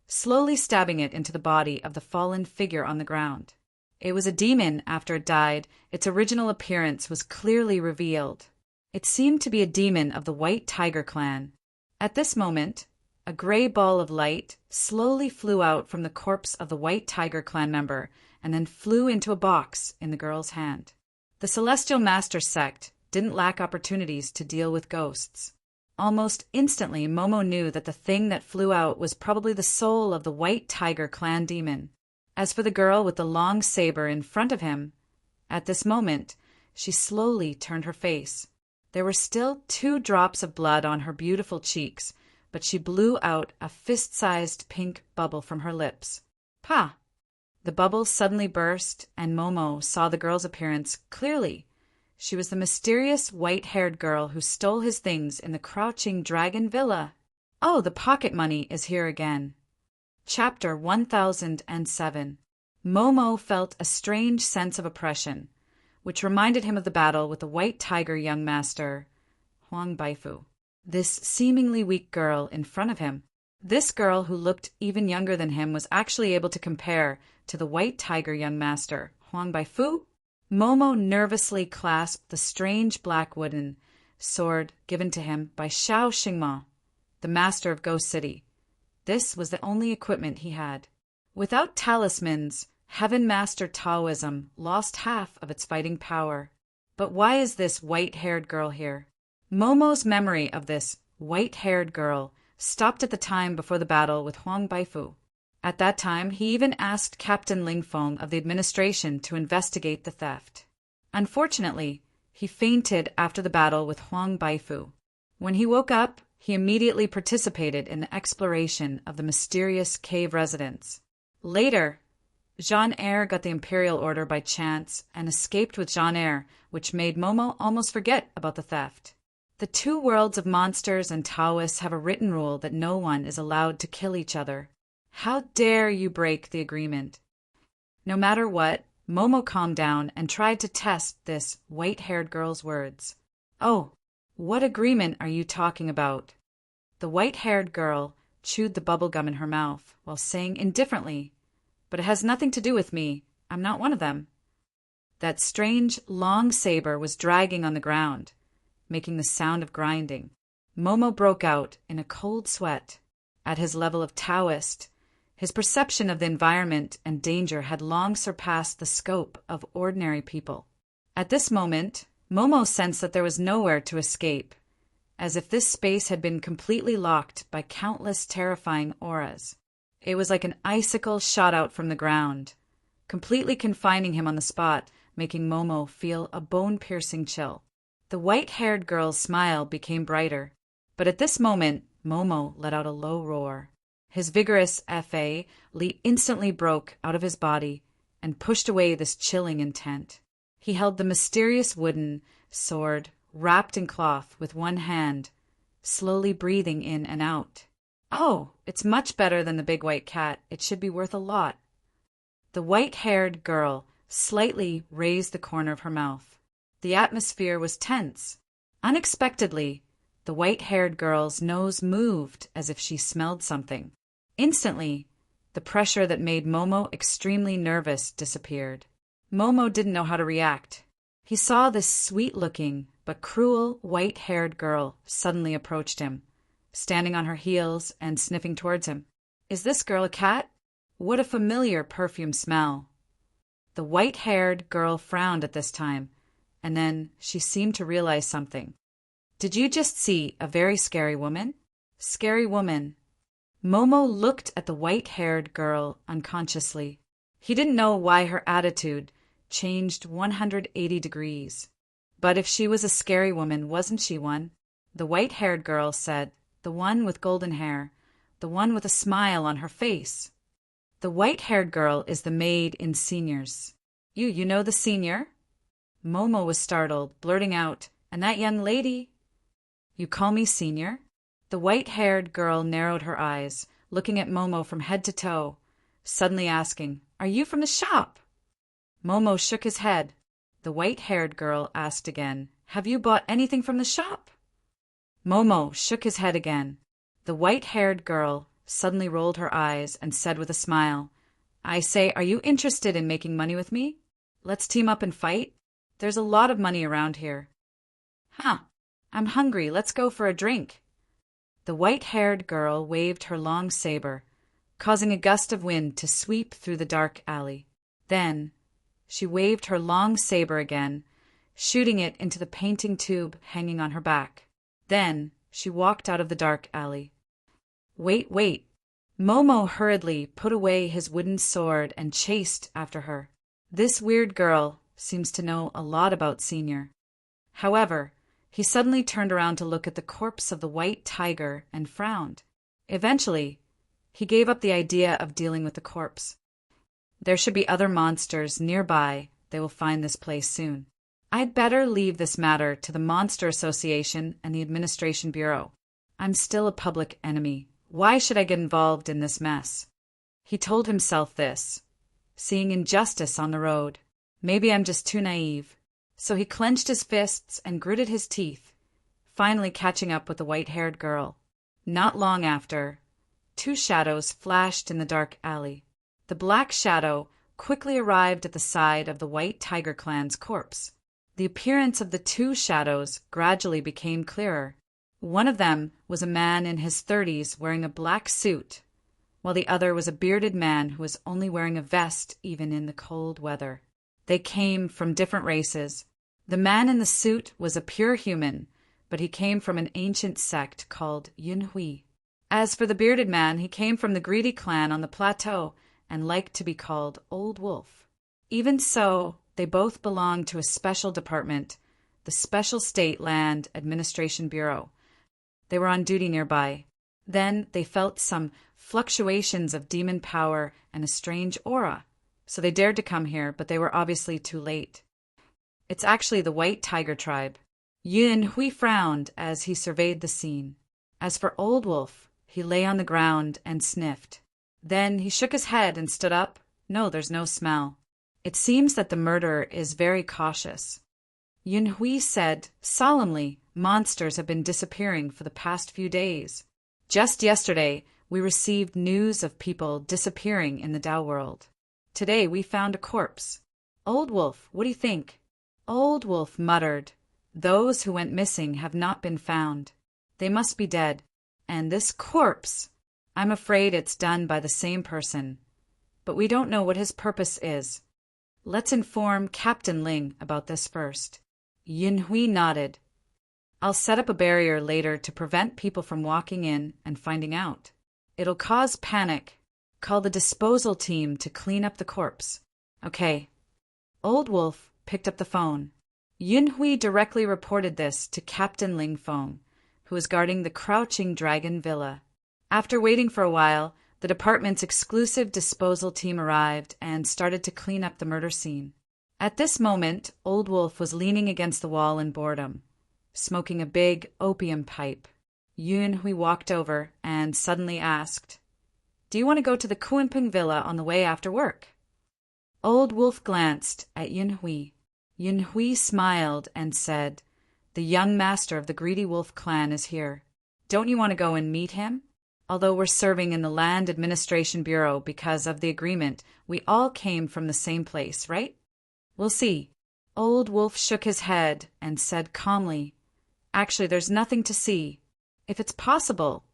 slowly stabbing it into the body of the fallen figure on the ground. It was a demon after it died. Its original appearance was clearly revealed. It seemed to be a demon of the White Tiger clan. At this moment, a gray ball of light slowly flew out from the corpse of the White Tiger clan member and then flew into a box in the girl's hand. The Celestial Master sect didn't lack opportunities to deal with ghosts. Almost instantly, Momo knew that the thing that flew out was probably the soul of the White Tiger clan demon. As for the girl with the long saber in front of him, at this moment, she slowly turned her face. There were still 2 drops of blood on her beautiful cheeks, but she blew out a fist-sized pink bubble from her lips. Pah! The bubble suddenly burst, and Momo saw the girl's appearance clearly. She was the mysterious white-haired girl who stole his things in the Crouching Dragon Villa. Oh, the pocket money is here again. Chapter 1007. Momo felt a strange sense of oppression, which reminded him of the battle with the White Tiger young master, Huang Baifu. This seemingly weak girl in front of him. This girl, who looked even younger than him, was actually able to compare to the White Tiger young master, Huang Baifu. Momo nervously clasped the strange black wooden sword given to him by Xiao Xingma, the master of Ghost City. This was the only equipment he had. Without talismans, Heaven Master Taoism lost half of its fighting power. But why is this white-haired girl here? Momo's memory of this white-haired girl stopped at the time before the battle with Huang Baifu. At that time, he even asked Captain Lingfeng of the administration to investigate the theft. Unfortunately, he fainted after the battle with Huang Baifu. When he woke up, he immediately participated in the exploration of the mysterious cave residence. Later, Jean Eyre got the imperial order by chance and escaped with Jean Eyre, which made Momo almost forget about the theft. The 2 worlds of monsters and Taoists have a written rule that no one is allowed to kill each other. How dare you break the agreement? No matter what, Momo calmed down and tried to test this white-haired girl's words. Oh, what agreement are you talking about? The white-haired girl chewed the bubble gum in her mouth while saying indifferently, but it has nothing to do with me. I'm not one of them. That strange, long saber was dragging on the ground, making the sound of grinding. Momo broke out in a cold sweat. At his level of Taoist, his perception of the environment and danger had long surpassed the scope of ordinary people. At this moment, Momo sensed that there was nowhere to escape, as if this space had been completely locked by countless terrifying auras. It was like an icicle shot out from the ground, completely confining him on the spot, making Momo feel a bone-piercing chill. The white-haired girl's smile became brighter, but at this moment, Momo let out a low roar. His vigorous FA instantly broke out of his body and pushed away this chilling intent. He held the mysterious wooden sword wrapped in cloth with one hand, slowly breathing in and out. "Oh, it's much better than the big white cat. It should be worth a lot." The white-haired girl slightly raised the corner of her mouth. The atmosphere was tense. Unexpectedly, the white-haired girl's nose moved as if she smelled something. Instantly, the pressure that made Momo extremely nervous disappeared. Momo didn't know how to react. He saw this sweet-looking but cruel white-haired girl suddenly approached him, standing on her heels and sniffing towards him. Is this girl a cat? What a familiar perfume smell. The white-haired girl frowned at this time, and then she seemed to realize something. Did you just see a very scary woman? Scary woman. Momo looked at the white-haired girl unconsciously. He didn't know why her attitude changed 180 degrees. But if she was a scary woman, wasn't she one? The white-haired girl said, the one with golden hair, the one with a smile on her face. The white-haired girl is the maid in Seniors. You know the senior? Momo was startled, blurting out, and that young lady? You call me Senior? The white-haired girl narrowed her eyes, looking at Momo from head to toe, suddenly asking, Are you from the shop? Momo shook his head. The white-haired girl asked again, Have you bought anything from the shop? Momo shook his head again. The white-haired girl suddenly rolled her eyes and said with a smile, I say, are you interested in making money with me? Let's team up and fight. There's a lot of money around here. Huh, I'm hungry. Let's go for a drink. The white-haired girl waved her long saber, causing a gust of wind to sweep through the dark alley. Then she waved her long saber again, shooting it into the painting tube hanging on her back. Then she walked out of the dark alley. Wait. Momo hurriedly put away his wooden sword and chased after her. This weird girl seems to know a lot about Senior. However, he suddenly turned around to look at the corpse of the white tiger and frowned. Eventually, he gave up the idea of dealing with the corpse. There should be other monsters nearby. They will find this place soon. I'd better leave this matter to the Monster Association and the Administration Bureau. I'm still a public enemy. Why should I get involved in this mess? He told himself this, seeing injustice on the road. Maybe I'm just too naive. So he clenched his fists and gritted his teeth, finally catching up with the white-haired girl. Not long after, two shadows flashed in the dark alley. The black shadow quickly arrived at the side of the White Tiger Clan's corpse. The appearance of the two shadows gradually became clearer. One of them was a man in his 30s wearing a black suit, while the other was a bearded man who was only wearing a vest even in the cold weather. They came from different races. The man in the suit was a pure human, but he came from an ancient sect called Yunhui. As for the bearded man, he came from the greedy clan on the plateau and liked to be called Old Wolf. Even so, they both belonged to a special department, the Special State Land Administration Bureau. They were on duty nearby. Then they felt some fluctuations of demon power and a strange aura, so they dared to come here, but they were obviously too late. It's actually the White Tiger tribe. Yun Hui frowned as he surveyed the scene. As for Old Wolf, he lay on the ground and sniffed. Then he shook his head and stood up. No, there's no smell. It seems that the murderer is very cautious. Yun Hui said solemnly, monsters have been disappearing for the past few days. Just yesterday, we received news of people disappearing in the Dao world. Today we found a corpse. Old Wolf, what do you think? Old Wolf muttered, Those who went missing have not been found. They must be dead. And this corpse, I'm afraid it's done by the same person. But we don't know what his purpose is. Let's inform Captain Ling about this first. Yin Hui nodded. I'll set up a barrier later to prevent people from walking in and finding out. It'll cause panic. Call the disposal team to clean up the corpse. Okay. Old Wolf picked up the phone. Yun Hui directly reported this to Captain Ling Feng, who was guarding the Crouching Dragon Villa. After waiting for a while, the department's exclusive disposal team arrived and started to clean up the murder scene. At this moment, Old Wolf was leaning against the wall in boredom, smoking a big opium pipe. Yun Hui walked over and suddenly asked, "Do you want to go to the Kuanping Villa on the way after work?" Old Wolf glanced at Yun Hui. Yun Hui smiled and said, "The young master of the Greedy Wolf clan is here. Don't you want to go and meet him? Although we're serving in the Land Administration Bureau because of the agreement, we all came from the same place, right? We'll see." Old Wolf shook his head and said calmly, "Actually, there's nothing to see. If it's possible,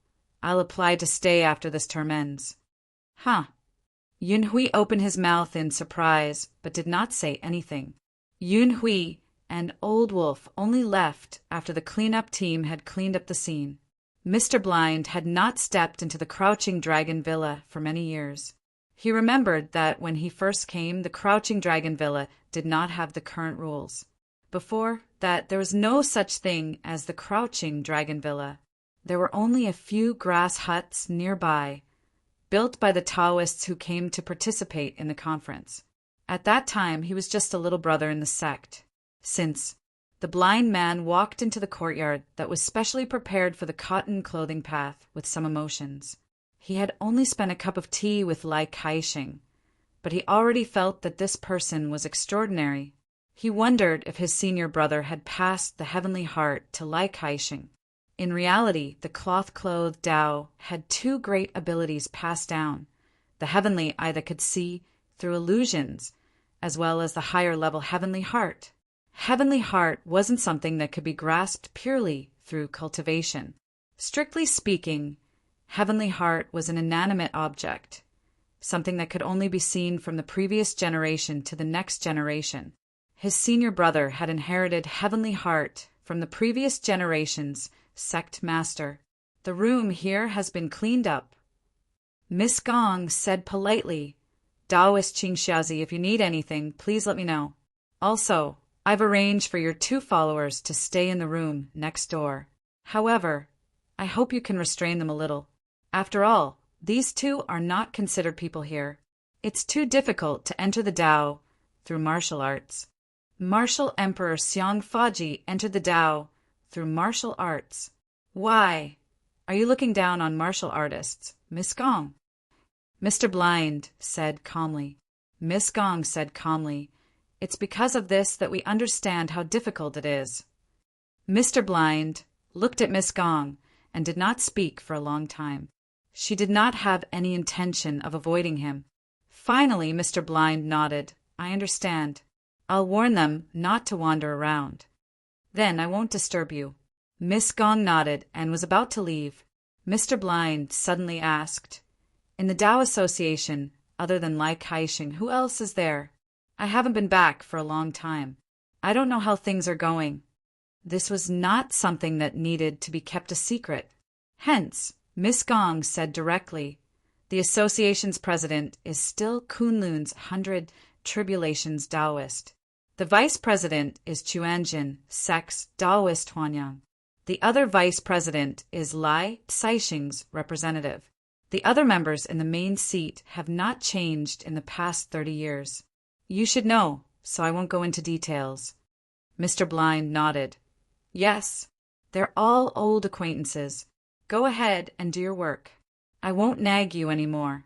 I'll apply to stay after this term ends." Huh. Yun Hui opened his mouth in surprise, but did not say anything. Yun Hui and Old Wolf only left after the cleanup team had cleaned up the scene. Mr. Blind had not stepped into the Crouching Dragon Villa for many years. He remembered that when he first came, the Crouching Dragon Villa did not have the current rules. Before that, there was no such thing as the Crouching Dragon Villa. There were only a few grass huts nearby, built by the Taoists who came to participate in the conference. At that time, he was just a little brother in the sect. Since the blind man walked into the courtyard that was specially prepared for the cotton clothing path with some emotions. He had only spent a cup of tea with Lai Kai-shing, but he already felt that this person was extraordinary. He wondered if his senior brother had passed the heavenly heart to Lai Kai-shing. In reality, the cloth-clothed Tao had two great abilities passed down. The heavenly eye that could see through illusions, as well as the higher-level heavenly heart. Heavenly heart wasn't something that could be grasped purely through cultivation. Strictly speaking, heavenly heart was an inanimate object, something that could only be seen from the previous generation to the next generation. His senior brother had inherited heavenly heart from the previous generation's sect master. "The room here has been cleaned up," Miss Gong said politely. "Taoist Qingxiazi, if you need anything, please let me know. Also, I've arranged for your 2 followers to stay in the room next door. However, I hope you can restrain them a little. After all, these 2 are not considered people here. It's too difficult to enter the Tao through martial arts." Martial Emperor Xiang Faji entered the Tao through martial arts. "Why? Are you looking down on martial artists, Miss Gong?" Mr. Blind said calmly. Miss Gong said calmly, "It's because of this that we understand how difficult it is." Mr. Blind looked at Miss Gong and did not speak for a long time. She did not have any intention of avoiding him. Finally, Mr. Blind nodded. "I understand. I'll warn them not to wander around. Then I won't disturb you." Miss Gong nodded and was about to leave. Mr. Blind suddenly asked, "In the Tao Association, other than Lai Kai-shing, who else is there? I haven't been back for a long time. I don't know how things are going." This was not something that needed to be kept a secret. Hence, Miss Gong said directly, "The association's president is still Kunlun's 100 Tribulations Taoist. The vice president is Chuanjin, sect's Taoist Huanyang. The other vice president is Lai Caixing's representative. The other members in the main seat have not changed in the past 30 years. You should know, so I won't go into details." Mr. Blind nodded. "Yes, they're all old acquaintances. Go ahead and do your work. I won't nag you any more."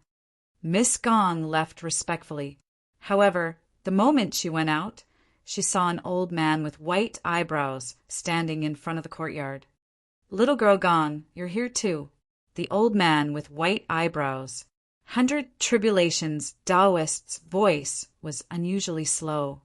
Miss Gong left respectfully. However, the moment she went out, she saw an old man with white eyebrows standing in front of the courtyard. "Little girl Gong, you're here too." The old man with white eyebrows. 100 Tribulations Taoist's voice was unusually slow.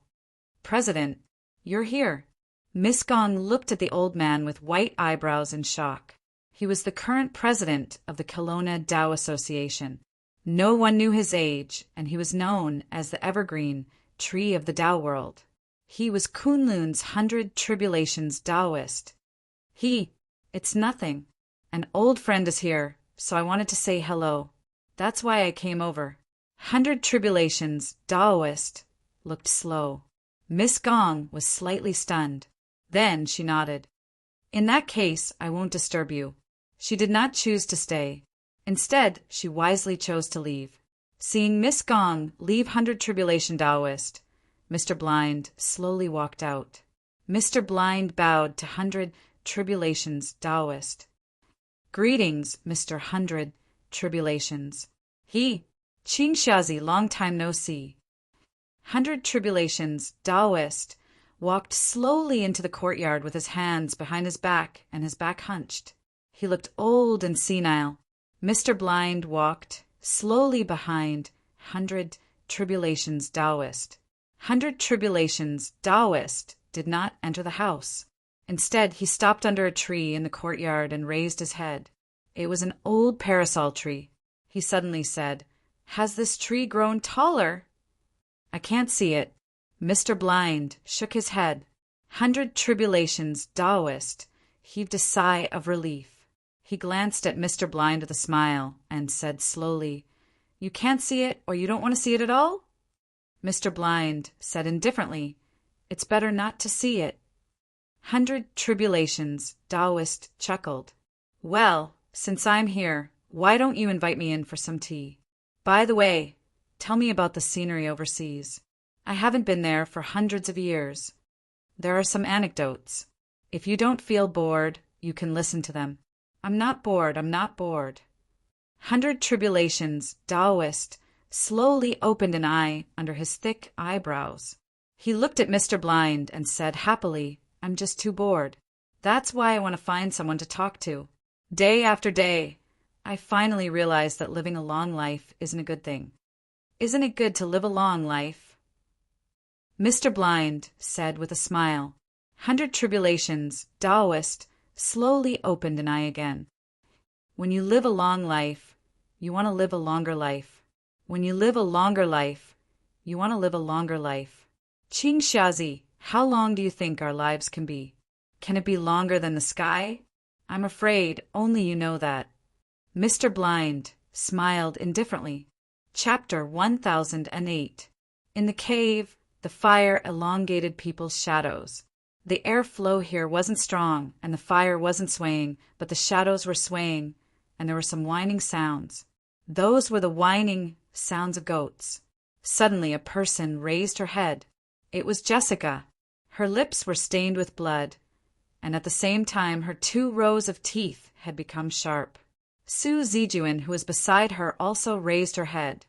"President, you're here." Miss Gong looked at the old man with white eyebrows in shock. He was the current president of the Kelowna Tao Association. No one knew his age, and he was known as the Evergreen tree of the Tao world. He was Kunlun's 100 Tribulations Taoist. It's nothing. An old friend is here, so I wanted to say hello. That's why I came over. 100 Tribulations Taoist looked slow. Miss Gong was slightly stunned. Then she nodded. In that case, I won't disturb you. She did not choose to stay. Instead, she wisely chose to leave. Seeing Miss Gong leave 100 Tribulation Taoist, Mr. Blind slowly walked out. Mr. Blind bowed to 100 Tribulations Taoist. Greetings, Mr. 100 Tribulations. Qing Xiazi, long time no see. 100 Tribulations Taoist walked slowly into the courtyard with his hands behind his back and his back hunched. He looked old and senile. Mr. Blind walked slowly behind 100 Tribulations Taoist. 100 Tribulations Taoist did not enter the house. Instead, he stopped under a tree in the courtyard and raised his head. It was an old parasol tree. He suddenly said, "Has this tree grown taller?" "I can't see it." Mr. Blind shook his head. 100 Tribulations Taoist heaved a sigh of relief. He glanced at Mr. Blind with a smile and said slowly, "You can't see it, or you don't want to see it at all?" Mr. Blind said indifferently, "It's better not to see it." 100 Tribulations Taoist chuckled. "Well, since I'm here, why don't you invite me in for some tea? By the way, tell me about the scenery overseas. I haven't been there for hundreds of years. There are some anecdotes. If you don't feel bored, you can listen to them." I'm not bored. 100 Tribulations Taoist slowly opened an eye under his thick eyebrows. He looked at Mr. Blind and said happily, "I'm just too bored. That's why I want to find someone to talk to. Day after day, I finally realized that living a long life isn't a good thing. Isn't it good to live a long life?" Mr. Blind said with a smile. 100 Tribulations Taoist slowly opened an eye again. When you live a long life, you want to live a longer life. When you live a longer life, you want to live a longer life. Qing Xiazi, how long do you think our lives can be? Can it be longer than the sky? I'm afraid only you know that. Mr. Blind smiled indifferently. Chapter 1008. In the cave, the fire elongated people's shadows. The airflow here wasn't strong, and the fire wasn't swaying, but the shadows were swaying, and there were some whining sounds. Those were the whining sounds of goats. Suddenly a person raised her head. It was Jessica. Her lips were stained with blood, and at the same time her 2 rows of teeth had become sharp. Su Zijuan, who was beside her, also raised her head.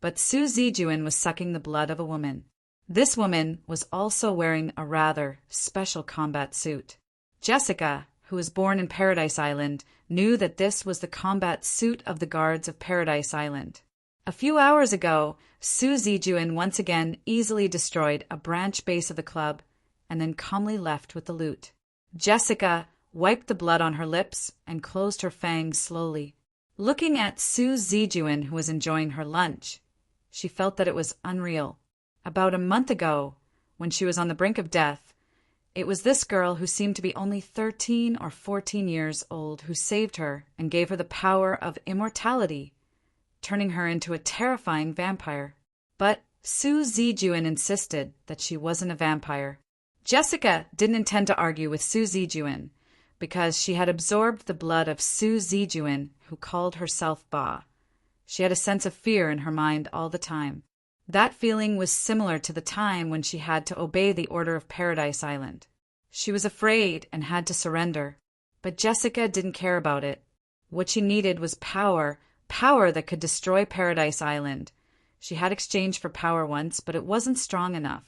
But Su Zijuan was sucking the blood of a woman. This woman was also wearing a rather special combat suit. Jessica, who was born in Paradise Island, knew that this was the combat suit of the guards of Paradise Island. A few hours ago, Su Zijuan once again easily destroyed a branch base of the club and then calmly left with the loot. Jessica wiped the blood on her lips and closed her fangs slowly. Looking at Su Zijuan, who was enjoying her lunch, she felt that it was unreal. About a month ago, when she was on the brink of death, it was this girl who seemed to be only 13 or 14 years old who saved her and gave her the power of immortality, turning her into a terrifying vampire. But Su Zijuan insisted that she wasn't a vampire. Jessica didn't intend to argue with Su Zijuan because she had absorbed the blood of Su Zijuan, who called herself Ba. She had a sense of fear in her mind all the time. That feeling was similar to the time when she had to obey the order of Paradise Island. She was afraid and had to surrender, but Jessica didn't care about it. What she needed was power that could destroy Paradise Island. She had exchanged for power once, but it wasn't strong enough.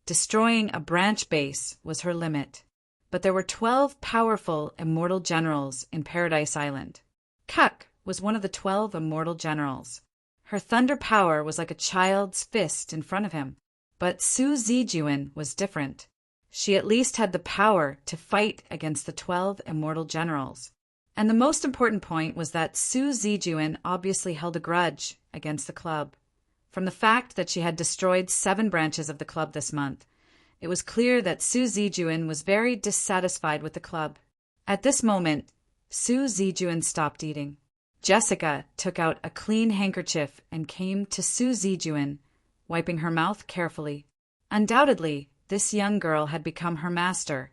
Destroying a branch base was her limit. But there were 12 powerful immortal generals in Paradise Island. Kuk was one of the 12 immortal generals. Her thunder power was like a child's fist in front of him. But Su Zijuan was different. She at least had the power to fight against the 12 immortal generals. And the most important point was that Su Zijuan obviously held a grudge against the club. From the fact that she had destroyed 7 branches of the club this month, it was clear that Su Zijuan was very dissatisfied with the club. At this moment, Su Zijuan stopped eating. Jessica took out a clean handkerchief and came to Su Zijuan, wiping her mouth carefully. Undoubtedly, this young girl had become her master.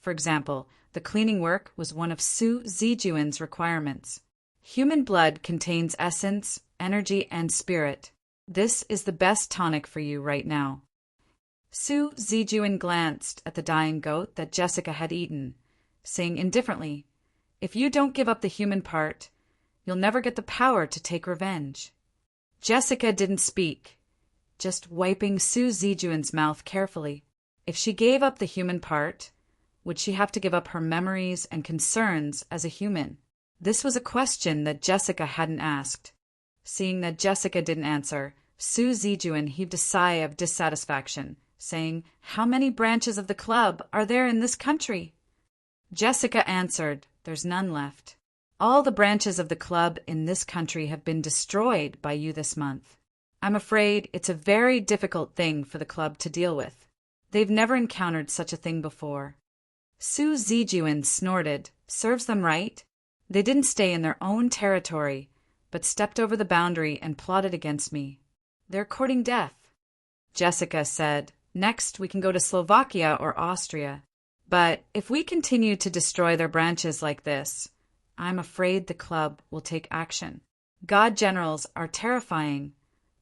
For example, the cleaning work was one of Su Zijuan's requirements. Human blood contains essence, energy, and spirit. This is the best tonic for you right now. Su Zijuan glanced at the dying goat that Jessica had eaten, saying indifferently, "If you don't give up the human part, you'll never get the power to take revenge." Jessica didn't speak, just wiping Su Zijuan's mouth carefully. If she gave up the human part, would she have to give up her memories and concerns as a human? This was a question that Jessica hadn't asked. Seeing that Jessica didn't answer, Su Zijuan heaved a sigh of dissatisfaction, saying, "How many branches of the club are there in this country?" Jessica answered, "There's none left. All the branches of the club in this country have been destroyed by you this month. I'm afraid it's a very difficult thing for the club to deal with. They've never encountered such a thing before." Su Zijuan snorted. "Serves them right. They didn't stay in their own territory, but stepped over the boundary and plotted against me. They're courting death." Jessica said, "Next we can go to Slovakia or Austria. But if we continue to destroy their branches like this, I'm afraid the club will take action. God generals are terrifying,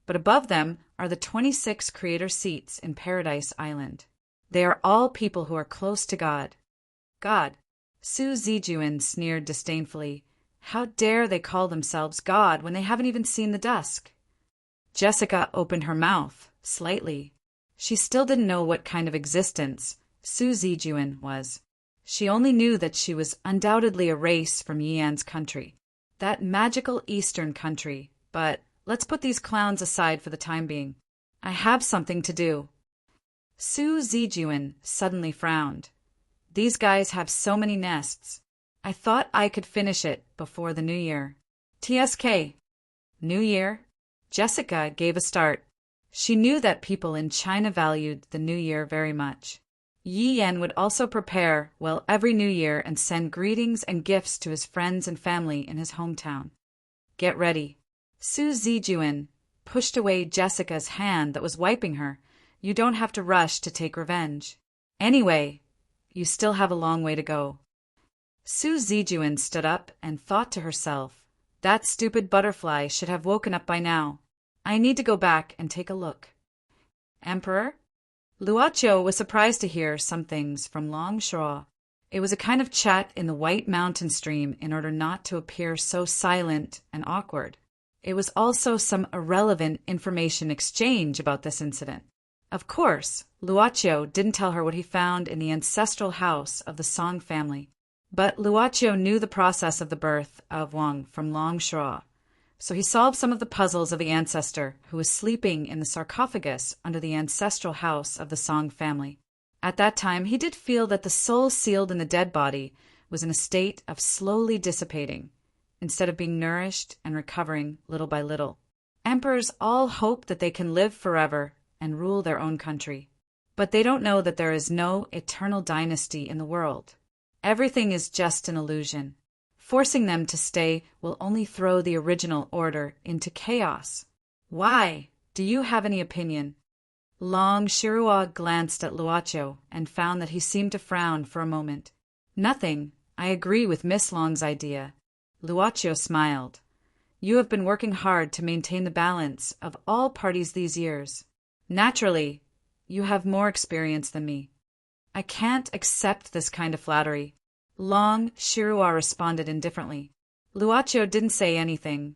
but above them are the 26 creator seats in Paradise Island. They are all people who are close to God." "God?" Su Zijuan sneered disdainfully. "How dare they call themselves God when they haven't even seen the dusk?" Jessica opened her mouth, slightly. She still didn't know what kind of existence Su Zijuan was. She only knew that she was undoubtedly a race from Yian's country, that magical eastern country, but let's put these clowns aside for the time being. I have something to do. Su Zijuan suddenly frowned. "These guys have so many nests. I thought I could finish it before the new year." "TSK. New Year?" Jessica gave a start. She knew that people in China valued the new year very much. Yi Yan would also prepare well every new year and send greetings and gifts to his friends and family in his hometown. "Get ready." Su Zijuan pushed away Jessica's hand that was wiping her. "You don't have to rush to take revenge. Anyway, you still have a long way to go." Su Zijuan stood up and thought to herself, "That stupid butterfly should have woken up by now. I need to go back and take a look." "Emperor?" Luocho was surprised to hear some things from Long Shuo. It was a kind of chat in the White Mountain stream in order not to appear so silent and awkward. It was also some irrelevant information exchange about this incident. Of course, Luocho didn't tell her what he found in the ancestral house of the Song family. But Luocho knew the process of the birth of Wang from Long Shuo, so he solved some of the puzzles of the ancestor who was sleeping in the sarcophagus under the ancestral house of the Song family. At that time, he did feel that the soul sealed in the dead body was in a state of slowly dissipating, instead of being nourished and recovering little by little. Emperors all hope that they can live forever and rule their own country. But they don't know that there is no eternal dynasty in the world. Everything is just an illusion. Forcing them to stay will only throw the original order into chaos. Why? Do you have any opinion? Long Shirua glanced at Luocho and found that he seemed to frown for a moment. "Nothing. I agree with Miss Long's idea." Luocho smiled. "You have been working hard to maintain the balance of all parties these years. Naturally, you have more experience than me. I can't accept this kind of flattery." Long Shirua responded indifferently. Luocho didn't say anything,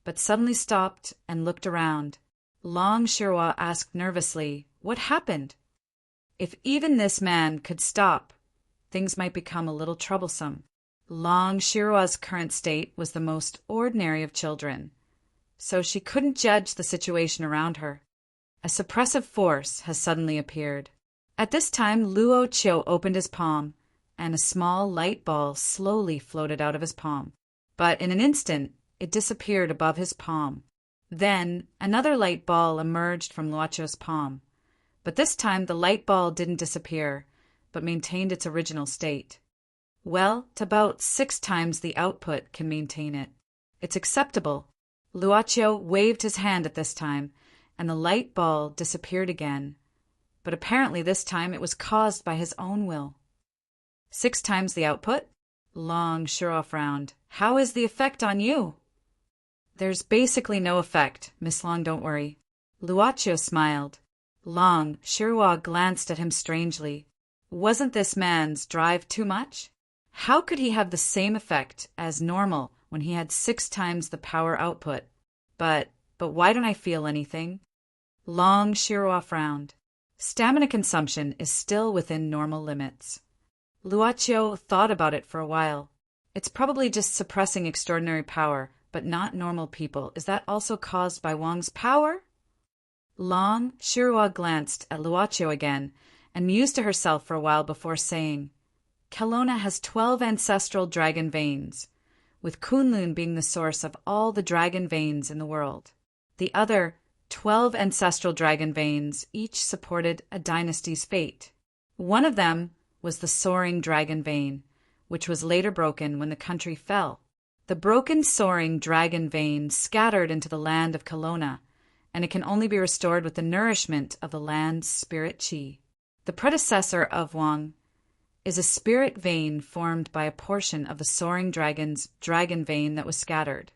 but suddenly stopped and looked around. Long Shirua asked nervously, "What happened?" If even this man could stop, things might become a little troublesome. Long Shirua's current state was the most ordinary of children, so she couldn't judge the situation around her. A suppressive force has suddenly appeared. At this time, Luocho opened his palm, and a small light ball slowly floated out of his palm. But in an instant, it disappeared above his palm. Then another light ball emerged from Luacio's palm. But this time the light ball didn't disappear, but maintained its original state. Well, to about 6 times the output can maintain it. It's acceptable. Luacio waved his hand at this time, and the light ball disappeared again. But apparently this time it was caused by his own will. 6 times the output? Long Shiro frowned. How is the effect on you? There's basically no effect, Miss Long, don't worry. Luacio smiled. Long Shiro glanced at him strangely. Wasn't this man's drive too much? How could he have the same effect as normal when he had 6 times the power output? But why don't I feel anything? Long Shiro frowned. Stamina consumption is still within normal limits. Luacio thought about it for a while. It's probably just suppressing extraordinary power, but not normal people. Is that also caused by Wang's power? Long Shiro glanced at Luacio again and mused to herself for a while before saying, Kelowna has 12 ancestral dragon veins, with Kunlun being the source of all the dragon veins in the world. The other 12 ancestral dragon veins each supported a dynasty's fate. One of them was the soaring dragon vein, which was later broken when the country fell. The broken soaring dragon vein scattered into the land of Kelowna, and it can only be restored with the nourishment of the land's spirit chi. The predecessor of Wang is a spirit vein formed by a portion of the soaring dragon's dragon vein that was scattered.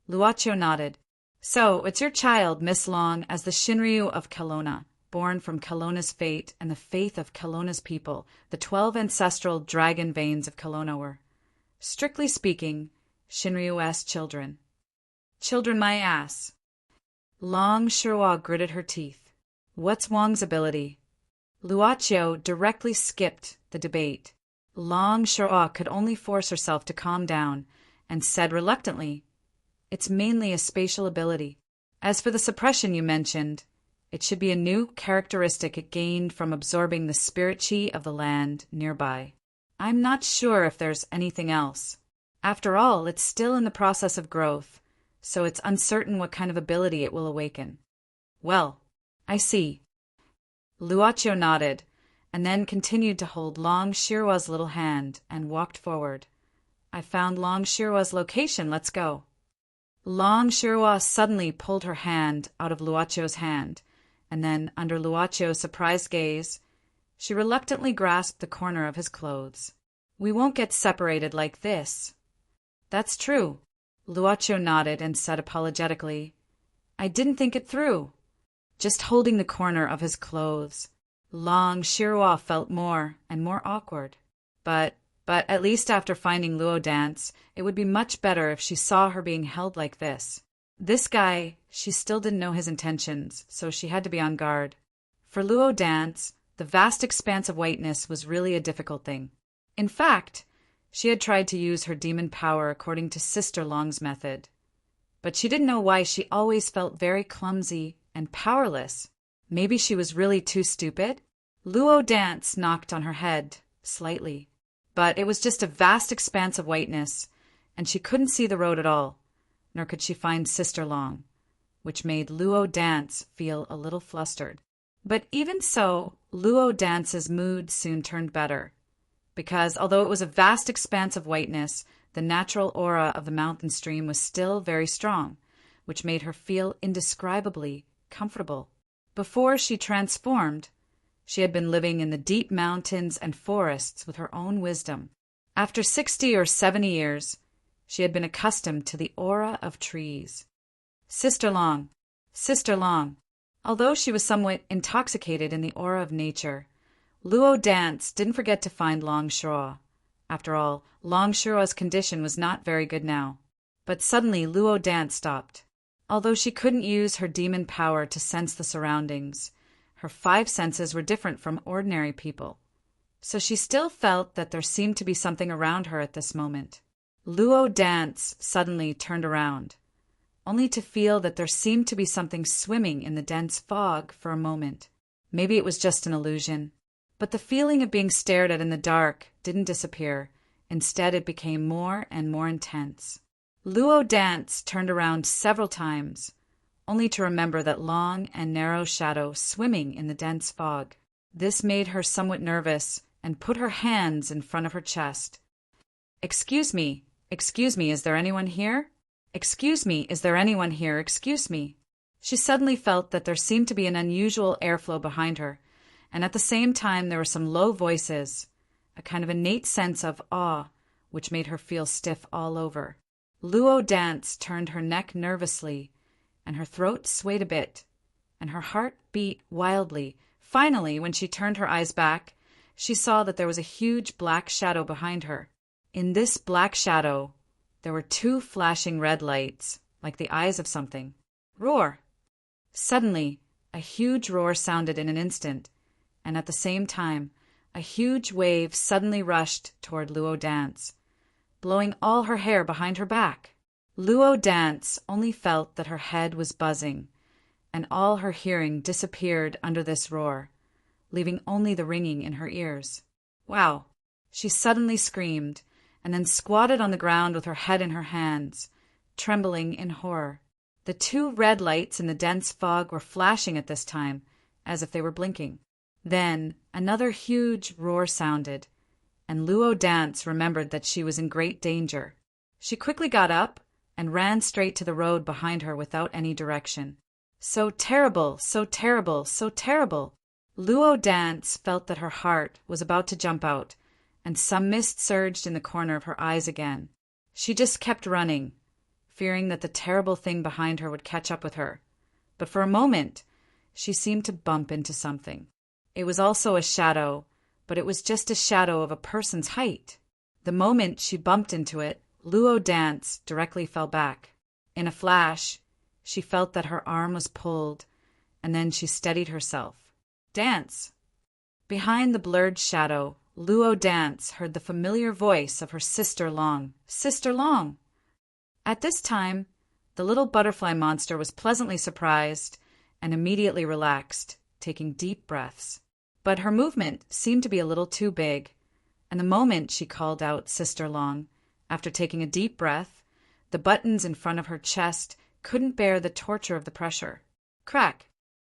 Luacio nodded. So, it's your child, Miss Long, as the Shinryu of Kelowna, born from Kelowna's fate and the faith of Kelowna's people. The 12 ancestral dragon veins of Kelowna were, strictly speaking, Shinryu-esque children. Children my ass. Long Shiro gritted her teeth. What's Wang's ability? Luacio directly skipped the debate. Long Shiro could only force herself to calm down and said reluctantly, It's mainly a spatial ability. As for the suppression you mentioned, it should be a new characteristic it gained from absorbing the spirit chi of the land nearby. I'm not sure if there's anything else. After all, it's still in the process of growth, so it's uncertain what kind of ability it will awaken. Well, I see. Luacio nodded, and then continued to hold Long Shiro's little hand and walked forward. I found Long Shiro's location, let's go. Long Shiro suddenly pulled her hand out of Luacio's hand, and then, under Luacio's surprised gaze, she reluctantly grasped the corner of his clothes. We won't get separated like this. That's true. Luacio nodded and said apologetically, I didn't think it through. Just holding the corner of his clothes. Long Shiro felt more and more awkward. But at least after finding Luo Dance, it would be much better if she saw her being held like this. This guy, she still didn't know his intentions, so she had to be on guard. For Luo Dance, the vast expanse of whiteness was really a difficult thing. In fact, she had tried to use her demon power according to Sister Long's method. But she didn't know why she always felt very clumsy and powerless. Maybe she was really too stupid? Luo Dance knocked on her head, slightly. But it was just a vast expanse of whiteness, and she couldn't see the road at all, nor could she find Sister Long, which made Luo Dance feel a little flustered. But even so, Luo Dance's mood soon turned better, because although it was a vast expanse of whiteness, the natural aura of the mountain stream was still very strong, which made her feel indescribably comfortable. Before she transformed, she had been living in the deep mountains and forests with her own wisdom. After 60 or 70 years, she had been accustomed to the aura of trees. Sister Long. Although she was somewhat intoxicated in the aura of nature, Luo Dance didn't forget to find Long Shiro. After all, Long Shiro's condition was not very good now. But suddenly Luo Dance stopped. Although she couldn't use her demon power to sense the surroundings, her 5 senses were different from ordinary people. So she still felt that there seemed to be something around her at this moment. Luo Dance suddenly turned around, only to feel that there seemed to be something swimming in the dense fog for a moment. Maybe it was just an illusion. But the feeling of being stared at in the dark didn't disappear. Instead, it became more and more intense. Luo Dance turned around several times, only to remember that long and narrow shadow swimming in the dense fog. This made her somewhat nervous and put her hands in front of her chest. Excuse me, is there anyone here? Excuse me, is there anyone here? Excuse me. She suddenly felt that there seemed to be an unusual airflow behind her, and at the same time there were some low voices, a kind of innate sense of awe, which made her feel stiff all over. Luo Dance turned her neck nervously, and her throat swayed a bit, and her heart beat wildly. Finally, when she turned her eyes back, she saw that there was a huge black shadow behind her. In this black shadow, there were two flashing red lights, like the eyes of something. Roar! Suddenly, a huge roar sounded in an instant, and at the same time, a huge wave suddenly rushed toward Luo Dance, blowing all her hair behind her back. Luo Dance only felt that her head was buzzing, and all her hearing disappeared under this roar, leaving only the ringing in her ears. Wow! She suddenly screamed, and then squatted on the ground with her head in her hands, trembling in horror. The two red lights in the dense fog were flashing at this time, as if they were blinking. Then another huge roar sounded, and Luo Dance remembered that she was in great danger. She quickly got up and ran straight to the road behind her without any direction. So terrible, so terrible, so terrible! Luo Dance felt that her heart was about to jump out, and some mist surged in the corner of her eyes again. She just kept running, fearing that the terrible thing behind her would catch up with her. But for a moment, she seemed to bump into something. It was also a shadow, but it was just a shadow of a person's height. The moment she bumped into it, Luo Dance directly fell back. In a flash, she felt that her arm was pulled, and then she steadied herself. Dance! Behind the blurred shadow, Luo Dance heard the familiar voice of her sister Long. Sister Long! At this time, the little butterfly monster was pleasantly surprised and immediately relaxed, taking deep breaths. But her movement seemed to be a little too big, and the moment she called out Sister Long, after taking a deep breath, the buttons in front of her chest couldn't bear the torture of the pressure. Crack!